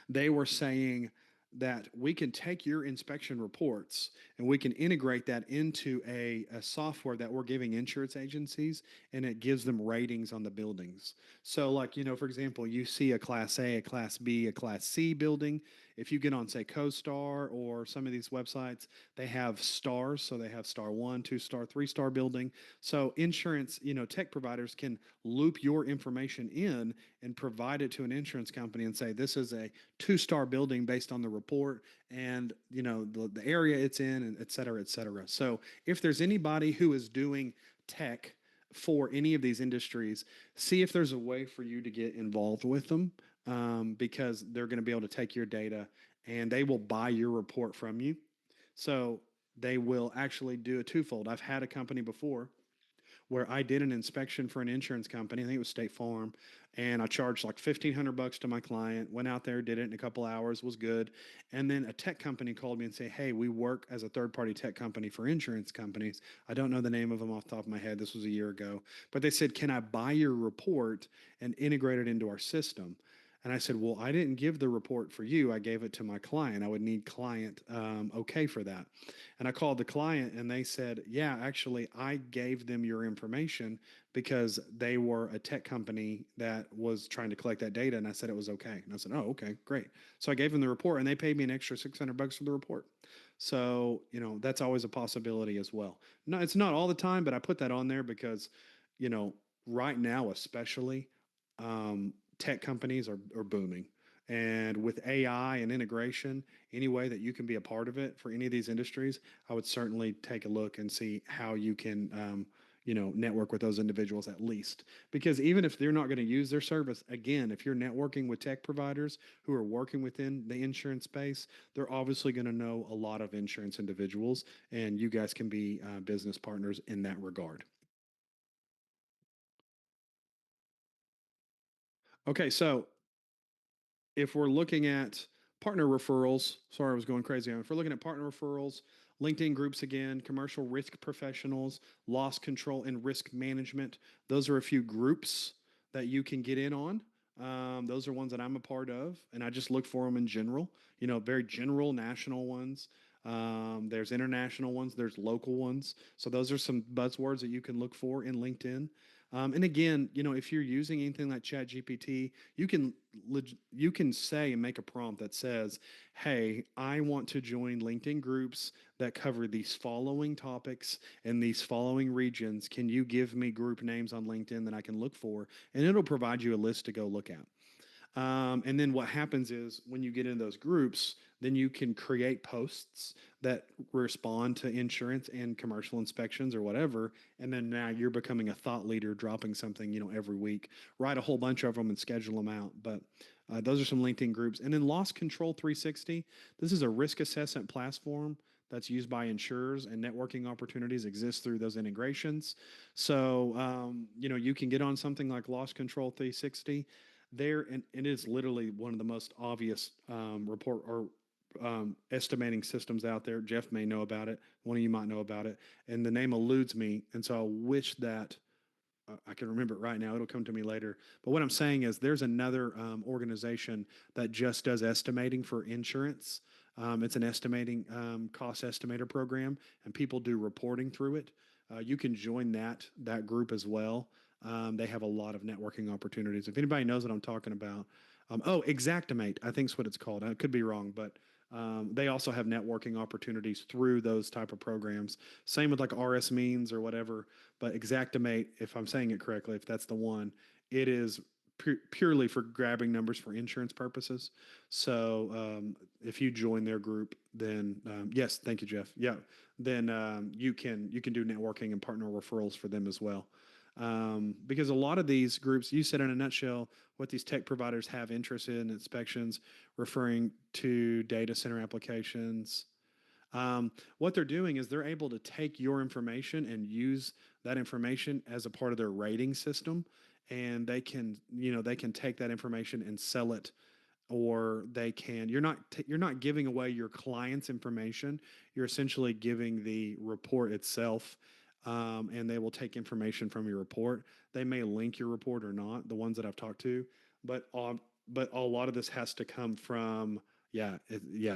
they were saying that we can take your inspection reports and we can integrate that into a software that we're giving insurance agencies, and it gives them ratings on the buildings. So, like, for example, you see a Class A, a Class B, a Class C building. If you get on, say, CoStar or some of these websites, they have stars. So they have star one, two star, three-star building. So insurance, tech providers can loop your information in and provide it to an insurance company and say, this is a two-star building based on the report and the area it's in, and et cetera, et cetera. So if there's anybody who is doing tech for any of these industries, see if there's a way for you to get involved with them, because they're going to be able to take your data and they will buy your report from you. So they will actually do a twofold. I've had a company before where I did an inspection for an insurance company. I think it was State Farm, and I charged like $1,500 to my client. Went out there, did it in a couple hours, was good. And then a tech company called me and said, "Hey, we work as a third-party tech company for insurance companies. I don't know the name of them off the top of my head. This was a year ago, but they said, can I buy your report and integrate it into our system?" And I said, "Well, I didn't give the report for you. I gave it to my client. I would need client okay for that." And I called the client and they said, "Yeah, actually, I gave them your information because they were a tech company that was trying to collect that data." And I said it was okay. And I said, "Oh, okay, great." So I gave them the report and they paid me an extra $600 for the report. So, that's always a possibility as well. No, it's not all the time, but I put that on there because, you know, right now, especially, tech companies are booming. And with AI and integration, any way that you can be a part of it for any of these industries, I would certainly take a look and see how you can, network with those individuals at least. Because even if they're not going to use their service, again, if you're networking with tech providers who are working within the insurance space, they're obviously going to know a lot of insurance individuals, and you guys can be business partners in that regard. Okay, so if we're looking at partner referrals, sorry, I was going crazy. If we're looking at partner referrals, LinkedIn groups again, commercial risk professionals, loss control and risk management, those are a few groups that you can get in on. Those are ones that I'm a part of, and I just look for them in general, very general national ones. There's international ones, there's local ones. So those are some buzzwords that you can look for in LinkedIn. And again, if you're using anything like ChatGPT, you can you can say and make a prompt that says, "Hey, I want to join LinkedIn groups that cover these following topics in these following regions. Can you give me group names on LinkedIn that I can look for?" And it'll provide you a list to go look at. And then what happens is when you get in those groups, then you can create posts that respond to insurance and commercial inspections or whatever. And then now you're becoming a thought leader, dropping something, every week. Write a whole bunch of them and schedule them out. But those are some LinkedIn groups. And then Loss Control 360. This is a risk assessment platform that's used by insurers, and networking opportunities exist through those integrations. So, you can get on something like Loss Control 360 there, and it is literally one of the most obvious report or estimating systems out there. Jeff may know about it. One of you might know about it, and the name eludes me. And so I wish that I can remember it right now. It'll come to me later. But what I'm saying is, there's another organization that just does estimating for insurance. It's an estimating cost estimator program, and people do reporting through it. You can join that group as well. They have a lot of networking opportunities. If anybody knows what I'm talking about, Exactimate, I think is what it's called. I could be wrong, but they also have networking opportunities through those type of programs. Same with like RS Means or whatever. But Exactimate, if I'm saying it correctly, if that's the one, it is purely for grabbing numbers for insurance purposes. So if you join their group, then yes, thank you, Jeff. Yeah, then you can do networking and partner referrals for them as well. Because a lot of these groups, you said in a nutshell, what these tech providers have interest in inspections, referring to data center applications. What they're doing is they're able to take your information and use that information as a part of their rating system, and they can take that information and sell it, or you're not giving away your client's information. You're essentially giving the report itself, and they will take information from your report. They may link your report or not, the ones that I've talked to, but a lot of this has to come from, yeah,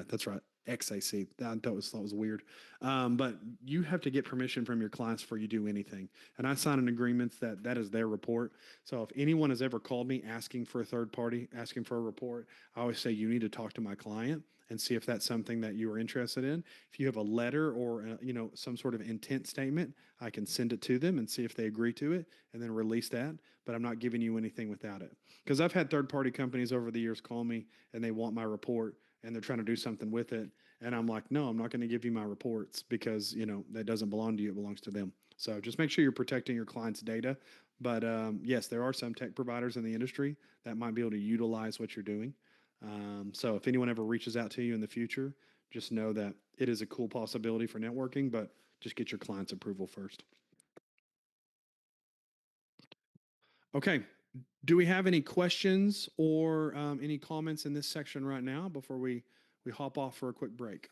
that's right, XAC. That was weird. But you have to get permission from your clients before you do anything. And I sign an agreement that that is their report. So if anyone has ever called me asking for a third party, asking for a report, I always say you need to talk to my client and see if that's something that you are interested in. If you have a letter or some sort of intent statement, I can send it to them and see if they agree to it, and then release that. But I'm not giving you anything without it, because I've had third party companies over the years call me and they want my report and they're trying to do something with it, and I'm like, no, I'm not going to give you my reports, because that doesn't belong to you; it belongs to them. So just make sure you're protecting your client's data. But yes, there are some tech providers in the industry that might be able to utilize what you're doing. So if anyone ever reaches out to you in the future, just know that it is a cool possibility for networking, but just get your client's approval first. Okay. Do we have any questions or any comments in this section right now before we hop off for a quick break?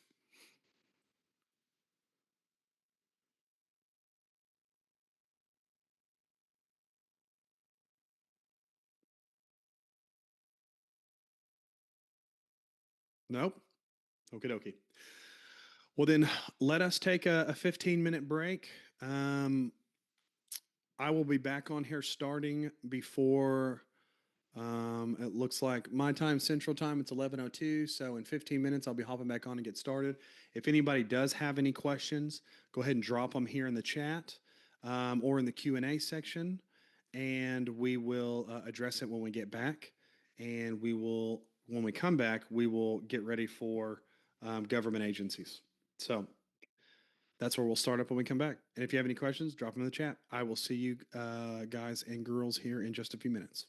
Nope. Okie dokie. Well, then let us take a 15-minute break. I will be back on here starting before it looks like my time, Central Time, it's 11:02. So in 15 minutes, I'll be hopping back on and get started. If anybody does have any questions, go ahead and drop them here in the chat, or in the Q&A section, and we will address it when we get back. And when we come back, we will get ready for government agencies. So that's where we'll start up when we come back. And if you have any questions, drop them in the chat. I will see you guys and girls here in just a few minutes.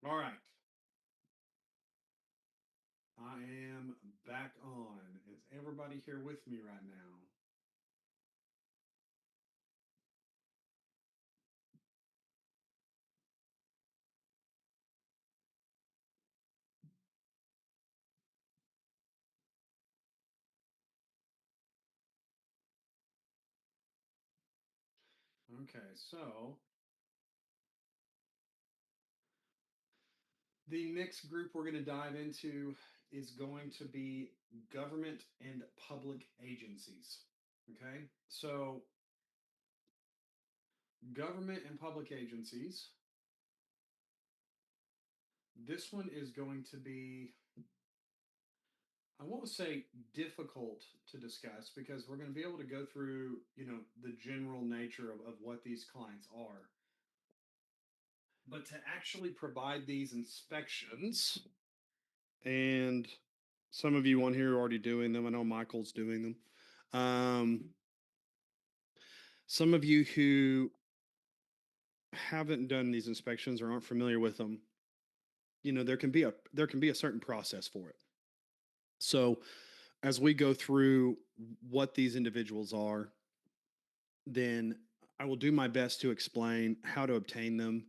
All right. I am back on. Is everybody here with me right now? Okay, so the next group we're going to dive into is going to be government and public agencies. Okay, so government and public agencies. This one is going to be, I won't say difficult to discuss because we're going to be able to go through, the general nature of what these clients are. But to actually provide these inspections, and some of you on here are already doing them. I know Michael's doing them. Some of you who haven't done these inspections or aren't familiar with them, there can be a certain process for it. So as we go through what these individuals are, then I will do my best to explain how to obtain them,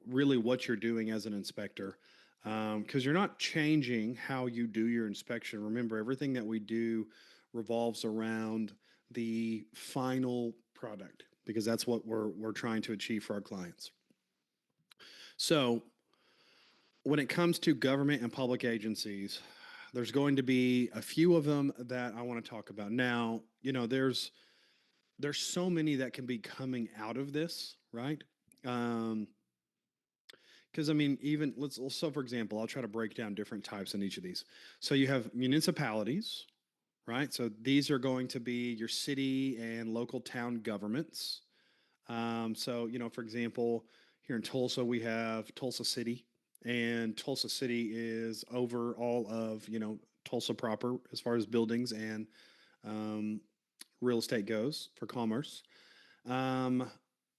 really what you're doing as an inspector. Because you're not changing how you do your inspection. Remember, everything that we do revolves around the final product because that's what we're trying to achieve for our clients. So, when it comes to government and public agencies, there's going to be a few of them that I want to talk about. Now, there's so many that can be coming out of this, right? Um, because I mean, even so for example, I'll try to break down different types in each of these. So you have municipalities, right? So these are going to be your city and local town governments. So for example, here in Tulsa, we have Tulsa City, and Tulsa City is over all of Tulsa proper as far as buildings and um, real estate goes for commerce. Um,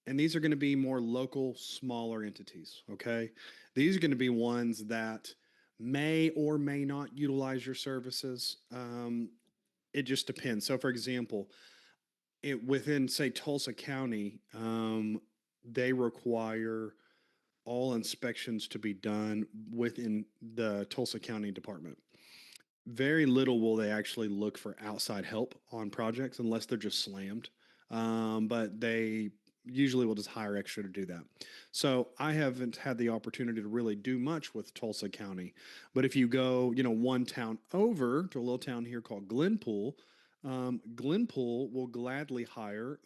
and these are going to be more local, smaller entities. Okay. These are going to be ones that may or may not utilize your services. It just depends. So, for example, within, say, Tulsa County, they require all inspections to be done within the Tulsa County Department. Very little will they actually look for outside help on projects unless they're just slammed. But they usually will just hire extra to do that. So I haven't had the opportunity to really do much with Tulsa County. But if you go, one town over to a little town here called Glenpool, Glenpool will gladly hire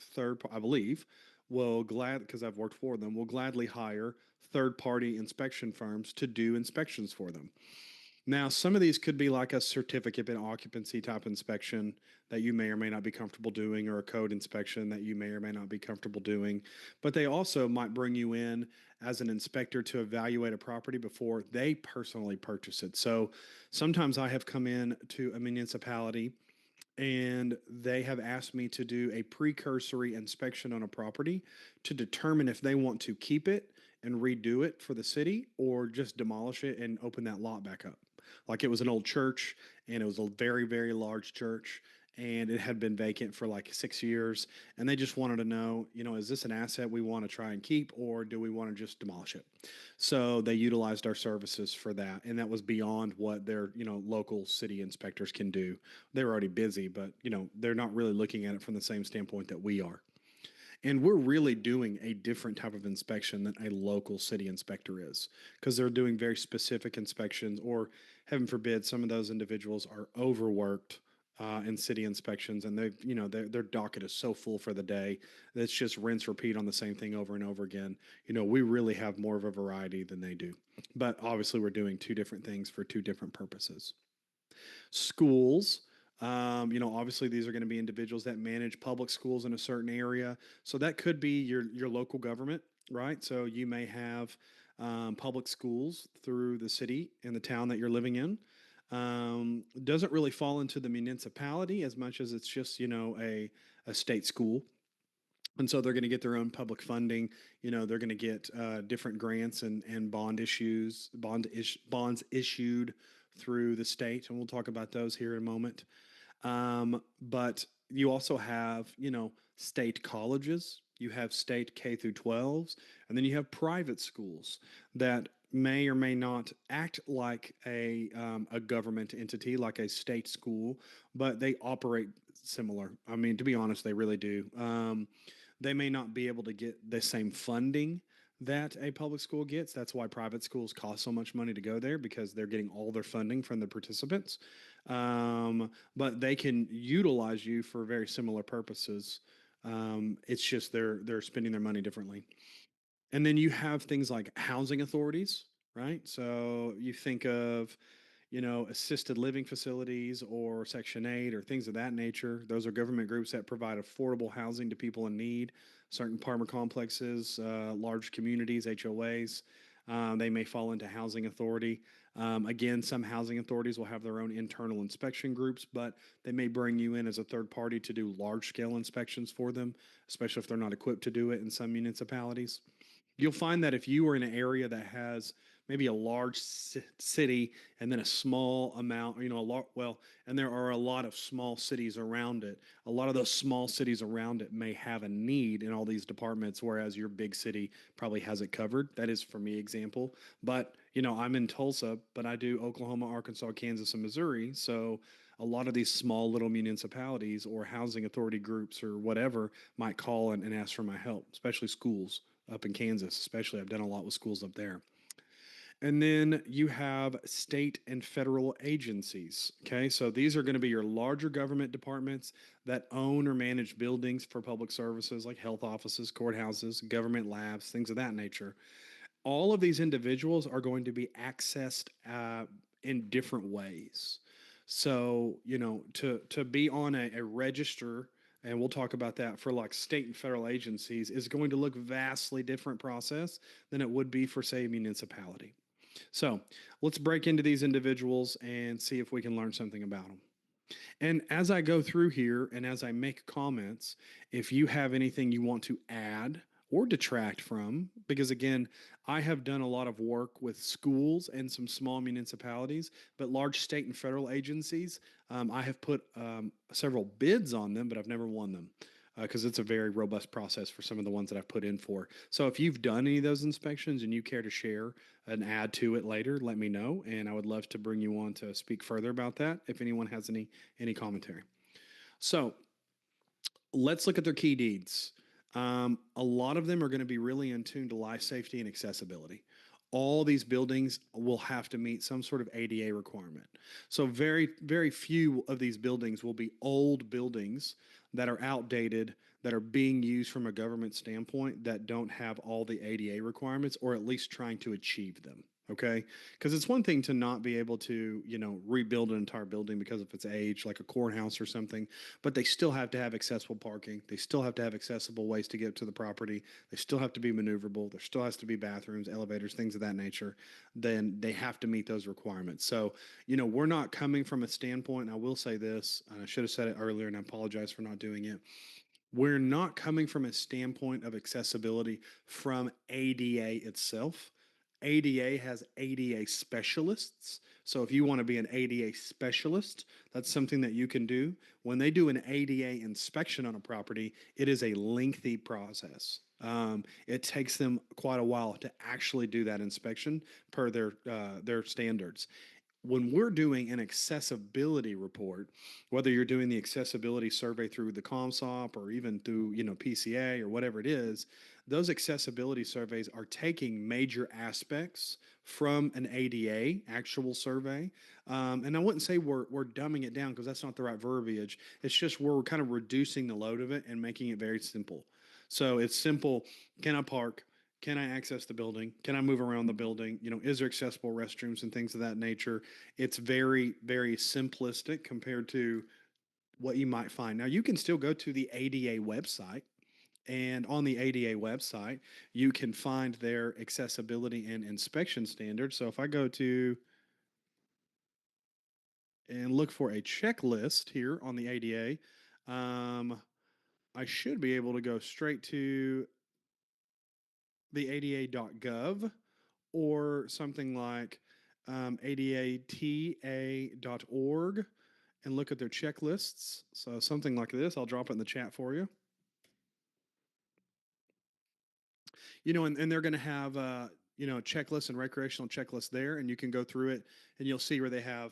I believe, because I've worked for them, will gladly hire third party inspection firms to do inspections for them. Now, some of these could be like a certificate in occupancy type inspection that you may or may not be comfortable doing, or a code inspection that you may or may not be comfortable doing. But they also might bring you in as an inspector to evaluate a property before they personally purchase it. So sometimes I have come in to a municipality and they have asked me to do a precursory inspection on a property to determine if they want to keep it and redo it for the city or just demolish it and open that lot back up. Like, it was an old church, and it was a very, very large church, and it had been vacant for like 6 years. And they just wanted to know, is this an asset we want to try and keep, or do we want to just demolish it? So they utilized our services for that. And that was beyond what their, local city inspectors can do. They were already busy, but, they're not really looking at it from the same standpoint that we are. And we're really doing a different type of inspection than a local city inspector is, because they're doing very specific inspections, or heaven forbid, some of those individuals are overworked in city inspections, and their docket is so full for the day that it's just rinse repeat on the same thing over and over again. We really have more of a variety than they do, but obviously we're doing two different things for two different purposes. Schools. Obviously these are going to be individuals that manage public schools in a certain area. So that could be your local government, right? So you may have public schools through the city and the town that you're living in. Doesn't really fall into the municipality as much as it's just, a state school. And so they're going to get their own public funding. They're going to get different grants and bonds issued through the state, and we'll talk about those here in a moment. But you also have, state colleges, you have state K through 12s, and then you have private schools that may or may not act like a government entity, like a state school, but they operate similar. I mean, to be honest, they really do. They may not be able to get the same funding that a public school gets. That's why private schools cost so much money to go there, because they're getting all their funding from the participants. But they can utilize you for very similar purposes. It's just they're spending their money differently. And then you have things like housing authorities, right? So you think of, assisted living facilities or Section 8 or things of that nature. Those are government groups that provide affordable housing to people in need, certain apartment complexes, large communities, HOAs. They may fall into housing authority. Again, some housing authorities will have their own internal inspection groups, but they may bring you in as a third party to do large scale inspections for them, especially if they're not equipped to do it in some municipalities. You'll find that if you are in an area that has maybe a large city and then a small amount, a lot, well, and there are a lot of small cities around it, a lot of those small cities around it may have a need in all these departments, whereas your big city probably has it covered. That is, for me, example. But, I'm in Tulsa, but I do Oklahoma, Arkansas, Kansas, and Missouri. So a lot of these small little municipalities or housing authority groups or whatever might call and ask for my help, especially schools up in Kansas, especially. I've done a lot with schools up there. And then you have state and federal agencies. Okay, so these are going to be your larger government departments that own or manage buildings for public services like health offices, courthouses, government labs, things of that nature. All of these individuals are going to be accessed in different ways. So, to be on a register, and we'll talk about that for like state and federal agencies, is going to look vastly different process than it would be for, say, a municipality. So let's break into these individuals and see if we can learn something about them. And as I go through here and as I make comments, if you have anything you want to add or detract from, because again, I have done a lot of work with schools and some small municipalities, but large state and federal agencies, I have put several bids on them, but I've never won them because it's a very robust process for some of the ones that I've put in for. So if you've done any of those inspections and you care to share and add to it later, let me know, and I would love to bring you on to speak further about that if anyone has any commentary. So let's look at their key deeds. A lot of them are going to be really in tune to life safety and accessibility. All these buildings will have to meet some sort of ADA requirement. So very, very few of these buildings will be old buildings that are outdated, that are being used from a government standpoint, that don't have all the ADA requirements, or at least trying to achieve them. Okay, because it's one thing to not be able to, rebuild an entire building because of its age, like a courthouse or something, but they still have to have accessible parking. They still have to have accessible ways to get to the property. They still have to be maneuverable. There still has to be bathrooms, elevators, things of that nature. Then they have to meet those requirements. So, we're not coming from a standpoint, and I will say this, and I should have said it earlier, and I apologize for not doing it. We're not coming from a standpoint of accessibility from ADA itself. ADA has ADA specialists. So if you want to be an ADA specialist, that's something that you can do. When they do an ADA inspection on a property, it is a lengthy process. It takes them quite a while to actually do that inspection per their standards. When we're doing an accessibility report, whether you're doing the accessibility survey through the ComSop or even through, PCA or whatever it is, those accessibility surveys are taking major aspects from an ADA actual survey. And I wouldn't say we're dumbing it down because that's not the right verbiage. It's just we're kind of reducing the load of it and making it very simple. So it's simple. Can I park? Can I access the building? Can I move around the building? Is there accessible restrooms and things of that nature? It's very, very simplistic compared to what you might find. Now, you can still go to the ADA website, and on the ADA website, you can find their accessibility and inspection standards. So if I go to and look for a checklist here on the ADA, I should be able to go straight to the ada.gov or something like adata.org and look at their checklists. So something like this, I'll drop it in the chat for you. And they're going to have checklists and recreational checklists there, and you can go through it and you'll see where they have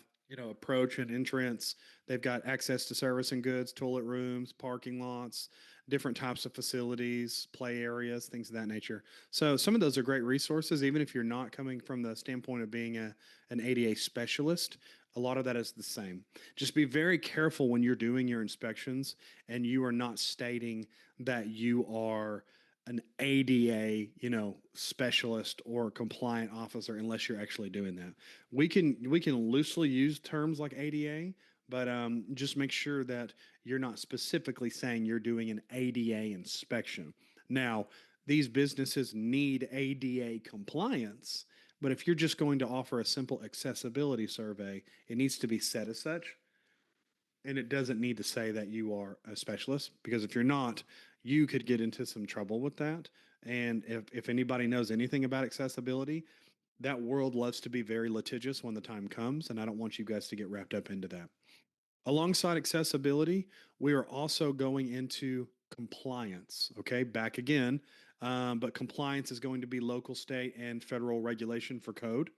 approach and entrance. They've got access to service and goods, toilet rooms, parking lots, different types of facilities, play areas, things of that nature. So some of those are great resources, even if you're not coming from the standpoint of being an ADA specialist. A lot of that is the same. Just be very careful when you're doing your inspections and you are not stating that you are an ADA, specialist or compliant officer unless you're actually doing that. We can loosely use terms like ADA, but just make sure that you're not specifically saying you're doing an ADA inspection. Now, these businesses need ADA compliance, but if you're just going to offer a simple accessibility survey, it needs to be said as such. And it doesn't need to say that you are a specialist, because if you're not, you could get into some trouble with that. And if anybody knows anything about accessibility, that world loves to be very litigious when the time comes. And I don't want you guys to get wrapped up into that. Alongside accessibility, we are also going into compliance. Okay, back again. But compliance is going to be local, state, and federal regulation for code.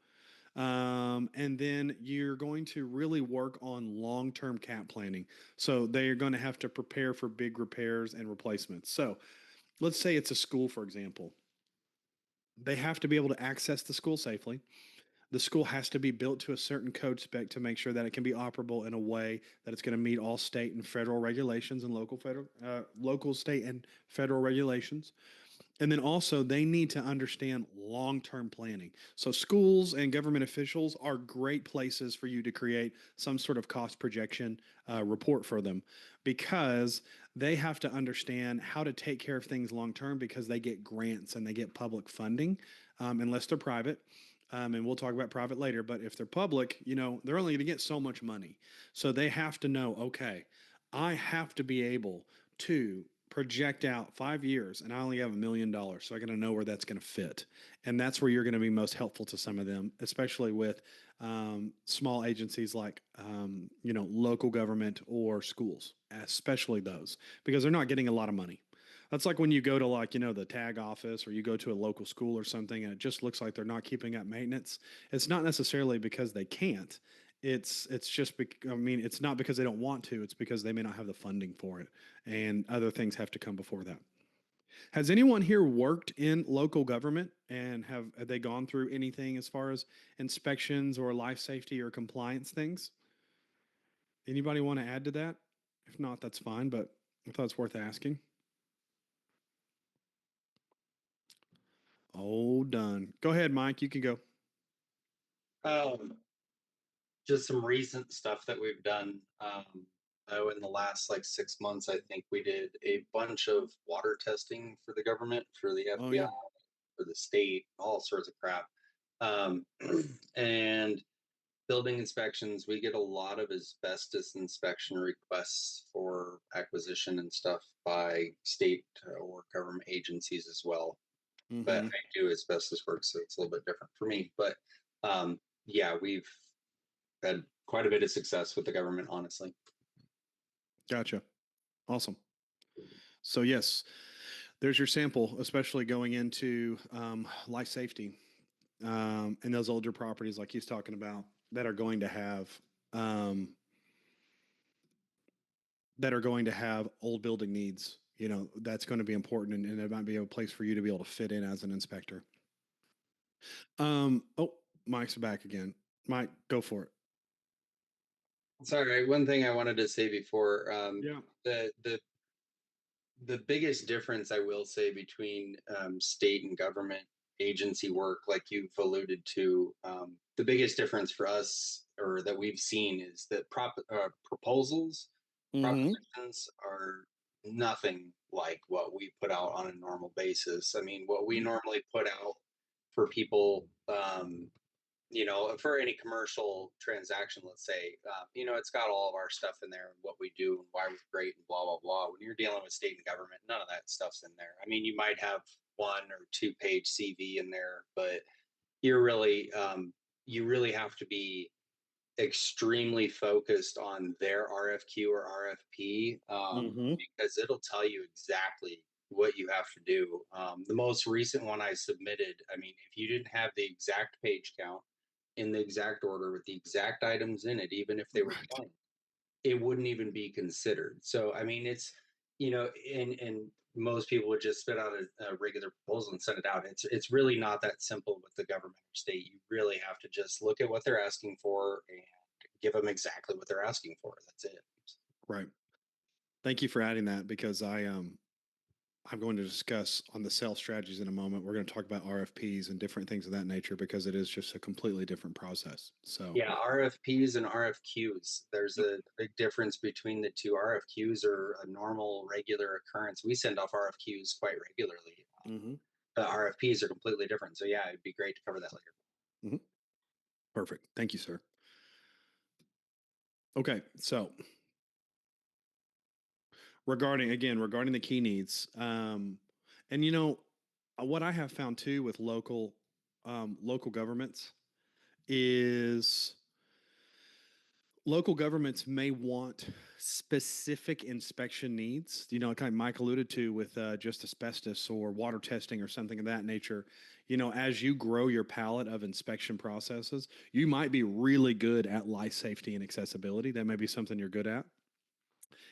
And then you're going to really work on long term cap planning. So they are going to have to prepare for big repairs and replacements. So let's say it's a school, for example. They have to be able to access the school safely. The school has to be built to a certain code spec to make sure that it can be operable in a way that it's going to meet all state and federal regulations and local, state, and federal regulations. And then also, they need to understand long term planning. So, schools and government officials are great places for you to create some sort of cost projection report for them, because they have to understand how to take care of things long term, because they get grants and they get public funding, unless they're private. And we'll talk about private later. But if they're public, they're only going to get so much money. So they have to know, okay, I have to be able to project out 5 years and I only have $1 million. So I got to know where that's going to fit. And that's where you're going to be most helpful to some of them, especially with small agencies like, local government or schools, especially those, because they're not getting a lot of money. That's like when you go to, like, the tag office, or you go to a local school or something, and it just looks like they're not keeping up maintenance. It's not necessarily because they can't. It's just it's not because they don't want to. It's because they may not have the funding for it, and other things have to come before that. Has anyone here worked in local government, and have they gone through anything as far as inspections or life safety or compliance things? Anybody want to add to that? If not, that's fine, but I thought it's worth asking. Oh, done. Go ahead, Mike. You can go. Um, just some recent stuff that we've done. In the last like 6 months, I think we did a bunch of water testing for the government, for the Oh, FBI, yeah. for the state, all sorts of crap. Um, and building inspections, we get a lot of asbestos inspection requests for acquisition and stuff by state or government agencies as well. But Mm-hmm. I do asbestos work, so it's a little bit different for me. But yeah, we've had quite a bit of success with the government, honestly. Gotcha. Awesome. So, yes, there's your sample, especially going into life safety, and those older properties like he's talking about, that are going to have um, old building needs. That's going to be important, and it might be a place for you to be able to fit in as an inspector. Oh, Mike's back again. Mike, go for it. Sorry, one thing I wanted to say before, Yeah. the biggest difference I will say between state and government agency work, like you've alluded to, the biggest difference for us, or that we've seen, is that proposals, Mm-hmm. propositions are nothing like what we put out on a normal basis. I mean, what we normally put out for people, for any commercial transaction, let's say, it's got all of our stuff in there and what we do and why we're great and blah, blah, blah. When you're dealing with state and government, none of that stuff's in there. I mean, you might have 1 or 2 page CV in there, but you're really, you really have to be extremely focused on their RFQ or RFP, Hmm. because it'll tell you exactly what you have to do. The most recent one I submitted, I mean, if you didn't have the exact page count in the exact order with the exact items in it, even if they were Right. blank, it wouldn't even be considered. So, I mean, and most people would just spit out a regular proposal and send it out. It's really not that simple with the government or state. You really have to just look at what they're asking for and give them exactly what they're asking for. That's it. Right. Thank you for adding that because I'm going to discuss on the sales strategies in a moment. We're going to talk about RFPs and different things of that nature because it is just a completely different process. So, Yeah, RFPs and RFQs. There's yep. a big difference between the two. RFQs are a normal, regular occurrence. We send off RFQs quite regularly. Hmm. The RFPs are completely different. So yeah, it'd be great to cover that later. Hmm. Perfect. Thank you, sir. Okay. So, regarding the key needs, and what I have found too with local governments is local governments may want specific inspection needs. Kind of Mike alluded to with just asbestos or water testing or something of that nature. As you grow your palette of inspection processes, you might be really good at life safety and accessibility. That may be something you're good at,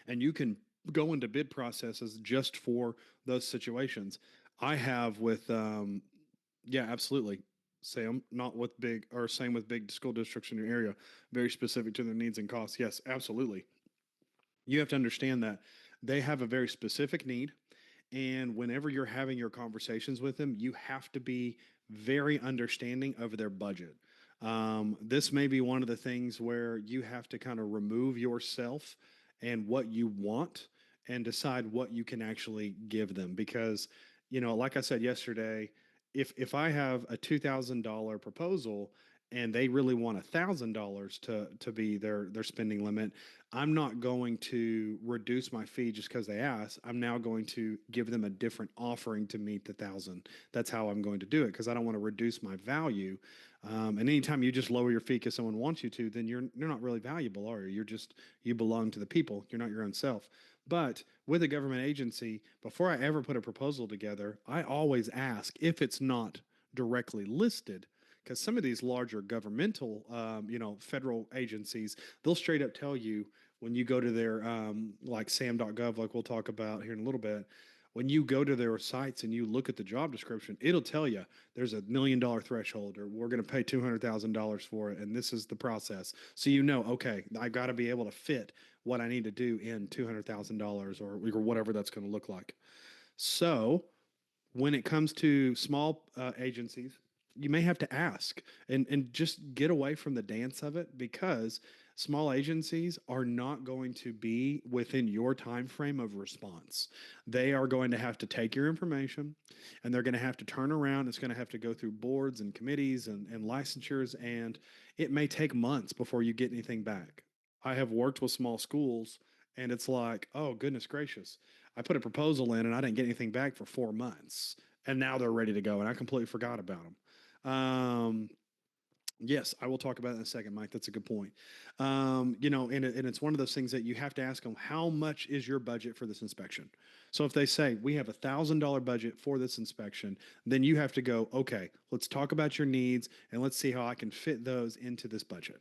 and you can go into bid processes just for those situations. I have with, yeah, absolutely. Sam, not with big, or same with big school districts in your area, very specific to their needs and costs. Yes, absolutely. You have to understand that they have a very specific need. And whenever you're having your conversations with them, you have to be very understanding of their budget. This may be one of the things where you have to kind of remove yourself and what you want and decide what you can actually give them. Because, like I said yesterday, if I have a $2,000 proposal and they really want $1,000 to be their spending limit, I'm not going to reduce my fee just because they ask. I'm now going to give them a different offering to meet the 1,000. That's how I'm going to do it because I don't want to reduce my value. And anytime you just lower your fee because someone wants you to, then you're not really valuable, are you? You belong to the people. You're not your own self. But with a government agency, before I ever put a proposal together, I always ask if it's not directly listed because some of these larger governmental, federal agencies, they'll straight up tell you when you go to their, like sam.gov, like we'll talk about here in a little bit, when you go to their sites and you look at the job description, it'll tell you there's $1 million threshold, or we're going to pay $200,000 for it, and this is the process. So okay, I've got to be able to fit what I need to do in $200,000 or whatever that's going to look like. So when it comes to small agencies, you may have to ask and just get away from the dance of it because small agencies are not going to be within your time frame of response. They are going to have to take your information and they're going to have to turn around. It's going to have to go through boards and committees and licensures, and it may take months before you get anything back. I have worked with small schools and it's like, oh, goodness gracious. I put a proposal in and I didn't get anything back for 4 months. And now they're ready to go. And I completely forgot about them. Yes, I will talk about it in a second, Mike. That's a good point. And it's one of those things that you have to ask them, how much is your budget for this inspection? So if they say we have $1,000 budget for this inspection, then you have to go, okay, let's talk about your needs and let's see how I can fit those into this budget.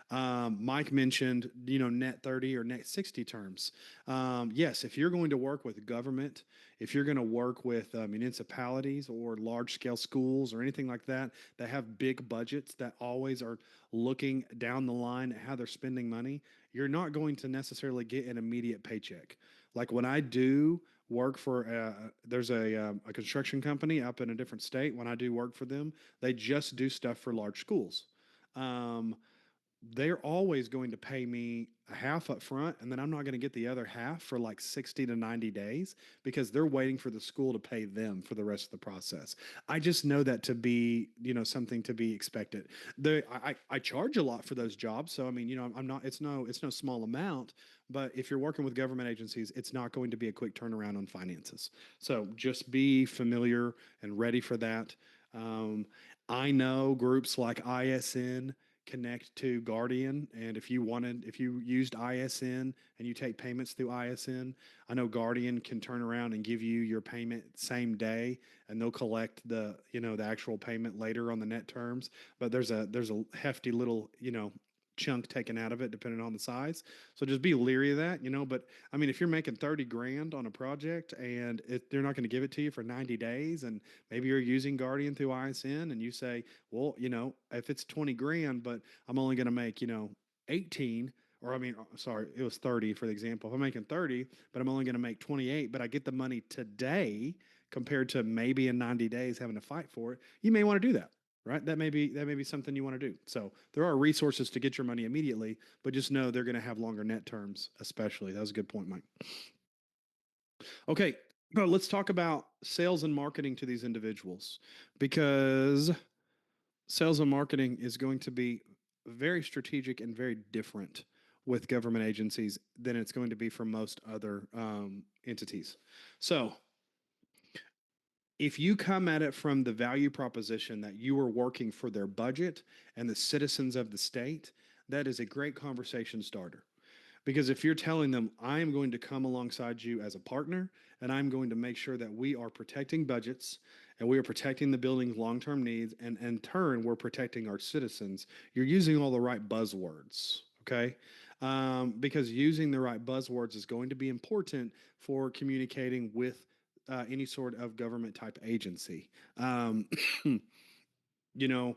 Mike mentioned, net 30 or net 60 terms. Yes, if you're going to work with government, if you're going to work with municipalities or large scale schools or anything like that, that have big budgets that always are looking down the line at how they're spending money, you're not going to necessarily get an immediate paycheck. Like when I do work for, there's a construction company up in a different state. When I do work for them, they just do stuff for large schools. Um, they're always going to pay me a half up front, and then I'm not going to get the other half for like 60 to 90 days because they're waiting for the school to pay them for the rest of the process. I just know that to be, something to be expected. I charge a lot for those jobs. So, I mean, I'm not, it's no small amount, but if you're working with government agencies, it's not going to be a quick turnaround on finances. So just be familiar and ready for that. Um, I know groups like ISN connect to Guardian. And if you used ISN and you take payments through ISN, I know Guardian can turn around and give you your payment same day, and they'll collect the actual payment later on the net terms. But there's a hefty little, chunk taken out of it depending on the size. So just be leery of that. But I mean, if you're making 30 grand on a project and they're not going to give it to you for 90 days, and maybe you're using Guardian through ISN and you say, well, if it's 20 grand, but I'm only going to make, 18, or I mean, sorry, it was 30 for the example. If I'm making 30, but I'm only going to make 28, but I get the money today compared to maybe in 90 days having to fight for it, you may want to do that. Right. That may be something you want to do. So there are resources to get your money immediately, but just know they're going to have longer net terms, especially. That was a good point, Mike. Okay. But let's talk about sales and marketing to these individuals, because sales and marketing is going to be very strategic and very different with government agencies than it's going to be for most other entities. So, if you come at it from the value proposition that you are working for their budget and the citizens of the state, that is a great conversation starter. Because if you're telling them, I am going to come alongside you as a partner, and I'm going to make sure that we are protecting budgets and we are protecting the building's long term needs, and in turn, we're protecting our citizens, you're using all the right buzzwords. Okay. Because using the right buzzwords is going to be important for communicating with any sort of government type agency. You know,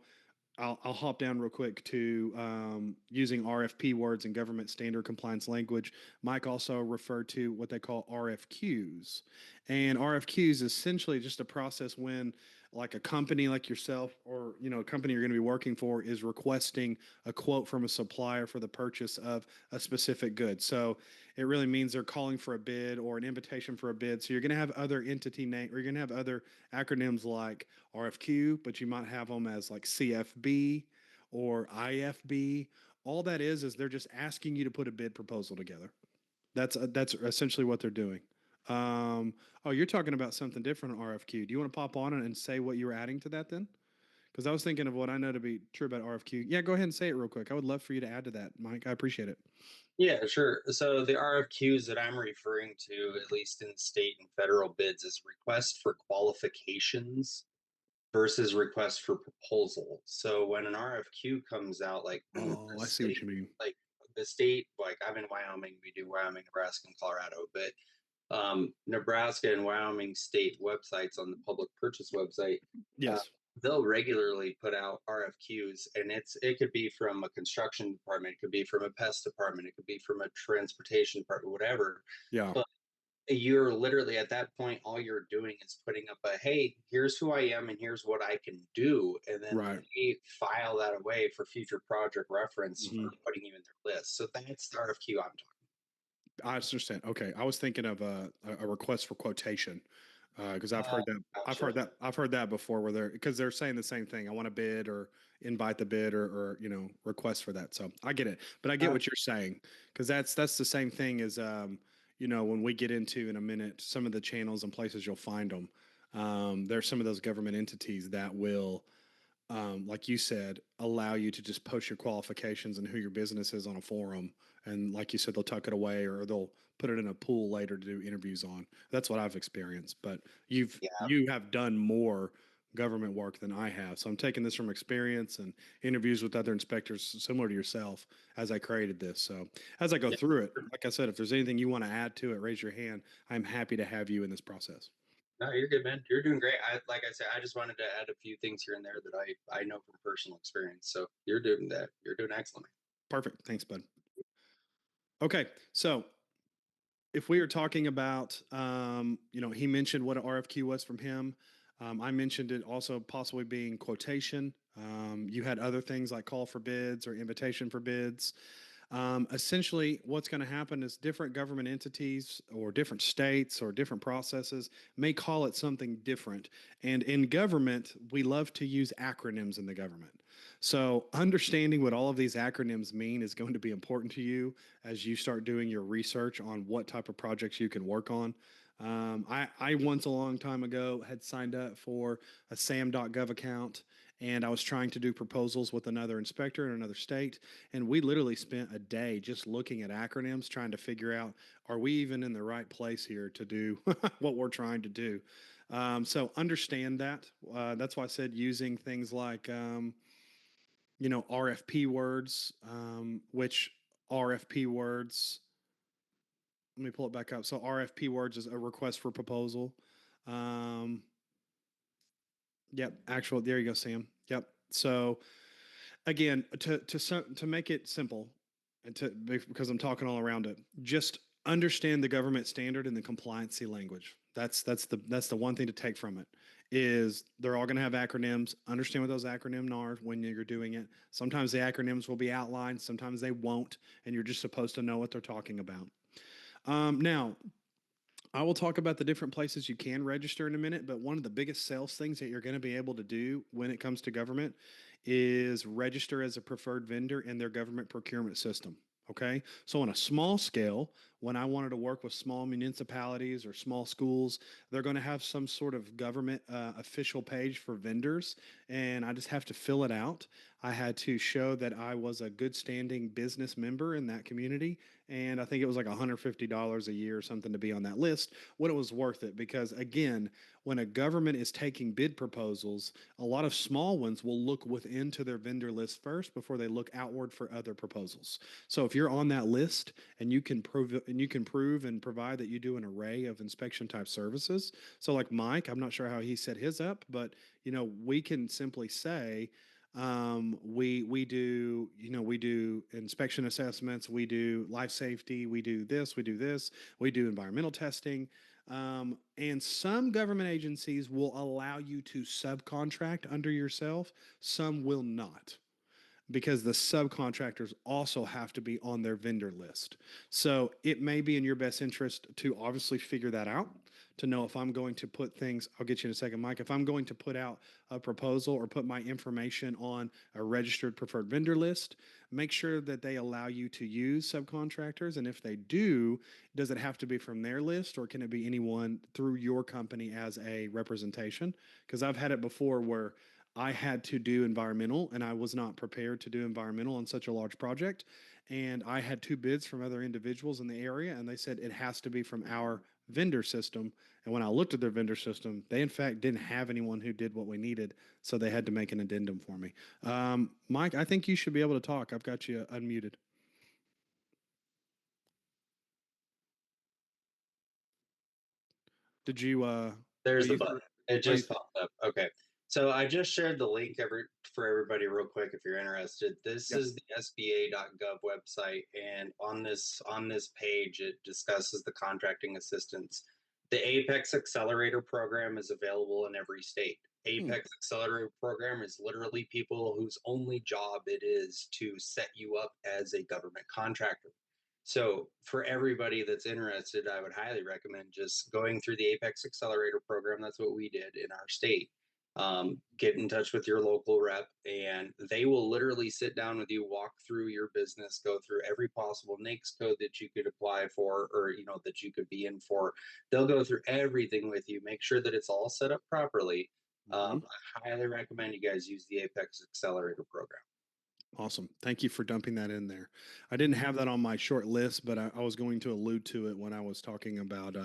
I'll hop down real quick to using RFP words and government standard compliance language. Mike also referred to what they call RFQs. And RFQs is essentially just a process when, like, a company like yourself, or a company you're going to be working for, is requesting a quote from a supplier for the purchase of a specific good. So it really means they're calling for a bid or an invitation for a bid. So you're going to have other entity name, or you're going to have other acronyms like RFQ, but you might have them as like CFB or IFB. All that is they're just asking you to put a bid proposal together. That's essentially what they're doing. Oh, you're talking about something different on RFQ. Do you want to pop on and say what you were adding to that then? Because I was thinking of what I know to be true about RFQ. Yeah, go ahead and say it real quick. I would love for you to add to that, Mike. I appreciate it. Yeah, sure. So the RFQs that I'm referring to, at least in state and federal bids, is request for qualifications versus request for proposal. So when an RFQ comes out, like the Oh, I see what state, you mean. like the state, like I'm in Wyoming, we do Wyoming, Nebraska, and Colorado, but Nebraska and Wyoming state websites on the public purchase website, uh, Yes. they'll regularly put out RFQs, and it could be from a construction department, it could be from a pest department, it could be from a transportation department, whatever. Yeah. But you're literally at that point, all you're doing is putting up a, hey, here's who I am and here's what I can do, and then Right. they file that away for future project reference for Hmm. putting you in their list. So that's the RFQ I'm talking. I understand. Okay, I was thinking of a request for quotation, because I've heard that. I've Gotcha. heard that. I've heard that before, where they're saying the same thing. I want to bid or invite the bid, or request for that. So I get it, but I get Uh, what you're saying, because that's the same thing as when we get into in a minute some of the channels and places you'll find them. There's some of those government entities that will, like you said, allow you to just post your qualifications and who your business is on a forum. And like you said, they'll tuck it away or they'll put it in a pool later to do interviews on. That's what I've experienced. But yeah. you have done more government work than I have. So I'm taking this from experience and interviews with other inspectors similar to yourself as I created this. So as I go Yeah. through it, like I said, if there's anything you want to add to it, raise your hand. I'm happy to have you in this process. No, you're good, man. You're doing great. Like I said, I just wanted to add a few things here and there that I know from personal experience. So you're doing that. You're doing excellent. Perfect. Thanks, bud. Okay. So if we are talking about, he mentioned what an RFQ was from him. I mentioned it also possibly being quotation. You had other things like call for bids or invitation for bids. Essentially, what's going to happen is different government entities or different states or different processes may call it something different. And in government, we love to use acronyms in the government. So, understanding what all of these acronyms mean is going to be important to you as you start doing your research on what type of projects you can work on. I once a long time ago had signed up for a SAM.gov account, and I was trying to do proposals with another inspector in another state. And we literally spent a day just looking at acronyms, trying to figure out, are we even in the right place here to do what we're trying to do? So understand that. That's why I said using things like, RFP words, which RFP words, let me pull it back up. So RFP words is a request for proposal. Um, yep, actual, there you go, Sam. Yep. So again, to make it simple, and to because I'm talking all around it, just understand the government standard and the compliancy language. That's the one thing to take from it is they're all going to have acronyms. Understand what those acronyms are when you're doing it. Sometimes the acronyms will be outlined, sometimes they won't, and you're just supposed to know what they're talking about. Now, I will talk about the different places you can register in a minute, but one of the biggest sales things that you're going to be able to do when it comes to government is register as a preferred vendor in their government procurement system. Okay. So, on a small scale, when I wanted to work with small municipalities or small schools, they're going to have some sort of government official page for vendors, and I just have to fill it out. I had to show that I was a good standing business member in that community, and I think it was like $150 a year or something to be on that list. When it was worth it, because again, when a government is taking bid proposals, a lot of small ones will look within to their vendor list first before they look outward for other proposals. So if you're on that list and you can prove and provide that you do an array of inspection type services. So like Mike, I'm not sure how he set his up, but we can simply say we do inspection assessments, we do life safety, we do this, we do environmental testing. And some government agencies will allow you to subcontract under yourself, some will not, because the subcontractors also have to be on their vendor list. So it may be in your best interest to obviously figure that out, to know if I'm going to put things, I'll get you in a second, Mike, if I'm going to put out a proposal or put my information on a registered preferred vendor list, make sure that they allow you to use subcontractors. And if they do, does it have to be from their list or can it be anyone through your company as a representation? Because I've had it before where I had to do environmental and I was not prepared to do environmental on such a large project. And I had two bids from other individuals in the area, and they said it has to be from our vendor system. And when I looked at their vendor system, they in fact didn't have anyone who did what we needed. So they had to make an addendum for me. Mike, I think you should be able to talk. I've got you unmuted. Did you, are There's the you button. through? It Are you, just popped up. Okay. So I just shared the link for everybody real quick if you're interested. This yep. is the SBA.gov website, and on this page it discusses the contracting assistance. The Apex Accelerator program is available in every state. Hmm. Apex Accelerator program is literally people whose only job it is to set you up as a government contractor. So for everybody that's interested, I would highly recommend just going through the Apex Accelerator program. That's what we did in our state. Get in touch with your local rep, and they will literally sit down with you, walk through your business, go through every possible NAICS code that you could apply for, or that you could be in for. They'll go through everything with you, make sure that it's all set up properly. Mm-hmm. I highly recommend you guys use the Apex Accelerator program. Awesome. Thank you for dumping that in there. I didn't have that on my short list, but I was going to allude to it when I was talking about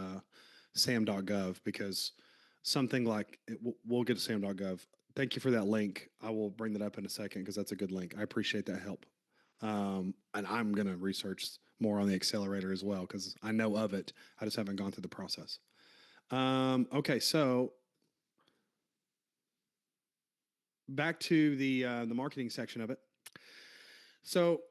sam.gov, because something like we'll get to sam.gov. Thank you for that link. I will bring that up in a second because that's a good link. I appreciate that help. And I'm going to research more on the accelerator as well because I know of it. I just haven't gone through the process. Okay, so back to the marketing section of it. So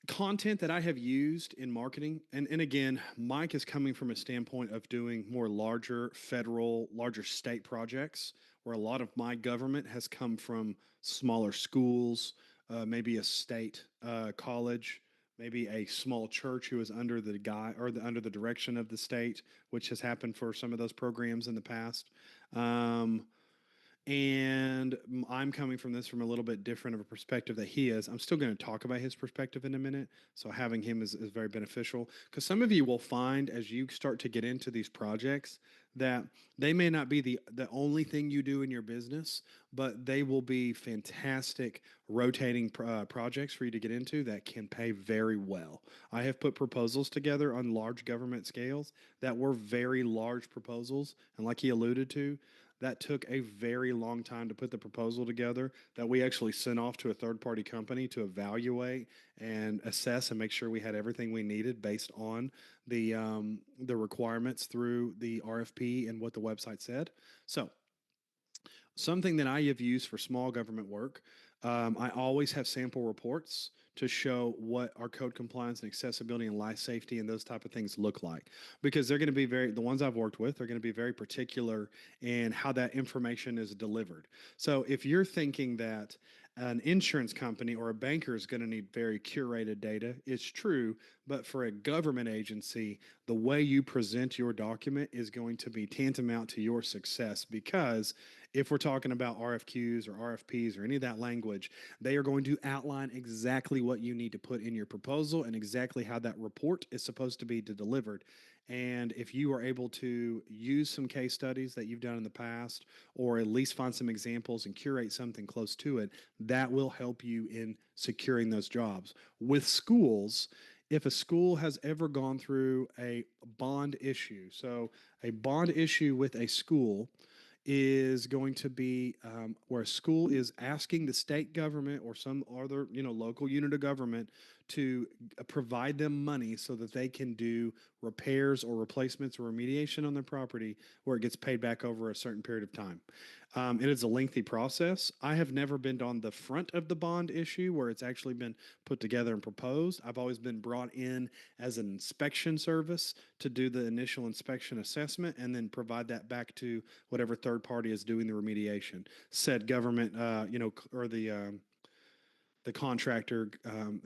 content that I have used in marketing, and again, Mike is coming from a standpoint of doing more larger federal, larger state projects where a lot of my government has come from smaller schools, maybe a state college, maybe a small church who is under the guy or under the direction of the state, which has happened for some of those programs in the past. Um, and I'm coming from this from a little bit different of a perspective that he is. I'm still going to talk about his perspective in a minute. So having him is very beneficial because some of you will find as you start to get into these projects that they may not be the only thing you do in your business, but they will be fantastic rotating projects for you to get into that can pay very well. I have put proposals together on large government scales that were very large proposals. And like he alluded to, that took a very long time to put the proposal together that we actually sent off to a third party company to evaluate and assess and make sure we had everything we needed based on the requirements through the RFP and what the website said. So something that I have used for small government work. I always have sample reports to show what our code compliance and accessibility and life safety and those type of things look like because they're going to be the ones I've worked with are going to be very particular in how that information is delivered. So if you're thinking that an insurance company or a banker is going to need very curated data, it's true, but for a government agency, the way you present your document is going to be tantamount to your success because if we're talking about RFQs or RFPs or any of that language, they are going to outline exactly what you need to put in your proposal and exactly how that report is supposed to be delivered. And if you are able to use some case studies that you've done in the past, or at least find some examples and curate something close to it, that will help you in securing those jobs. With schools, if a school has ever gone through a bond issue, so a bond issue with a school is going to be where a school is asking the state government or some other local unit of government to provide them money so that they can do repairs or replacements or remediation on their property where it gets paid back over a certain period of time. It is a lengthy process. I have never been on the front of the bond issue where it's actually been put together and proposed. I've always been brought in as an inspection service to do the initial inspection assessment and then provide that back to whatever third party is doing the remediation. Said government, or the contractor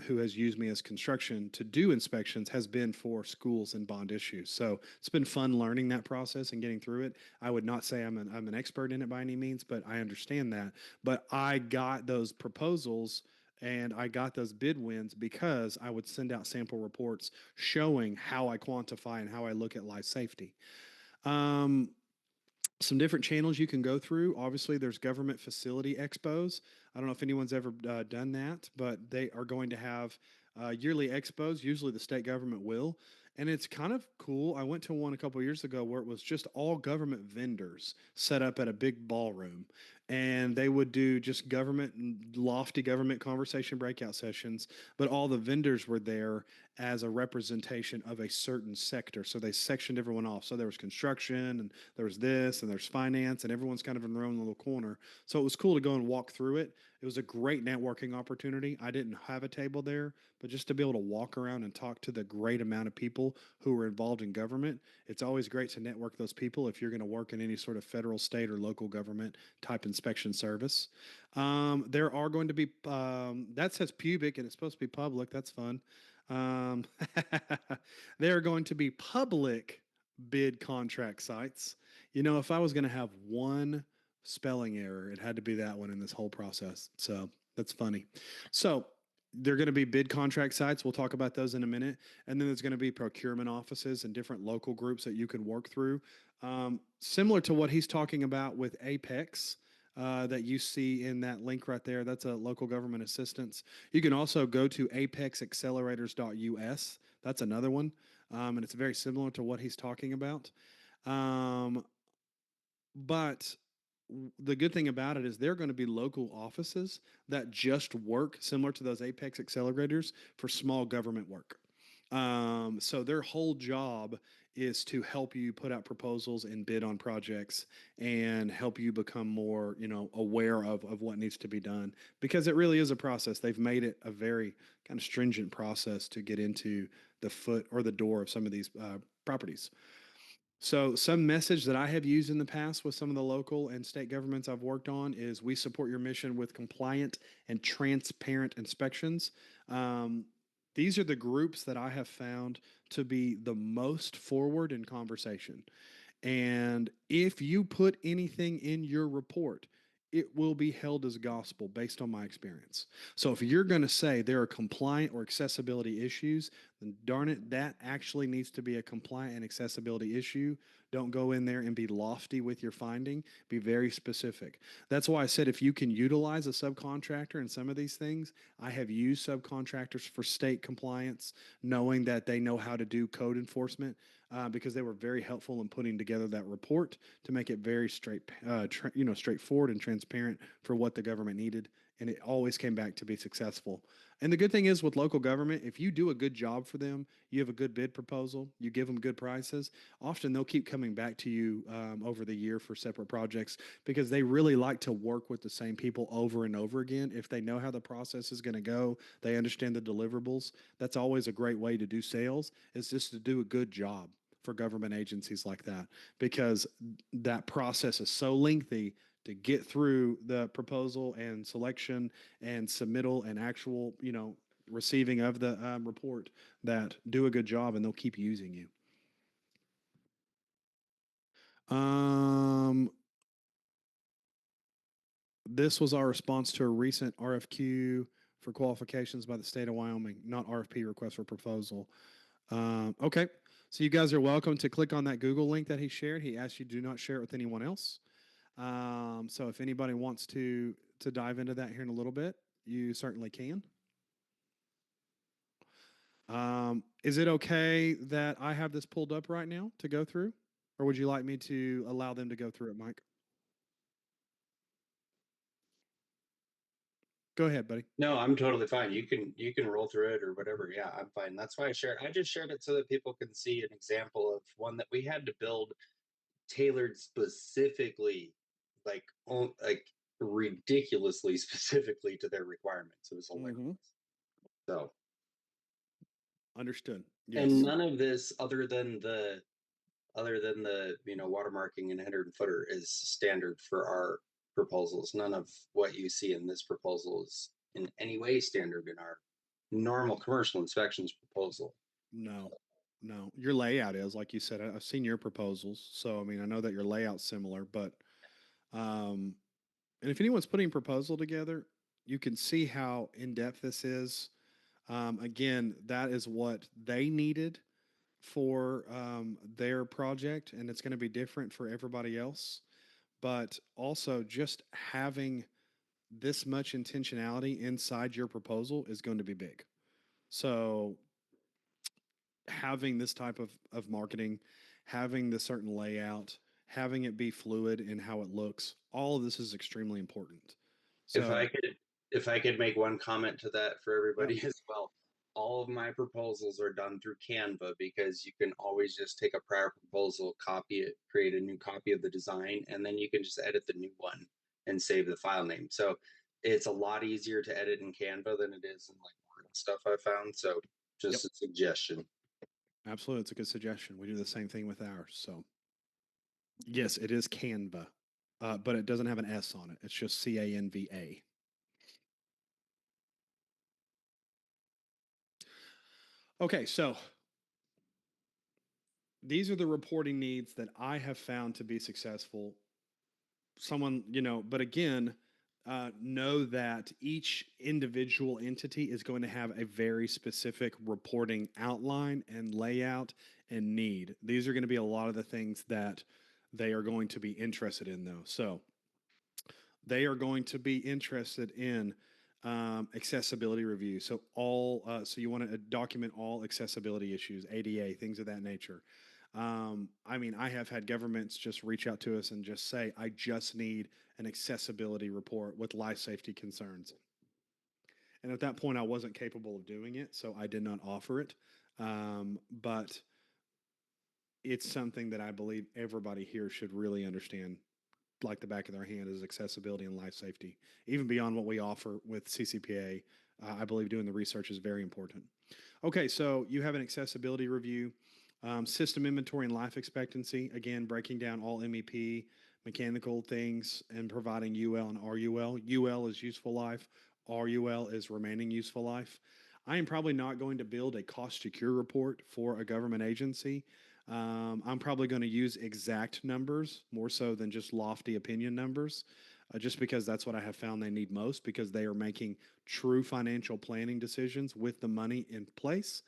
who has used me as construction to do inspections has been for schools and bond issues. So it's been fun learning that process and getting through it. I would not say I'm an expert in it by any means, but I understand that. But I got those proposals and I got those bid wins because I would send out sample reports showing how I quantify and how I look at life safety. Um, some different channels you can go through. Obviously, there's government facility expos. I don't know if anyone's ever done that, but they are going to have yearly expos. Usually, the state government will. And it's kind of cool. I went to one a couple years ago where it was just all government vendors set up at a big ballroom. And they would do just government, lofty government conversation breakout sessions, but all the vendors were there as a representation of a certain sector. So they sectioned everyone off. So there was construction and there was this and there's finance and everyone's kind of in their own little corner. So it was cool to go and walk through it. It was a great networking opportunity. I didn't have a table there, but just to be able to walk around and talk to the great amount of people who are involved in government, it's always great to network those people if you're going to work in any sort of federal, state, or local government type inspection service. There are going to be, that says pubic and it's supposed to be public. That's fun. Um, there are going to be public bid contract sites. If I was going to have one spelling error, it had to be that one in this whole process. So that's funny. So they're going to be bid contract sites. We'll talk about those in a minute. And then there's going to be procurement offices and different local groups that you can work through. Similar to what he's talking about with Apex. That you see in that link right there. That's a local government assistance. You can also go to apexaccelerators.us. That's another one. And it's very similar to what he's talking about. Um, but the good thing about it is they're going to be local offices that just work similar to those Apex accelerators for small government work. So their whole job is to help you put out proposals and bid on projects and help you become more, aware of what needs to be done because it really is a process. They've made it a very kind of stringent process to get into the foot or the door of some of these properties. So, some message that I have used in the past with some of the local and state governments I've worked on is we support your mission with compliant and transparent inspections. Um, these are the groups that I have found to be the most forward in conversation. And if you put anything in your report, it will be held as gospel based on my experience. So if you're going to say there are compliant or accessibility issues, then darn it, that actually needs to be a compliant and accessibility issue. Don't go in there and be lofty with your finding. Be very specific. That's why I said if you can utilize a subcontractor in some of these things, I have used subcontractors for state compliance, knowing that they know how to do code enforcement because they were very helpful in putting together that report to make it very straightforward and transparent for what the government needed. And it always came back to be successful. And the good thing is with local government, if you do a good job for them, you have a good bid proposal, you give them good prices, often they'll keep coming back to you over the year for separate projects because they really like to work with the same people over and over again. If they know how the process is going to go, they understand the deliverables. That's always a great way to do sales, is just to do a good job for government agencies like that because that process is so lengthy to get through the proposal and selection and submittal and actual, receiving of the report, that do a good job and they'll keep using you. Um, this was our response to a recent RFQ for qualifications by the state of Wyoming, not RFP, request for proposal. Okay. So you guys are welcome to click on that Google link that he shared. He asked you do not share it with anyone else. So if anybody wants to dive into that here in a little bit, you certainly can. Is it okay that I have this pulled up right now to go through, or would you like me to allow them to go through it, Mike? Go ahead, buddy. No, I'm totally fine. You can roll through it or whatever. Yeah, I'm fine. That's why I just shared it so that people can see an example of one that we had to build tailored specifically, like ridiculously specifically to their requirements. It was hilarious. Mm-hmm. So, Understood. and Yes. none of this other than the watermarking and header and footer is standard for our proposals. None of what you see in this proposal is in any way standard in our normal commercial inspections proposal. No. No. Your layout is like you said. I've seen your proposals, so I mean, I know that your layout's similar, but um, and if anyone's putting a proposal together, you can see how in depth this is. Again, that is what they needed for their project, and it's going to be different for everybody else. But also, just having this much intentionality inside your proposal is going to be big. So, having this type of marketing, having the certain layout, having it be fluid in how it looks, all of this is extremely important. If I So, could if I could make one comment to that for yeah, everybody as well. All of my proposals are done through Canva because you can always just take a prior proposal, copy it, create a new copy of the design, and then you can just edit the new one and save the file name. So it's a lot easier to edit in Canva than it is in like Word and stuff I found. So yep, just a suggestion. absolutely. It's a good suggestion. We do the same thing with ours. So, yes, it is Canva, but it doesn't have an S on it. It's just Canva. Okay, so these are the reporting needs that I have found to be successful. Someone, but again, know that each individual entity is going to have a very specific reporting outline and layout and need. These are going to be a lot of the things that they are going to be interested in, though. So, they are going to be interested in accessibility review. So you want to document all accessibility issues, ADA, things of that nature. I mean, I have had governments just reach out to us and just say, I just need an accessibility report with life safety concerns. And at that point, I wasn't capable of doing it, so I did not offer it. But it's something that I believe everybody here should really understand like the back of their hand is accessibility and life safety. Even beyond what we offer with CCPA, I believe doing the research is very important. Okay, so you have an accessibility review. System inventory and life expectancy, again, breaking down all MEP, mechanical things, and providing UL and RUL. UL is useful life, RUL is remaining useful life. I am probably not going to build a cost to cure report for a government agency. I'm probably going to use exact numbers more so than just lofty opinion numbers, just because that's what I have found they need most because they are making true financial planning decisions with the money in place.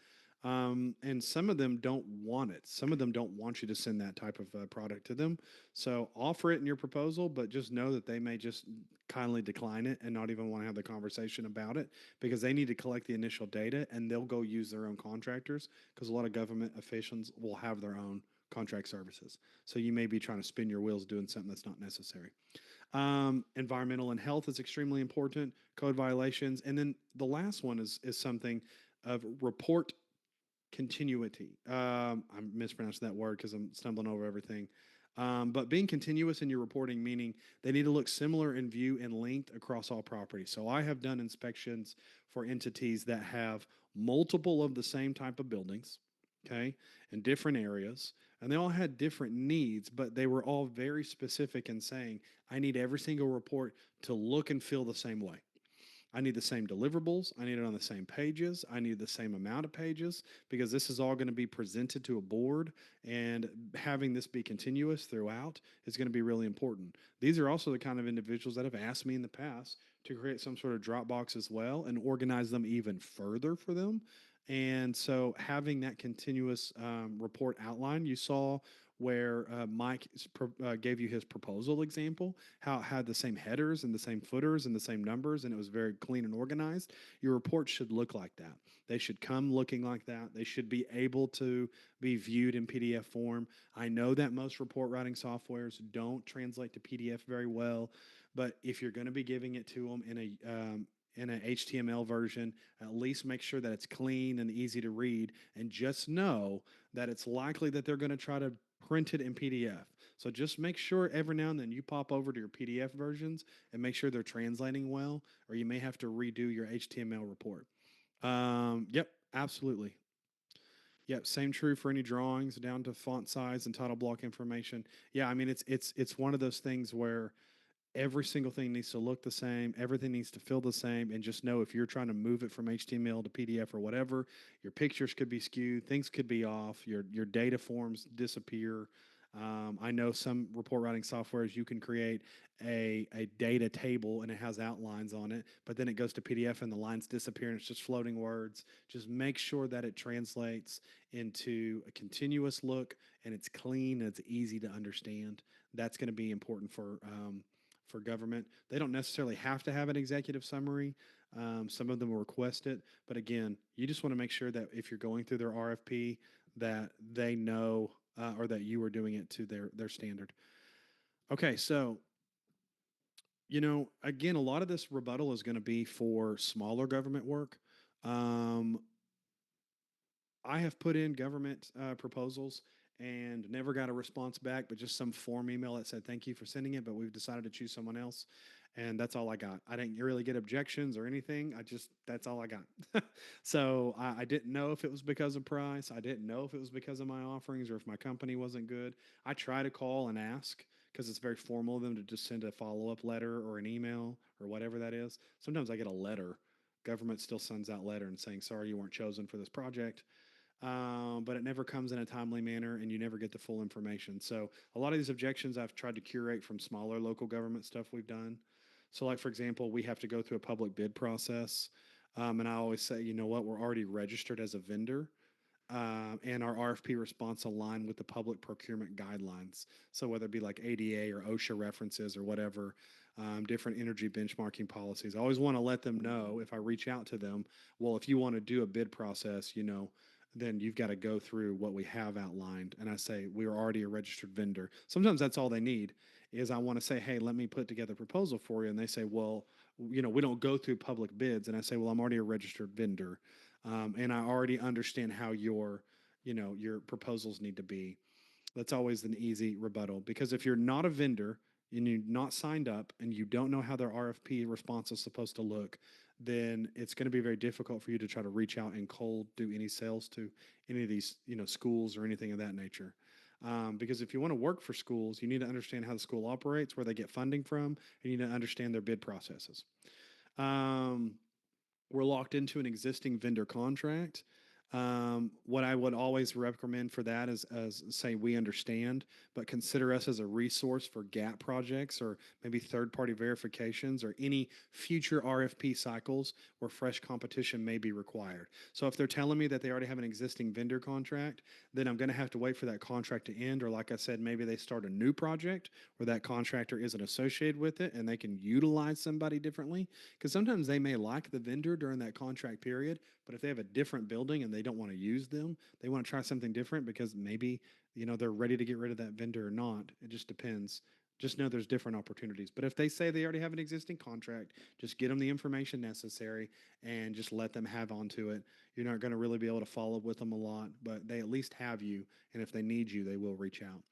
And some of them don't want it. Some of them don't want you to send that type of product to them. So offer it in your proposal, but just know that they may just kindly decline it and not even want to have the conversation about it because they need to collect the initial data and they'll go use their own contractors because a lot of government officials will have their own contract services. So you may be trying to spin your wheels doing something that's not necessary. Environmental and health is extremely important, code violations. And then the last one is something of report continuity. I'm mispronouncing that word because I'm stumbling over everything. But being continuous in your reporting, meaning they need to look similar in view and length across all properties. So I have done inspections for entities that have multiple of the same type of buildings, okay, in different areas, and they all had different needs, but they were all very specific in saying, I need every single report to look and feel the same way. I need the same deliverables. I need it on the same pages. I need the same amount of pages because this is all going to be presented to a board, and having this be continuous throughout is going to be really important. These are also the kind of individuals that have asked me in the past to create some sort of Dropbox as well and organize them even further for them. And so having that continuous report outline, you saw where Mike gave you his proposal example, how it had the same headers and the same footers and the same numbers, and it was very clean and organized. Your reports should look like that. They should come looking like that. They should be able to be viewed in PDF form. I know that most report writing softwares don't translate to PDF very well, but if you're going to be giving it to them in an HTML version, at least make sure that it's clean and easy to read, and just know that it's likely that they're going to try to print it in PDF. So just make sure every now and then you pop over to your PDF versions and make sure they're translating well, or you may have to redo your HTML report. Yep, absolutely. Yep, same true for any drawings down to font size and title block information. Yeah, I mean it's one of those things where every single thing needs to look the same, everything needs to feel the same, and just know if you're trying to move it from HTML to PDF or whatever, your pictures could be skewed, things could be off, your data forms disappear. I know some report writing softwares you can create a data table and it has outlines on it, but then it goes to PDF and the lines disappear and it's just floating words. Just make sure that it translates into a continuous look and it's clean and it's easy to understand. That's going to be important for government. They don't necessarily have to have an executive summary. Some of them will request it, but again, you just want to make sure that if you're going through their RFP, that they know or that you are doing it to their standard. Okay, so again, a lot of this rebuttal is going to be for smaller government work. Um, I have put in government proposals and never got a response back, but just some form email that said, thank you for sending it, but we've decided to choose someone else. And that's all I got. I didn't really get objections or anything. That's all I got. So I didn't know if it was because of price. I didn't know if it was because of my offerings or if my company wasn't good. I try to call and ask because it's very formal of them to just send a follow up letter or an email or whatever that is. Sometimes I get a letter. Government still sends out letter and saying, sorry, you weren't chosen for this project, but it never comes in a timely manner and you never get the full information. So a lot of these objections I've tried to curate from smaller local government stuff we've done. So like, for example, we have to go through a public bid process. And I always say, you know what, we're already registered as a vendor. And our RFP response align with the public procurement guidelines. So whether it be like ADA or OSHA references or whatever, different energy benchmarking policies. I always want to let them know if I reach out to them, well, if you want to do a bid process, then you've got to go through what we have outlined. And I say, we're already a registered vendor. Sometimes that's all they need is I want to say, hey, let me put together a proposal for you. And they say, well, we don't go through public bids. And I say, well, I'm already a registered vendor. And I already understand how your proposals need to be. That's always an easy rebuttal because if you're not a vendor and you're not signed up and you don't know how their RFP response is supposed to look, then it's going to be very difficult for you to try to reach out and cold do any sales to any of these, schools or anything of that nature. Because if you want to work for schools, you need to understand how the school operates, where they get funding from, and you need to understand their bid processes. Um, we're locked into an existing vendor contract. What I would always recommend for that is, as say, we understand, but consider us as a resource for gap projects or maybe third-party verifications or any future RFP cycles where fresh competition may be required. So if they're telling me that they already have an existing vendor contract, then I'm going to have to wait for that contract to end. Or like I said, maybe they start a new project where that contractor isn't associated with it and they can utilize somebody differently. Because sometimes they may like the vendor during that contract period, but if they have a different building and they don't want to use them, they want to try something different because maybe, they're ready to get rid of that vendor or not. It just depends. Just know there's different opportunities. But if they say they already have an existing contract, just get them the information necessary and just let them have onto it. You're not going to really be able to follow with them a lot, but they at least have you. And if they need you, they will reach out.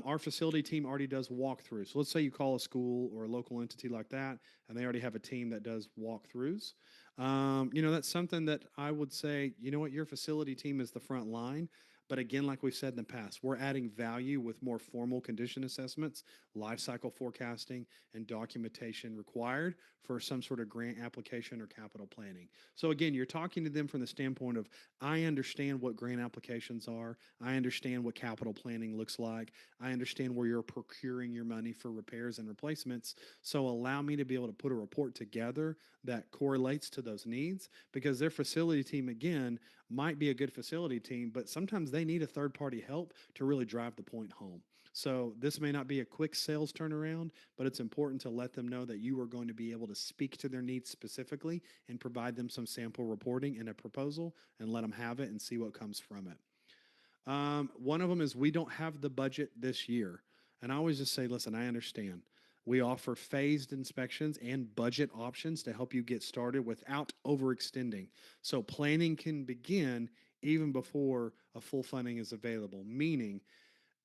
Our facility team already does walkthroughs. So let's say you call a school or a local entity like that, and they already have a team that does walkthroughs. That's something that I would say, your facility team is the front line. But again, like we've said in the past, we're adding value with more formal condition assessments, life cycle forecasting, and documentation required for some sort of grant application or capital planning. So again, you're talking to them from the standpoint of, I understand what grant applications are. I understand what capital planning looks like. I understand where you're procuring your money for repairs and replacements. So allow me to be able to put a report together that correlates to those needs, because their facility team, again, might be a good facility team, but sometimes they need a third party help to really drive the point home. So this may not be a quick sales turnaround, but it's important to let them know that you are going to be able to speak to their needs specifically and provide them some sample reporting and a proposal and let them have it and see what comes from it. One of them is we don't have the budget this year. And I always just say, listen, I understand. We offer phased inspections and budget options to help you get started without overextending. So planning can begin even before a full funding is available, meaning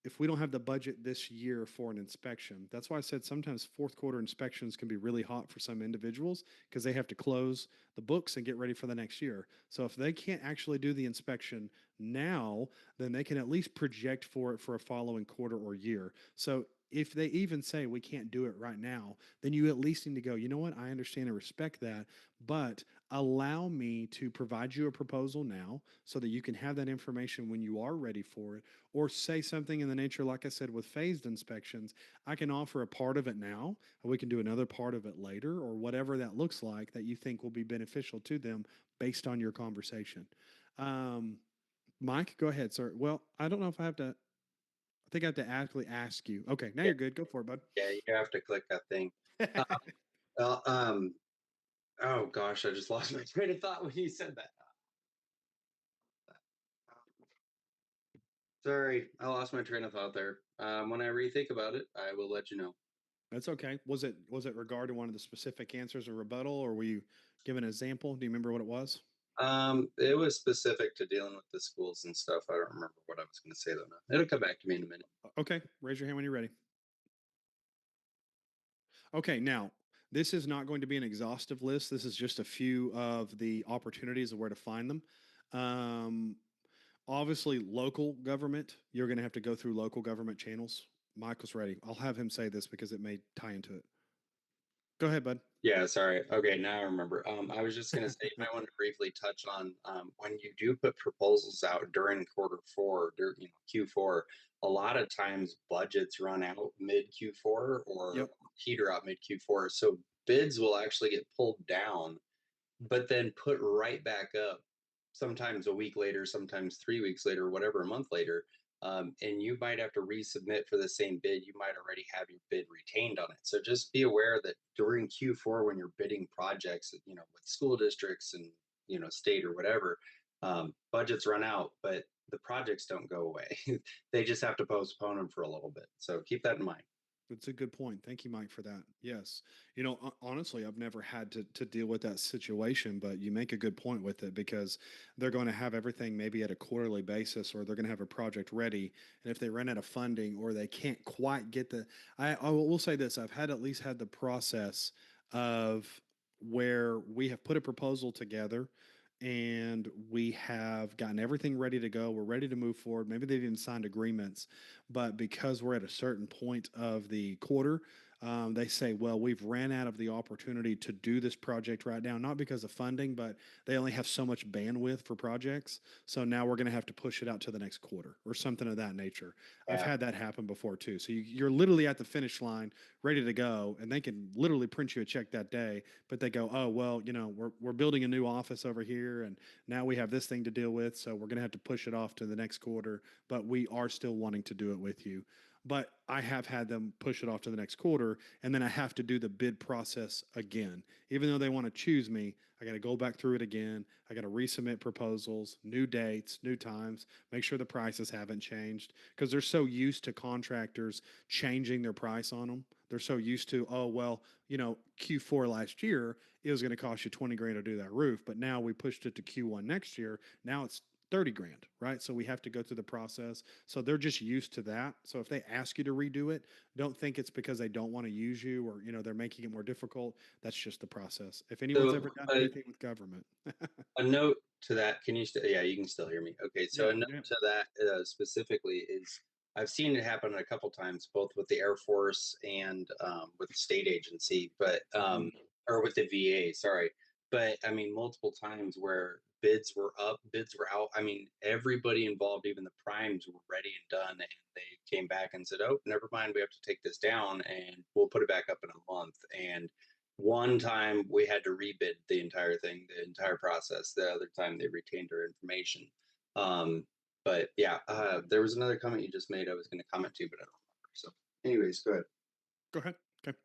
if we don't have the budget this year for an inspection, that's why I said sometimes fourth quarter inspections can be really hot for some individuals because they have to close the books and get ready for the next year. So if they can't actually do the inspection now, then they can at least project for it for a following quarter or year. So if they even say we can't do it right now, then you at least need to go, you know what, I understand and respect that, but allow me to provide you a proposal now so that you can have that information when you are ready for it, or say something in the nature, like I said, with phased inspections, I can offer a part of it now, and we can do another part of it later, or whatever that looks like that you think will be beneficial to them based on your conversation. Um, Mike, go ahead, sir. Well, I don't know if I have to, I think I have to actually ask you. Okay, now Yeah, you're good. Go for it, bud. yeah, you have to click that thing. Uh, well, oh gosh, I just lost my train of thought when you said that. Sorry, I lost my train of thought there. When I rethink about it, I will let you know. That's okay. Was it regarding one of the specific answers or rebuttal, or were you giving an example? Do you remember what it was? It was specific to dealing with the schools and stuff. I don't remember what I was going to say though. Now it'll come back to me in a minute. Okay, raise your hand when you're ready. Okay, now this is not going to be an exhaustive list. This is just a few of the opportunities of where to find them. Um, Obviously, local government, you're going to have to go through local government channels. Michael's ready. I'll have him say this because it may tie into it. Go ahead, bud. Yeah, sorry. Okay, now I remember. I was just going to say, you might want to briefly touch on when you do put proposals out during quarter four, during Q4. A lot of times budgets run out mid Q4 or Yep. peter out mid Q4, so bids will actually get pulled down, but then put right back up. Sometimes a week later, sometimes 3 weeks later, whatever, a month later. And you might have to resubmit for the same bid. You might already have your bid retained on it. So just be aware that during Q4, when you're bidding projects, with school districts and, state or whatever, budgets run out, but the projects don't go away. They just have to postpone them for a little bit. So keep that in mind. That's a good point. Thank you, Mike, for that. Yes. Honestly, I've never had to deal with that situation, but you make a good point with it because they're going to have everything maybe at a quarterly basis, or they're going to have a project ready. And if they run out of funding or they can't quite get I will say this, I've had at least had the process of where we have put a proposal together and we have gotten everything ready to go. We're ready to move forward. Maybe they've even signed agreements, but because we're at a certain point of the quarter, they say, well, we've ran out of the opportunity to do this project right now, not because of funding, but they only have so much bandwidth for projects. So now we're going to have to push it out to the next quarter or something of that nature. I've Yeah. had that happen before too. So you're literally at the finish line, ready to go, and they can literally print you a check that day, but they go, oh, well, we're building a new office over here, and now we have this thing to deal with. So we're going to have to push it off to the next quarter, but we are still wanting to do it with you. But I have had them push it off to the next quarter, and then I have to do the bid process again. Even though they want to choose me, I got to go back through it again. I got to resubmit proposals, new dates, new times, make sure the prices haven't changed because they're so used to contractors changing their price on them. They're so used to, oh, well, Q4 last year, it was going to cost you 20 grand to do that roof, but now we pushed it to Q1 next year. Now it's 30 grand, right? So we have to go through the process. So they're just used to that. So if they ask you to redo it, don't think it's because they don't want to use you or, they're making it more difficult. That's just the process. If anyone's So ever done anything with government. a note to that, can you still, yeah, you can still hear me. Okay. So Yeah. a note Yeah. to that specifically is I've seen it happen a couple times, both with the Air Force and with the state agency, but, Mhm. or with the VA, sorry. But I mean, multiple times where bids were up, bids were out. I mean, everybody involved, even the primes, were ready and done. And they came back and said, oh, never mind, we have to take this down and we'll put it back up in a month. And one time we had to rebid the entire thing, the entire process. The other time they retained our information. Um, but yeah, there was another comment you just made. I was going to comment to, but I don't remember. So, anyways, go ahead. Go ahead. Okay.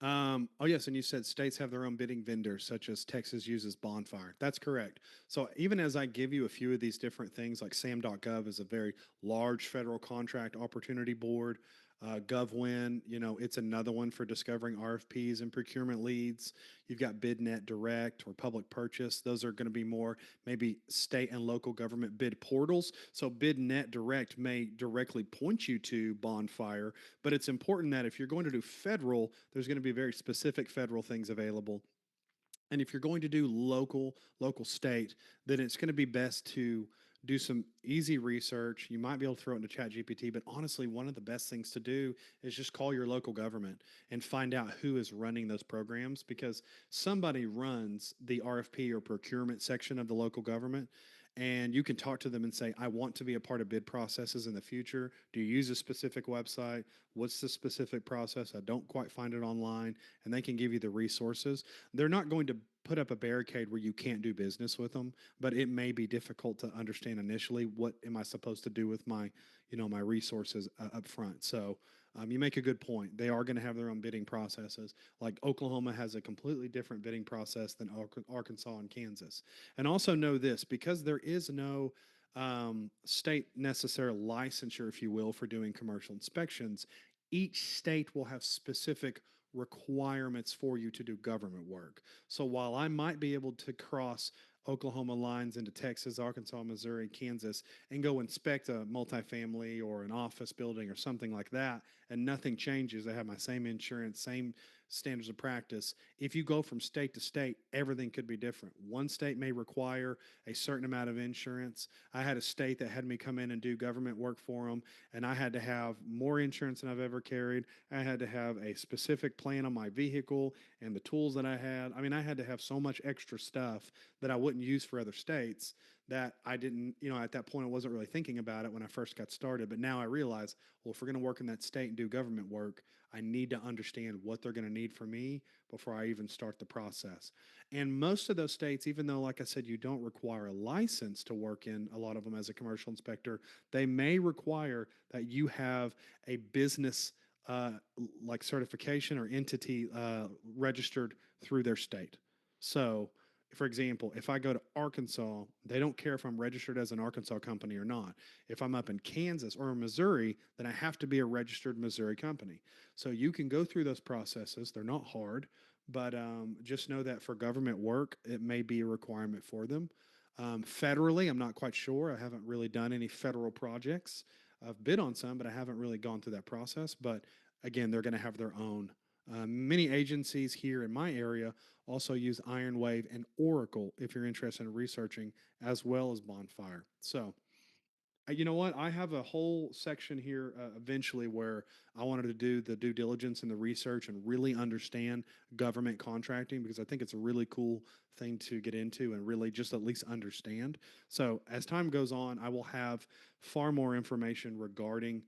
Oh, yes. And you said states have their own bidding vendors, such as Texas uses Bonfire. That's correct. So even as I give you a few of these different things, like SAM.gov is a very large federal contract opportunity board. GovWin, it's another one for discovering RFPs and procurement leads. You've got BidNet Direct or Public Purchase. Those are going to be more maybe state and local government bid portals. So BidNet Direct may directly point you to Bonfire, but it's important that if you're going to do federal, there's going to be very specific federal things available. And if you're going to do local state, then it's going to be best to do some easy research. You might be able to throw it into ChatGPT, but honestly, one of the best things to do is just call your local government and find out who is running those programs because somebody runs the RFP or procurement section of the local government. And you can talk to them and say, I want to be a part of bid processes in the future. Do you use a specific website? What's the specific process? I don't quite find it online. And they can give you the resources. They're not going to put up a barricade where you can't do business with them, but it may be difficult to understand initially what am I supposed to do with my resources up front. So you make a good point. They are going to have their own bidding processes. Like Oklahoma has a completely different bidding process than Arkansas and Kansas. And also know this because there is no state necessary licensure, if you will, for doing commercial inspections, each state will have specific requirements for you to do government work. So while I might be able to cross Oklahoma lines into Texas, Arkansas, Missouri, Kansas, and go inspect a multifamily or an office building or something like that, and nothing changes, I have my same insurance, same standards of practice. If you go from state to state, everything could be different. One state may require a certain amount of insurance. I had a state that had me come in and do government work for them, and I had to have more insurance than I've ever carried. I had to have a specific plan on my vehicle and the tools that I had. I mean, I had to have so much extra stuff that I wouldn't use for other states that I didn't, at that point, I wasn't really thinking about it when I first got started. But now I realize, well, if we're going to work in that state and do government work, I need to understand what they're going to need from me before I even start the process. And most of those states, even though, like I said, you don't require a license to work in a lot of them as a commercial inspector, they may require that you have a business uh, like certification or entity registered through their state. So, for example, if I go to Arkansas, they don't care if I'm registered as an Arkansas company or not. If I'm up in Kansas or Missouri, then I have to be a registered Missouri company. So you can go through those processes. They're not hard, but just know that for government work, it may be a requirement for them. Federally, I'm not quite sure. I haven't really done any federal projects. I've bid on some, but I haven't really gone through that process. But again, they're going to have their own Many agencies here in my area also use Ironwave and Oracle if you're interested in researching, as well as Bonfire. So, you know what? I have a whole section here eventually where I wanted to do the due diligence and the research and really understand government contracting because I think it's a really cool thing to get into and really just at least understand. So as time goes on, I will have far more information regarding.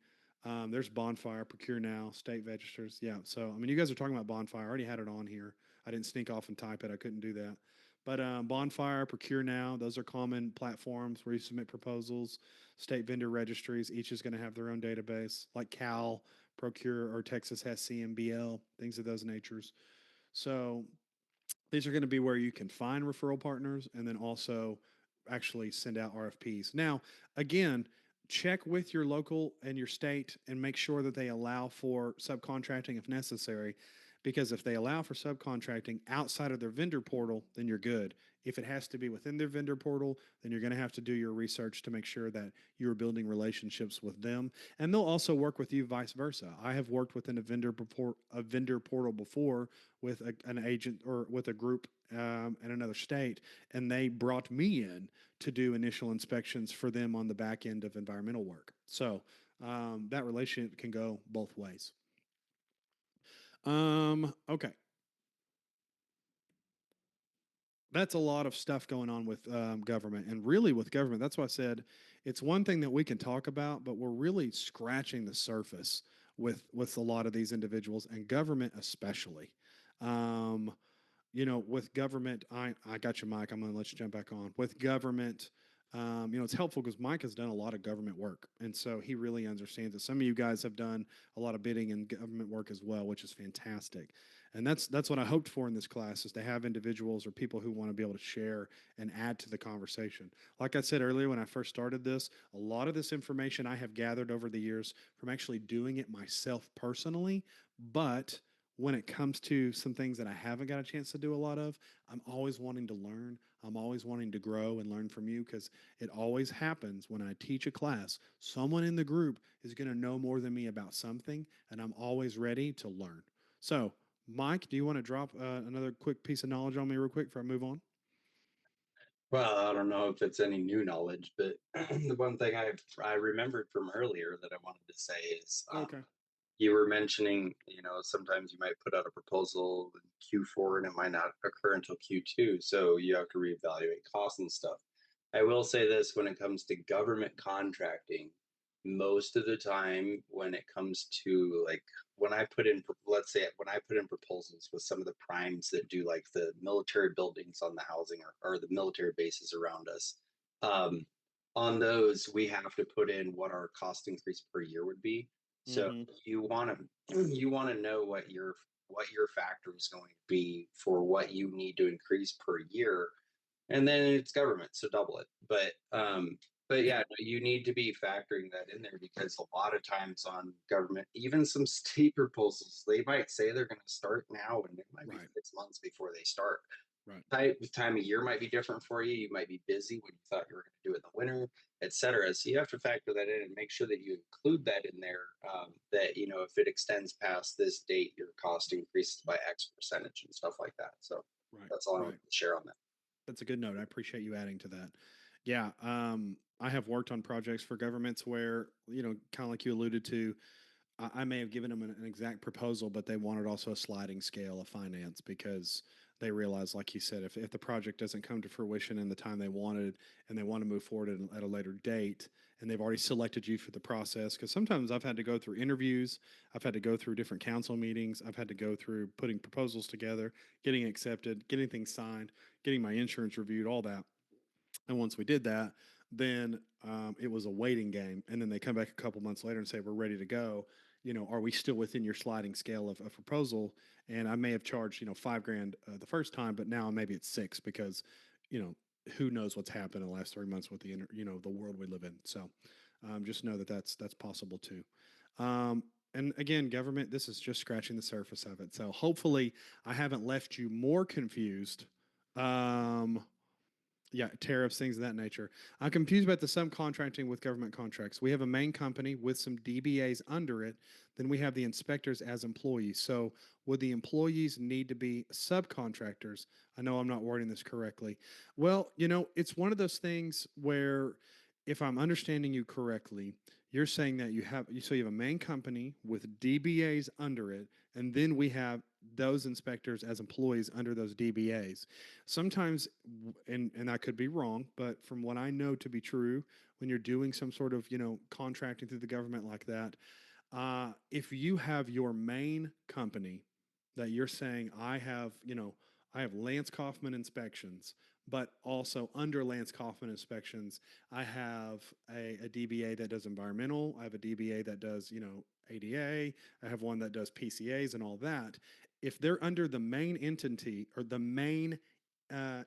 There's Bonfire, Procure Now, state registers. Yeah. So I mean, you guys are talking about Bonfire. I already had it on here. I didn't sneak off and type it. I couldn't do that. But Bonfire, Procure Now, those are common platforms where you submit proposals. State vendor registries, each is going to have their own database, like Cal, Procure, or Texas has CMBL, things of those natures. So these are going to be where you can find referral partners and then also actually send out RFPs. Now, again, check with your local and your state and make sure that they allow for subcontracting if necessary. Because if they allow for subcontracting outside of their vendor portal, then you're good. If it has to be within their vendor portal, then you're going to have to do your research to make sure that you're building relationships with them. And they'll also work with you vice versa. I have worked within a vendor portal before with an agent or with a group in another state, and they brought me in to do initial inspections for them on the back end of environmental work. So that relationship can go both ways. Okay. That's a lot of stuff going on with government and really with government. That's why I said it's one thing that we can talk about, but we're really scratching the surface with a lot of these individuals and government especially. Um, with government, I got you, Mike. I'm going to let you jump back on. With government, it's helpful because Mike has done a lot of government work, and so he really understands it. Some of you guys have done a lot of bidding and government work as well, which is fantastic. And that's what I hoped for in this class is to have individuals or people who want to be able to share and add to the conversation. Like I said earlier when I first started this, a lot of this information I have gathered over the years from actually doing it myself personally, but when it comes to some things that I haven't got a chance to do a lot of, I'm always wanting to learn. I'm always wanting to grow and learn from you because it always happens when I teach a class. Someone in the group is going to know more than me about something, and I'm always ready to learn. So, Mike, do you want to drop another quick piece of knowledge on me, real quick, before I move on? Well, I don't know if it's any new knowledge, but the one thing I remembered from earlier that I wanted to say is Okay. you were mentioning, sometimes you might put out a proposal in Q4 and it might not occur until Q2, so you have to reevaluate costs and stuff. I will say this when it comes to government contracting, most of the time when it comes to like when I put in, let's say when I put in proposals with some of the primes that do like the military buildings on the housing or the military bases around us, um, on those we have to put in what our cost increase per year would be. So Mm-hmm. you want to know what your factor is going to be for what you need to increase per year, and then it's government, so double it. But yeah, no, you need to be factoring that in there because a lot of times on government, even some state proposals, they might say they're going to start now, and it might be Right. 6 months before they start. Right. Time of year might be different for you. You might be busy when you thought you were going to do it in the winter, etc. So you have to factor that in and make sure that you include that in there. That if it extends past this date, your cost increases by X percentage and stuff like that. So Right. that's all I want Right. to share on that. That's a good note. I appreciate you adding to that. Yeah, I have worked on projects for governments where, kind of like you alluded to, I may have given them an exact proposal, but they wanted also a sliding scale of finance because they realized, like you said, if the project doesn't come to fruition in the time they wanted and they want to move forward at a later date and they've already selected you for the process, because sometimes I've had to go through interviews, I've had to go through different council meetings, I've had to go through putting proposals together, getting accepted, getting things signed, getting my insurance reviewed, all that. And once we did that, then it was a waiting game. And then they come back a couple months later and say, we're ready to go. Are we still within your sliding scale of proposal? And I may have charged, $5,000 the first time, but now maybe it's six because, you know, who knows what's happened in the last 3 months with the world we live in. So just know that that's possible too. And again, government, this is just scratching the surface of it. So hopefully I haven't left you more confused. Um, Yeah, tariffs, things of that nature. I'm confused about the subcontracting with government contracts. We have a main company with some DBAs under it. Then we have the inspectors as employees. So would the employees need to be subcontractors? I know I'm not wording this correctly. Well, it's one of those things where, if I'm understanding you correctly, you're saying that you have a main company with DBAs under it, and then we have those inspectors as employees under those DBAs. Sometimes, and I could be wrong, but from what I know to be true, when you're doing some sort of contracting through the government like that, if you have your main company that you're saying, I have Lance Kaufman Inspections, but also under Lance Kaufman Inspections, I have a DBA that does environmental. I have a DBA that does, ADA. I have one that does PCAs and all that. If they're under the main entity or the main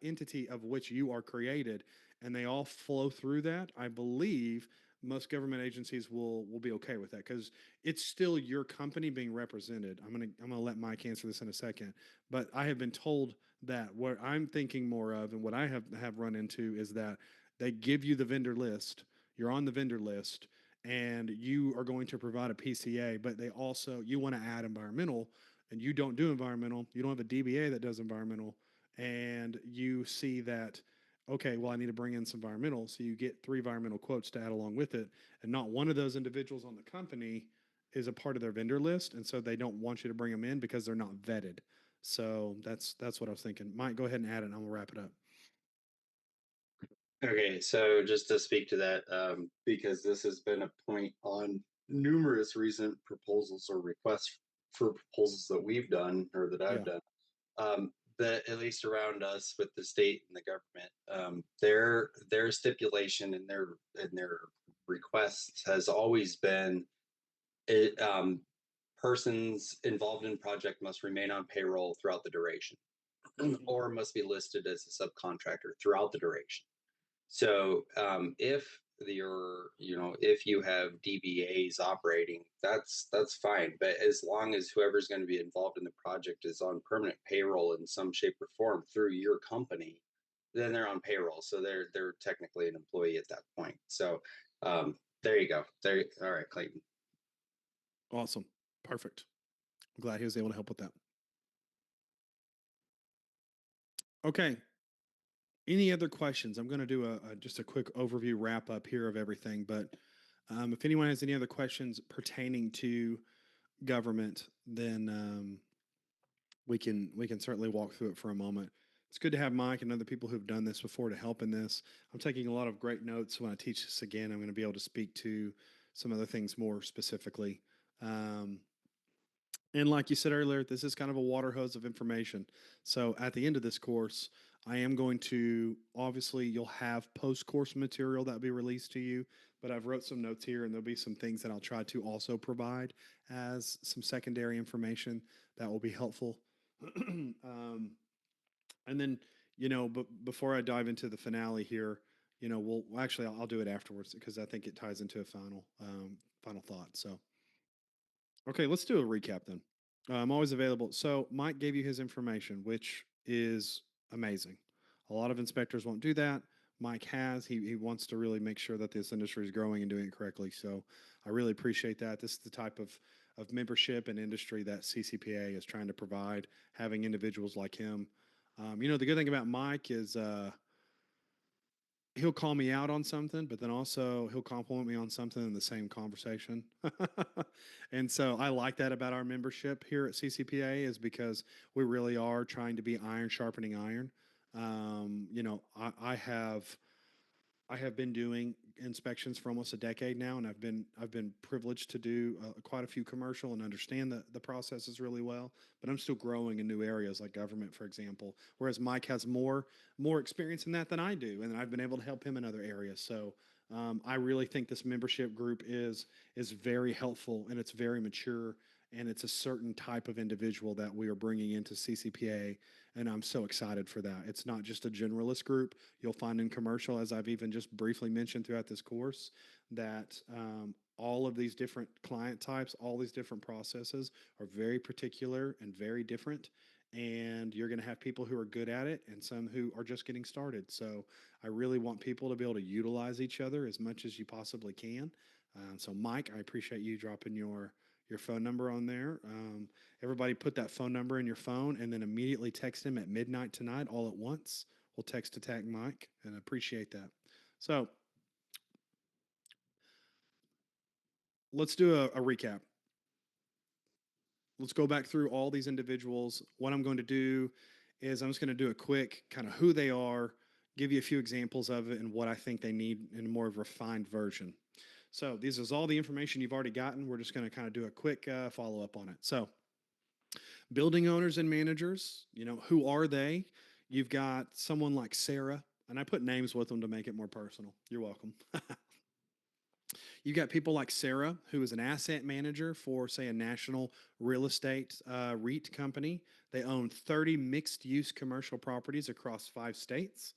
entity of which you are created, and they all flow through that, I believe most government agencies will be okay with that because it's still your company being represented. I'm gonna let Mike answer this in a second, but I have been told that what I'm thinking more of and what I have run into is that they give you the vendor list. You're on the vendor list, and you are going to provide a PCA, but they also you want to add environmental, and you don't do environmental. You don't have a DBA that does environmental, and you see that, okay, well, I need to bring in some environmental. So you get three environmental quotes to add along with it. And not one of those individuals on the company is a part of their vendor list. And so they don't want you to bring them in because they're not vetted. So that's what I was thinking. Mike, go ahead and add it and I'm gonna wrap it up. Okay, so just to speak to that, because this has been a point on numerous recent proposals or requests for proposals that we've done or that I've Yeah. done, that at least around us with the state and the government, their stipulation and their requests has always been it persons involved in project must remain on payroll throughout the duration Mhm. or must be listed as a subcontractor throughout the duration. So if you have DBAs operating, that's fine. But as long as whoever's going to be involved in the project is on permanent payroll in some shape or form through your company, then they're on payroll. So they're technically an employee at that point. So there you go. There. All right, Clayton. Awesome. Perfect. I'm glad he was able to help with that. Okay. Any other questions? I'm going to do just a quick overview wrap up here of everything. But if anyone has any other questions pertaining to government, then we can certainly walk through it for a moment. It's good to have Mike and other people who've done this before to help in this. I'm taking a lot of great notes. When I teach this again, I'm going to be able to speak to some other things more specifically. Um, and like you said earlier, this is kind of a water hose of information. So at the end of this course, I am going to, obviously you'll have post course material that will be released to you, but I've wrote some notes here and there'll be some things that I'll try to also provide as some secondary information that will be helpful. And then, but before I dive into the finale here, we'll actually I'll do it afterwards because I think it ties into a final thought. So okay, let's do a recap then. I'm always available. So Mike gave you his information, which is amazing. A lot of inspectors won't do that. Mike has. He wants to really make sure that this industry is growing and doing it correctly. So I really appreciate that. This is the type of membership and industry that CCPA is trying to provide, having individuals like him. The good thing about Mike is he'll call me out on something, but then also he'll compliment me on something in the same conversation. And so I like that about our membership here at CCPA is because we really are trying to be iron sharpening iron. I have been doing inspections for almost a decade now, and I've been privileged to do quite a few commercial and understand the processes really well. But I'm still growing in new areas like government, for example. Whereas Mike has more experience in that than I do, and I've been able to help him in other areas. So I really think this membership group is very helpful and it's very mature and it's a certain type of individual that we are bringing into CCPA, and I'm so excited for that. It's not just a generalist group. You'll find in commercial, as I've even just briefly mentioned throughout this course, that all of these different client types, all these different processes are very particular and very different. and you're going to have people who are good at it and some who are just getting started. So I really want people to be able to utilize each other as much as you possibly can. So Mike, I appreciate you dropping your phone number on there. Everybody put that phone number in your phone and then immediately text him at midnight tonight all at once. We'll text attack Mike and appreciate that. So let's do a recap. Let's go back through all these individuals. What I'm going to do is I'm just going to do a quick kind of who they are, give you a few examples of it, and what I think they need in a more refined version. So this is all the information you've already gotten. We're just going to kind of do a quick follow up on it. So building owners and managers, who are they? You've got someone like Sarah, and I put names with them to make it more personal. You're welcome. You've got people like Sarah, who is an asset manager for, say, a national real estate REIT company. They own 30 mixed use commercial properties across 5 states.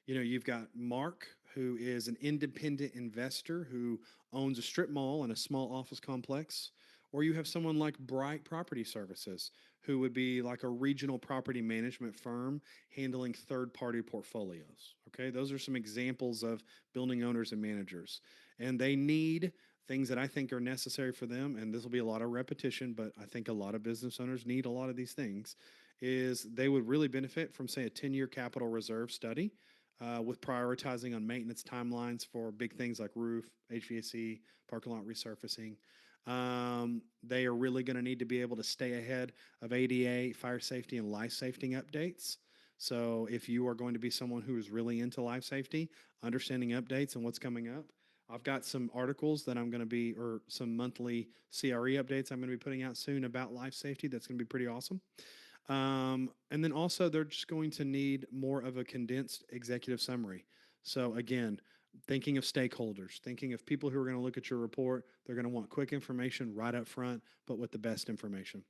You've got Mark, who is an independent investor who owns a strip mall and a small office complex. Or you have someone like Bright Property Services, who would be like a regional property management firm handling third party portfolios. Okay, those are some examples of building owners and managers. And they need things that I think are necessary for them. And this will be a lot of repetition, but I think a lot of business owners need a lot of these things. Is they would really benefit from, say, a 10-year capital reserve study with prioritizing on maintenance timelines for big things like roof, HVAC, parking lot resurfacing. They are really going to need to be able to stay ahead of ADA, fire safety, and life safety updates. So if you are going to be someone who is really into life safety, understanding updates and what's coming up, I've got some articles that I'm going to be, or some monthly CRE updates I'm going to be putting out soon about life safety. That's going to be pretty awesome. And then also, they're just going to need more of a condensed executive summary. So, again, thinking of stakeholders, thinking of people who are going to look at your report, they're going to want quick information right up front, but with the best information.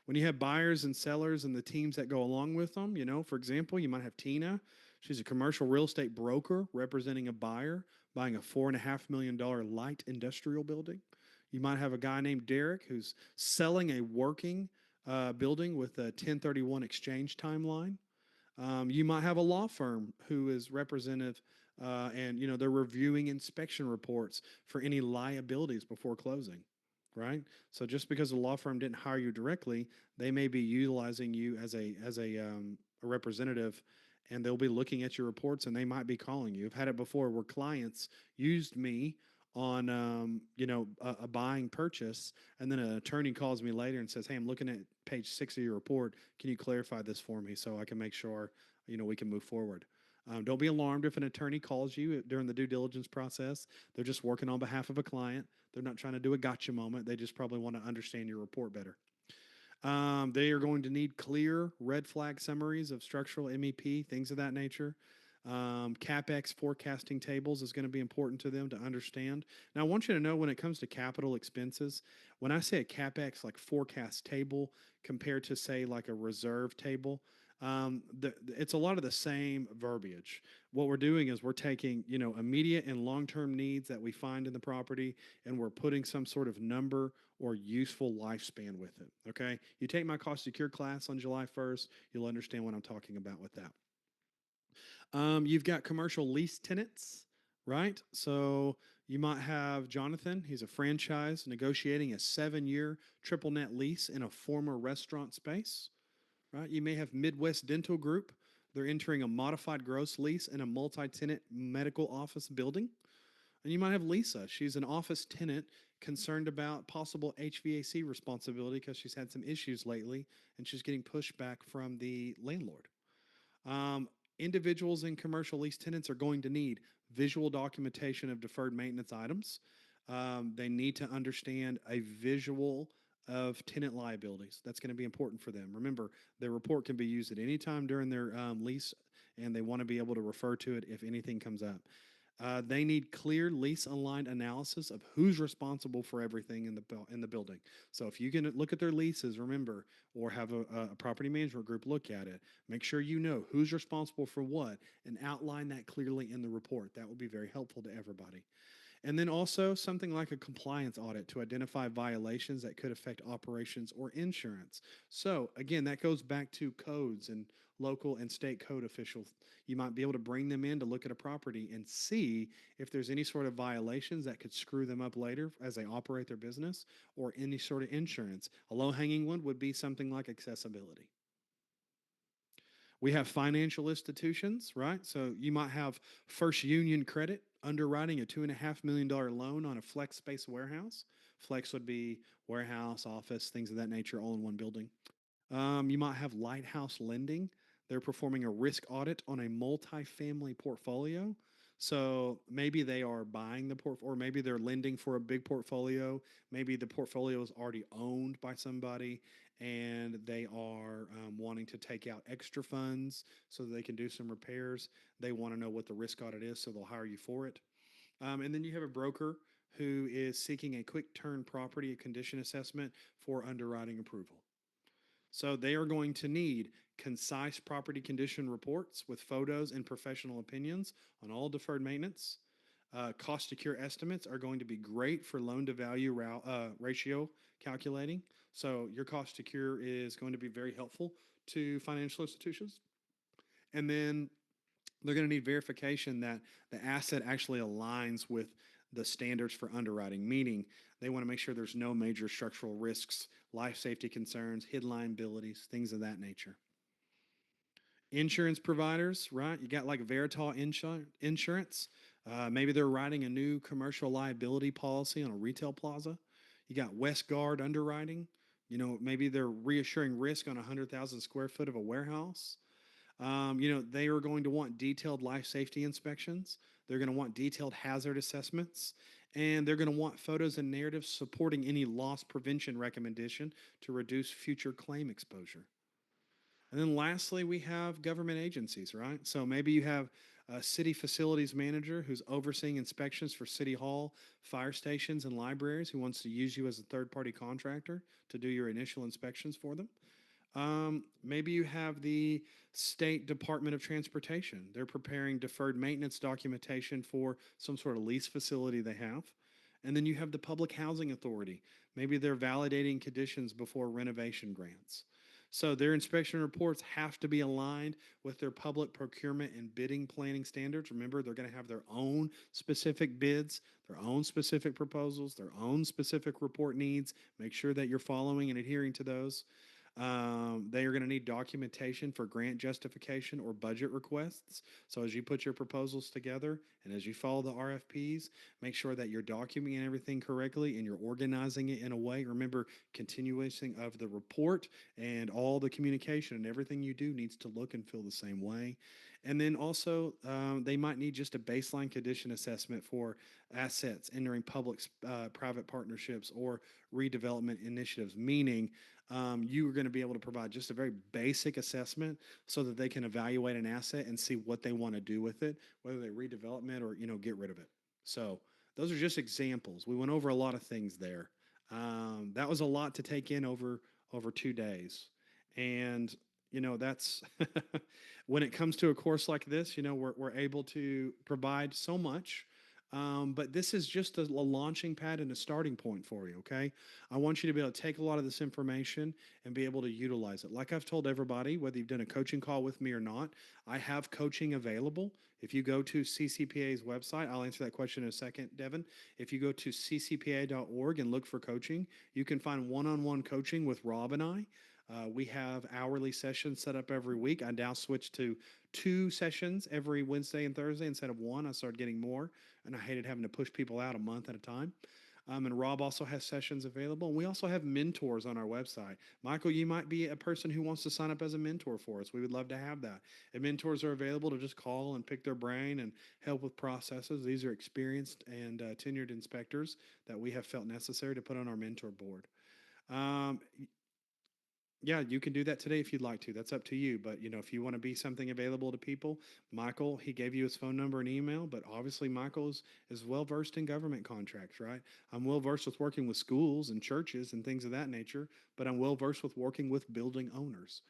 When you have buyers and sellers and the teams that go along with them, for example, you might have Tina. She's a commercial real estate broker representing a buyer buying a $4.5 million light industrial building. You might have a guy named Derek who's selling a working building with a 1031 exchange timeline. You might have a law firm who is representative, and they're reviewing inspection reports for any liabilities before closing, right? So just because the law firm didn't hire you directly, they may be utilizing you as a representative, and they'll be looking at your reports, and they might be calling you. I've had it before where clients used me on a buying purchase, and then an attorney calls me later and says, hey, I'm looking at page 6 of your report, can you clarify this for me so I can make sure we can move forward. Don't be alarmed if an attorney calls you during the due diligence process. They're just working on behalf of a client. They're not trying to do a gotcha moment. They just probably want to understand your report better. They are going to need clear red flag summaries of structural MEP, things of that nature. CapEx forecasting tables is going to be important to them to understand. Now, I want you to know when it comes to capital expenses, when I say a CapEx like forecast table compared to, say, like a reserve table, it's a lot of the same verbiage. What we're doing is we're taking, immediate and long-term needs that we find in the property, and we're putting some sort of number or useful lifespan with it. Okay. You take my cost secure class on July 1st, you'll understand what I'm talking about with that. You've got commercial lease tenants, right? So you might have Jonathan. He's a franchise negotiating a 7-year triple net lease in a former restaurant space, right? You may have Midwest Dental Group. They're entering a modified gross lease in a multi-tenant medical office building. And you might have Lisa. She's an office tenant concerned about possible HVAC responsibility because she's had some issues lately and she's getting pushback from the landlord. Um, Individuals in commercial lease tenants are going to need visual documentation of deferred maintenance items. They need to understand a visual of tenant liabilities. That's going to be important for them. Remember, their report can be used at any time during their lease, and they want to be able to refer to it if anything comes up. They need clear lease aligned analysis of who's responsible for everything in the building. So if you can look at their leases, remember, or have a property management group look at it, make sure you know who's responsible for what and outline that clearly in the report. That will be very helpful to everybody. And then also something like a compliance audit to identify violations that could affect operations or insurance. So, again, that goes back to codes and local and state code officials. You might be able to bring them in to look at a property and see if there's any sort of violations that could screw them up later as they operate their business, or any sort of insurance. A low hanging one would be something like accessibility. We have financial institutions, right? So you might have First Union Credit underwriting a $2.5 million loan on a flex space warehouse. Flex would be warehouse, office, things of that nature, all in one building. You might have Lighthouse Lending. They're performing a risk audit on a multifamily portfolio. So maybe they are buying the or maybe they're lending for a big portfolio. Maybe the portfolio is already owned by somebody, and they are wanting to take out extra funds so that they can do some repairs. They want to know what the risk audit is, so they'll hire you for it. And then you have a broker who is seeking a quick turn property condition assessment for underwriting approval. So they are going to need concise property condition reports with photos and professional opinions on all deferred maintenance. Cost to cure estimates are going to be great for loan to value ratio calculating. So your cost to cure is going to be very helpful to financial institutions. And then they're going to need verification that the asset actually aligns with the standards for underwriting, meaning they want to make sure there's no major structural risks, life safety concerns, hidden liabilities, things of that nature. Insurance providers, right? You got like Verital Insurance. Maybe they're writing a new commercial liability policy on a retail plaza. You got Westgard Underwriting. Maybe they're reassuring risk on 100,000 square foot of a warehouse. They are going to want detailed life safety inspections. They're going to want detailed hazard assessments, and they're going to want photos and narratives supporting any loss prevention recommendation to reduce future claim exposure. And then lastly, we have government agencies, right? So maybe you have a city facilities manager who's overseeing inspections for city hall, fire stations, and libraries, who wants to use you as a third party contractor to do your initial inspections for them. Maybe you have the State Department of Transportation. They're preparing deferred maintenance documentation for some sort of lease facility they have. And then you have the Public Housing Authority. Maybe they're validating conditions before renovation grants. So their inspection reports have to be aligned with their public procurement and bidding planning standards. Remember, they're going to have their own specific bids, their own specific proposals, their own specific report needs. Make sure that you're following and adhering to those. They are going to need documentation for grant justification or budget requests. So as you put your proposals together and as you follow the RFPs, make sure that you're documenting everything correctly and you're organizing it in a way. Remember, continuation of the report and all the communication and everything you do needs to look and feel the same way. And then also, they might need just a baseline condition assessment for assets entering public private partnerships or redevelopment initiatives, meaning you are going to be able to provide just a very basic assessment so that they can evaluate an asset and see what they want to do with it, whether they redevelopment or get rid of it. So those are just examples. We went over a lot of things there. That was a lot to take in over 2 days, and that's when it comes to a course like this. We're able to provide so much. But this is just a launching pad and a starting point for you, okay? I want you to be able to take a lot of this information and be able to utilize it. Like I've told everybody, whether you've done a coaching call with me or not, I have coaching available. If you go to CCPA's website, I'll answer that question in a second, Devin. If you go to ccpa.org and look for coaching, you can find one-on-one coaching with Rob and I. We have hourly sessions set up every week. I now switched to 2 sessions every Wednesday and Thursday instead of one. I started getting more, and I hated having to push people out a month at a time. And Rob also has sessions available. And we also have mentors on our website. Michael, you might be a person who wants to sign up as a mentor for us. We would love to have that. And mentors are available to just call and pick their brain and help with processes. These are experienced and tenured inspectors that we have felt necessary to put on our mentor board. Um, yeah, you can do that today if you'd like to. That's up to you. But if you want to be something available to people, Michael, he gave you his phone number and email. But obviously, Michael is well versed in government contracts, right? I'm well versed with working with schools and churches and things of that nature. But I'm well versed with working with building owners.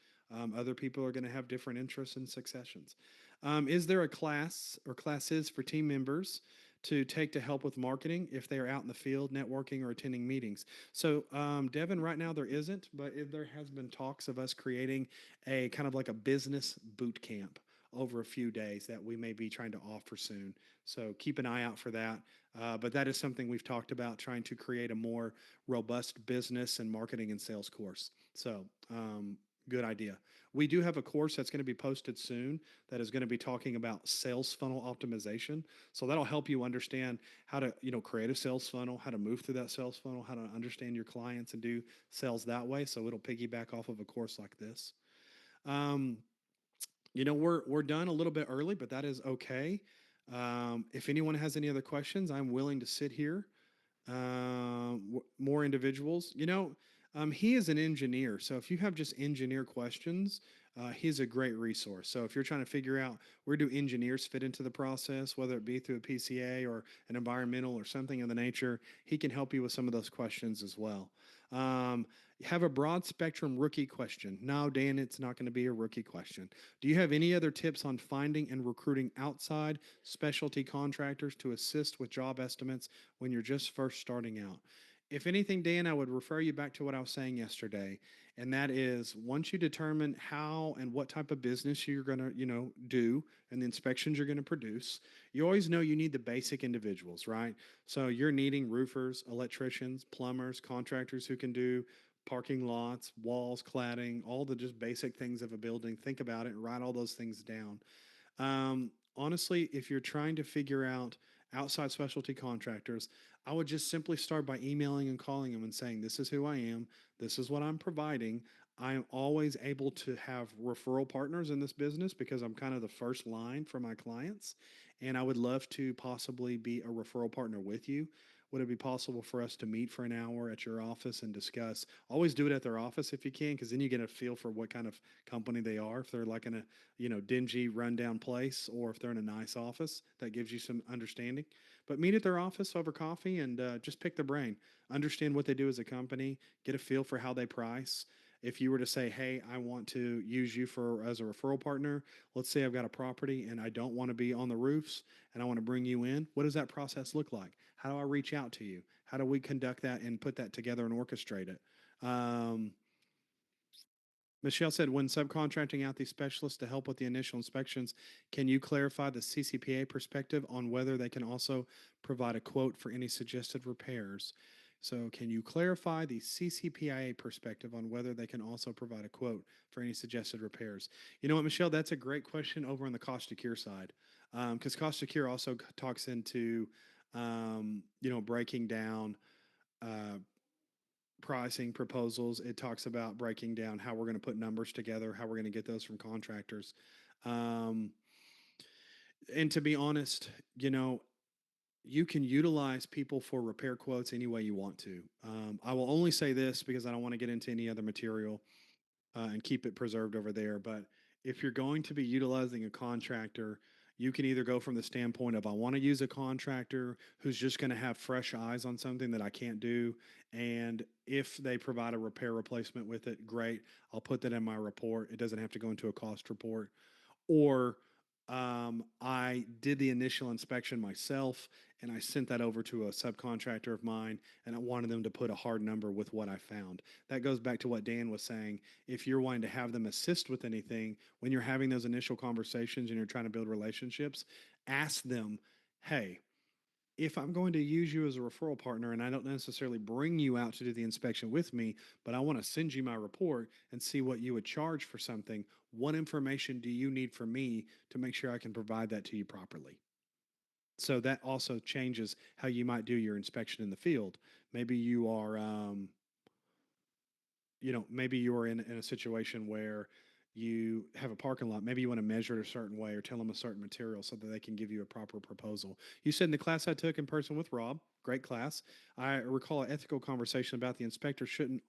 Other people are going to have different interests and successions. Is there a class or classes for team members to take to help with marketing if they are out in the field networking or attending meetings. So, Devin, right now there isn't, but there has been talks of us creating a kind of like a business boot camp over a few days that we may be trying to offer soon. So keep an eye out for that. But that is something we've talked about, trying to create a more robust business and marketing and sales course. So, good idea. We do have a course that's going to be posted soon that is going to be talking about sales funnel optimization. So that'll help you understand how to, create a sales funnel, how to move through that sales funnel, how to understand your clients and do sales that way. So it'll piggyback off of a course like this. Um, we're done a little bit early, but that is okay. If anyone has any other questions, I'm willing to sit here. More individuals. He is an engineer, so if you have just engineer questions, he's a great resource. So if you're trying to figure out where do engineers fit into the process, whether it be through a PCA or an environmental or something of the nature, he can help you with some of those questions as well. Um, have a broad spectrum rookie question. No, Dan, it's not going to be a rookie question. Do you have any other tips on finding and recruiting outside specialty contractors to assist with job estimates when you're just first starting out? If anything, Dan, I would refer you back to what I was saying yesterday. And that is once you determine how and what type of business you're going to, do and the inspections you're going to produce, you always know you need the basic individuals, right? So you're needing roofers, electricians, plumbers, contractors who can do parking lots, walls, cladding, all the just basic things of a building. Think about it and write all those things down. Honestly, if you're trying to figure out outside specialty contractors, I would just simply start by emailing and calling them and saying, this is who I am. This is what I'm providing. I'm always able to have referral partners in this business because I'm kind of the first line for my clients. And I would love to possibly be a referral partner with you. Would it be possible for us to meet for an hour at your office and discuss? Always do it at their office if you can, because then you get a feel for what kind of company they are. If they're like in a dingy, rundown place, or if they're in a nice office, that gives you some understanding. But meet at their office over coffee and just pick their brain. Understand what they do as a company. Get a feel for how they price. If you were to say, "Hey, I want to use you for as a referral partner," let's say I've got a property and I don't want to be on the roofs and I want to bring you in. What does that process look like? How do I reach out to you? How do we conduct that and put that together and orchestrate it? Michelle said, when subcontracting out these specialists to help with the initial inspections, can you clarify the CCPA perspective on whether they can also provide a quote for any suggested repairs? So, can you clarify the CCPIA perspective on whether they can also provide a quote for any suggested repairs? You know what, Michelle? That's a great question over on the cost to cure side, because cost to cure also talks into, breaking down uh, pricing proposals. It talks about breaking down how we're going to put numbers together, how we're going to get those from contractors. Um, and to be honest, you can utilize people for repair quotes any way you want to. I will only say this because I don't want to get into any other material and keep it preserved over there. But if you're going to be utilizing a contractor, you can either go from the standpoint of I want to use a contractor who's just going to have fresh eyes on something that I can't do. And if they provide a repair replacement with it, great. I'll put that in my report. It doesn't have to go into a cost report. Or I did the initial inspection myself and I sent that over to a subcontractor of mine and I wanted them to put a hard number with what I found. That goes back to what Dan was saying. If you're wanting to have them assist with anything, when you're having those initial conversations and you're trying to build relationships, ask them, hey, if I'm going to use you as a referral partner and I don't necessarily bring you out to do the inspection with me, but I want to send you my report and see what you would charge for something, what information do you need from me to make sure I can provide that to you properly? So that also changes how you might do your inspection in the field. Maybe you are, maybe you're in a situation where you have a parking lot. Maybe you want to measure it a certain way or tell them a certain material so that they can give you a proper proposal. You said in the class I took in person with Rob, great class, I recall an ethical conversation about the inspector shouldn't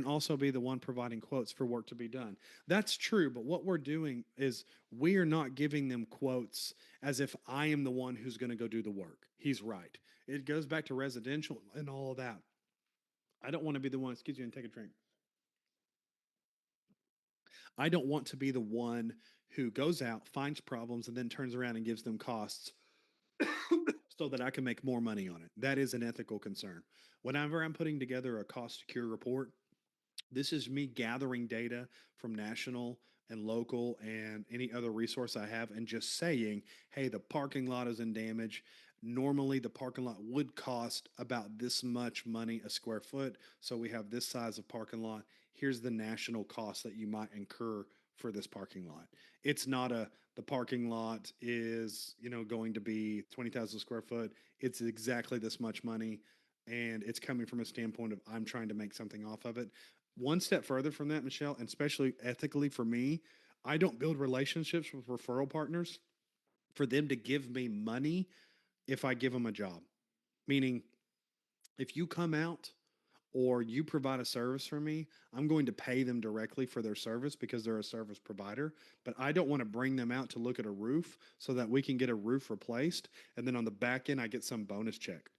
also be the one providing quotes for work to be done. That's true, but what we're doing is we are not giving them quotes as if I am the one who's going to go do the work. He's right. It goes back to residential and all of that. I don't want to be the one, excuse me, and take a drink. I don't want to be the one who goes out, finds problems, and then turns around and gives them costs. so that I can make more money on it. That is an ethical concern. Whenever I'm putting together a cost secure report, this is me gathering data from national and local and any other resource I have and just saying, hey, the parking lot is in damage. Normally, the parking lot would cost about this much money a square foot. So we have this size of parking lot. Here's the national cost that you might incur for this parking lot. It's not the parking lot is, going to be 20,000 square foot. It's exactly this much money. And it's coming from a standpoint of I'm trying to make something off of it. One step further from that, Michelle, and especially ethically for me, I don't build relationships with referral partners for them to give me money if I give them a job. Meaning, if you come out or you provide a service for me, I'm going to pay them directly for their service because they're a service provider. But I don't want to bring them out to look at a roof so that we can get a roof replaced. And then on the back end, I get some bonus check.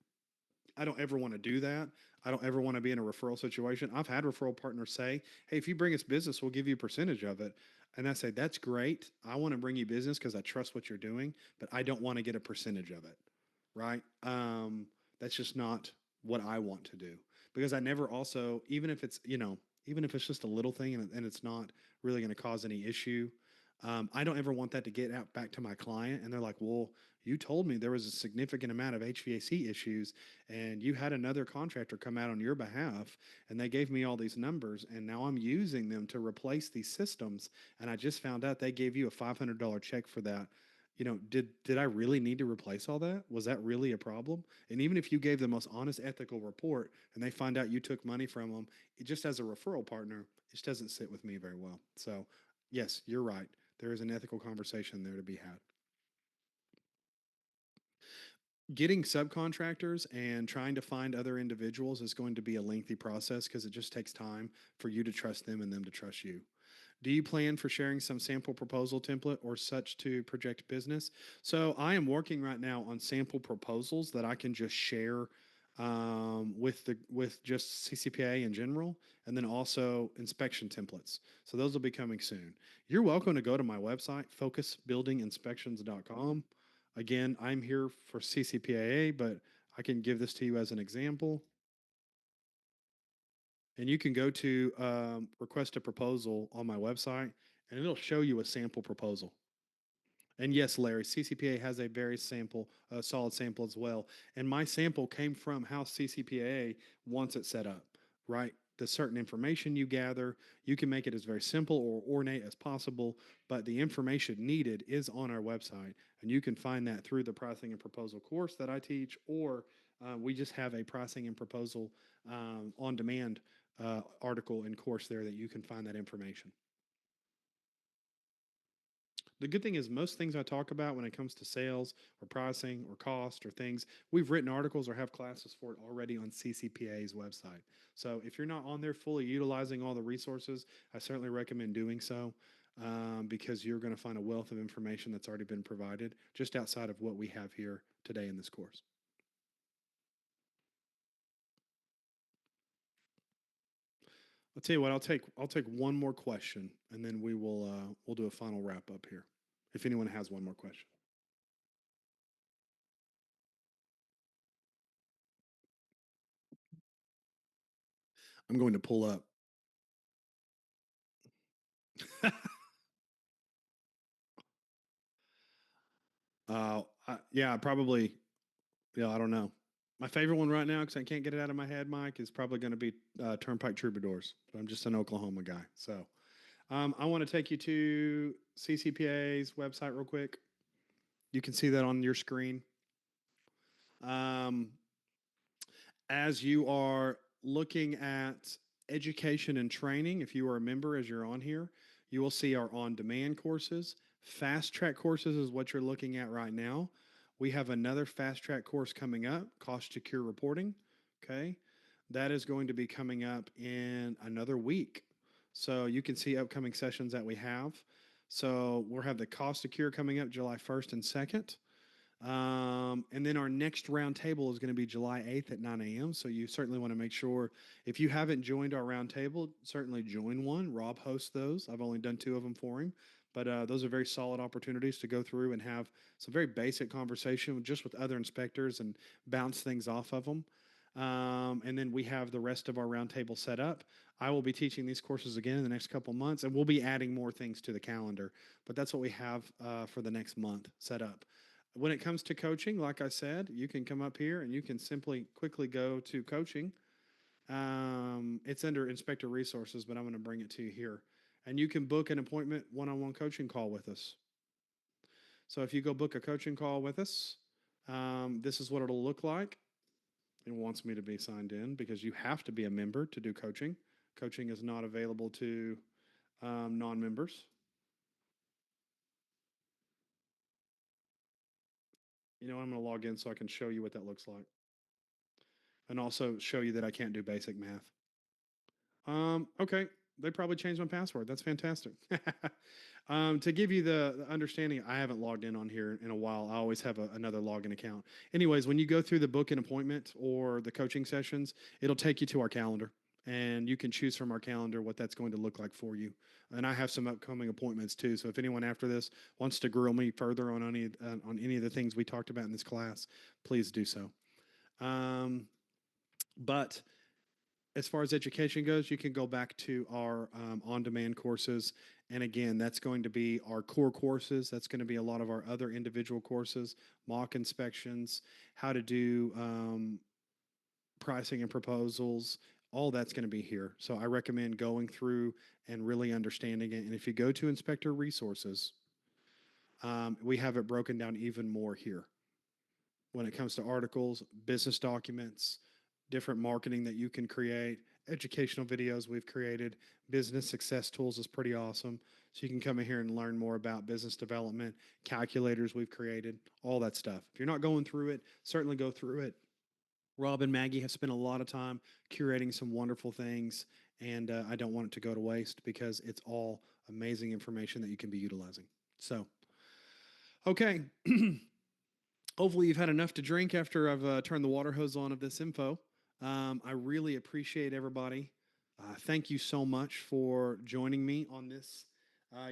I don't ever want to do that. I don't ever want to be in a referral situation. I've had referral partners say, hey, if you bring us business, we'll give you a percentage of it. And I say, that's great. I want to bring you business because I trust what you're doing, but I don't want to get a percentage of it. Right. That's just not what I want to do because I never also, even if it's, even if it's just a little thing and it's not really going to cause any issue, I don't ever want that to get out back to my client. And they're like, well, you told me there was a significant amount of HVAC issues and you had another contractor come out on your behalf and they gave me all these numbers and now I'm using them to replace these systems. And I just found out they gave you a $500 check for that. Did I really need to replace all that? Was that really a problem? And even if you gave the most honest ethical report and they find out you took money from them, it just as a referral partner, it just doesn't sit with me very well. So yes, you're right. There is an ethical conversation there to be had. Getting subcontractors and trying to find other individuals is going to be a lengthy process because it just takes time for you to trust them and them to trust you. Do you plan for sharing some sample proposal template or such to project business? So I am working right now on sample proposals that I can just share with just CCPA in general, and then also inspection templates. So those will be coming soon. You're welcome to go to my website, focusbuildinginspections.com. Again, I'm here for CCPAA, but I can give this to you as an example. And you can go to request a proposal on my website, and it'll show you a sample proposal. And yes, Larry, CCPA has a very solid sample as well. And my sample came from how CCPA wants it set up, right? The certain information you gather, you can make it as very simple or ornate as possible, but the information needed is on our website. And you can find that through the pricing and proposal course that I teach, or we just have a pricing and proposal on demand article and course there that you can find that information. The good thing is most things I talk about when it comes to sales or pricing or cost or things, we've written articles or have classes for it already on CCPA's website. So if you're not on there fully utilizing all the resources, I certainly recommend doing so because you're going to find a wealth of information that's already been provided just outside of what we have here today in this course. I'll tell you what, I'll take one more question and then we'll do a final wrap up here. If anyone has one more question. I'm going to pull up. Yeah, probably. Yeah, I don't know. My favorite one right now, because I can't get it out of my head, Mike, is probably going to be Turnpike Troubadours. But I'm just an Oklahoma guy. So I want to take you to CCPA's website real quick. You can see that on your screen. Um, as you are looking at education and training, if you are a member as you're on here, you will see our on demand courses. Fast track courses is what you're looking at right now. We have another fast track course coming up, cost secure reporting. Okay. That is going to be coming up in another week. So you can see upcoming sessions that we have. So we'll have the cost secure coming up July 1st and 2nd. And then our next roundtable is going to be July 8th at 9 a.m. So you certainly want to make sure if you haven't joined our roundtable, certainly join one. Rob hosts those. I've only done two of them for him, But those are very solid opportunities to go through and have some very basic conversation just with other inspectors and bounce things off of them. And then we have the rest of our roundtable set up. I will be teaching these courses again in the next couple months, and we'll be adding more things to the calendar. But that's what we have for the next month set up. When it comes to coaching, like I said, you can come up here and you can simply quickly go to coaching. It's under inspector resources, but I'm going to bring it to you here. And you can book an appointment one-on-one coaching call with us. So if you go book a coaching call with us, this is what it'll look like. It wants me to be signed in because you have to be a member to do coaching. Coaching is not available to non-members. You know, I'm going to log in so I can show you what that looks like, and also show you that I can't do basic math. Okay, they probably changed my password. That's fantastic. To give you the understanding, I haven't logged in on here in a while. I always have another login account. Anyways, when you go through the book an appointment or the coaching sessions, it'll take you to our calendar, and you can choose from our calendar what that's going to look like for you. And I have some upcoming appointments too. So if anyone after this wants to grill me further on any of the things we talked about in this class, please do so. But as far as education goes, you can go back to our on-demand courses. And again, that's going to be our core courses. That's going to be a lot of our other individual courses, mock inspections, how to do pricing and proposals. All that's going to be here. So I recommend going through and really understanding it. And if you go to inspector resources, we have it broken down even more here when it comes to articles, business documents, different marketing that you can create, educational videos we've created. Business success tools is pretty awesome. So you can come in here and learn more about business development, calculators we've created, all that stuff. If you're not going through it, certainly go through it. Rob and Maggie have spent a lot of time curating some wonderful things, and I don't want it to go to waste because it's all amazing information that you can be utilizing. So, okay. Hopefully, you've had enough to drink after I've turned the water hose on of this info. I really appreciate everybody. Thank you so much for joining me on this.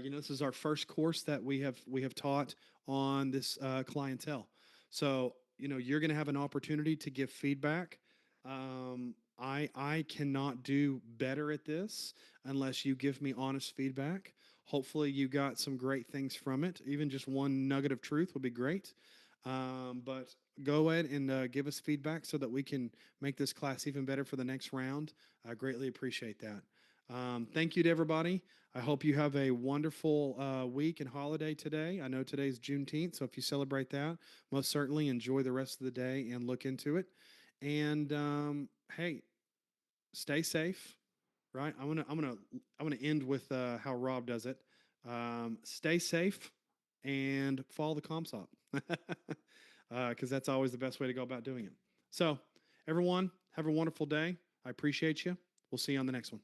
This is our first course that we have taught on this clientele. So you're going to have an opportunity to give feedback. I cannot do better at this unless you give me honest feedback. Hopefully, you got some great things from it. Even just one nugget of truth would be great. But go ahead and give us feedback so that we can make this class even better for the next round. I greatly appreciate that. Thank you to everybody. I hope you have a wonderful week and holiday today. I know today's Juneteenth, so if you celebrate that, most certainly enjoy the rest of the day and look into it. And hey, stay safe. Right? I'm gonna end with how Rob does it. Stay safe and follow the CompSop. Because that's always the best way to go about doing it. So, everyone, have a wonderful day. I appreciate you. We'll see you on the next one.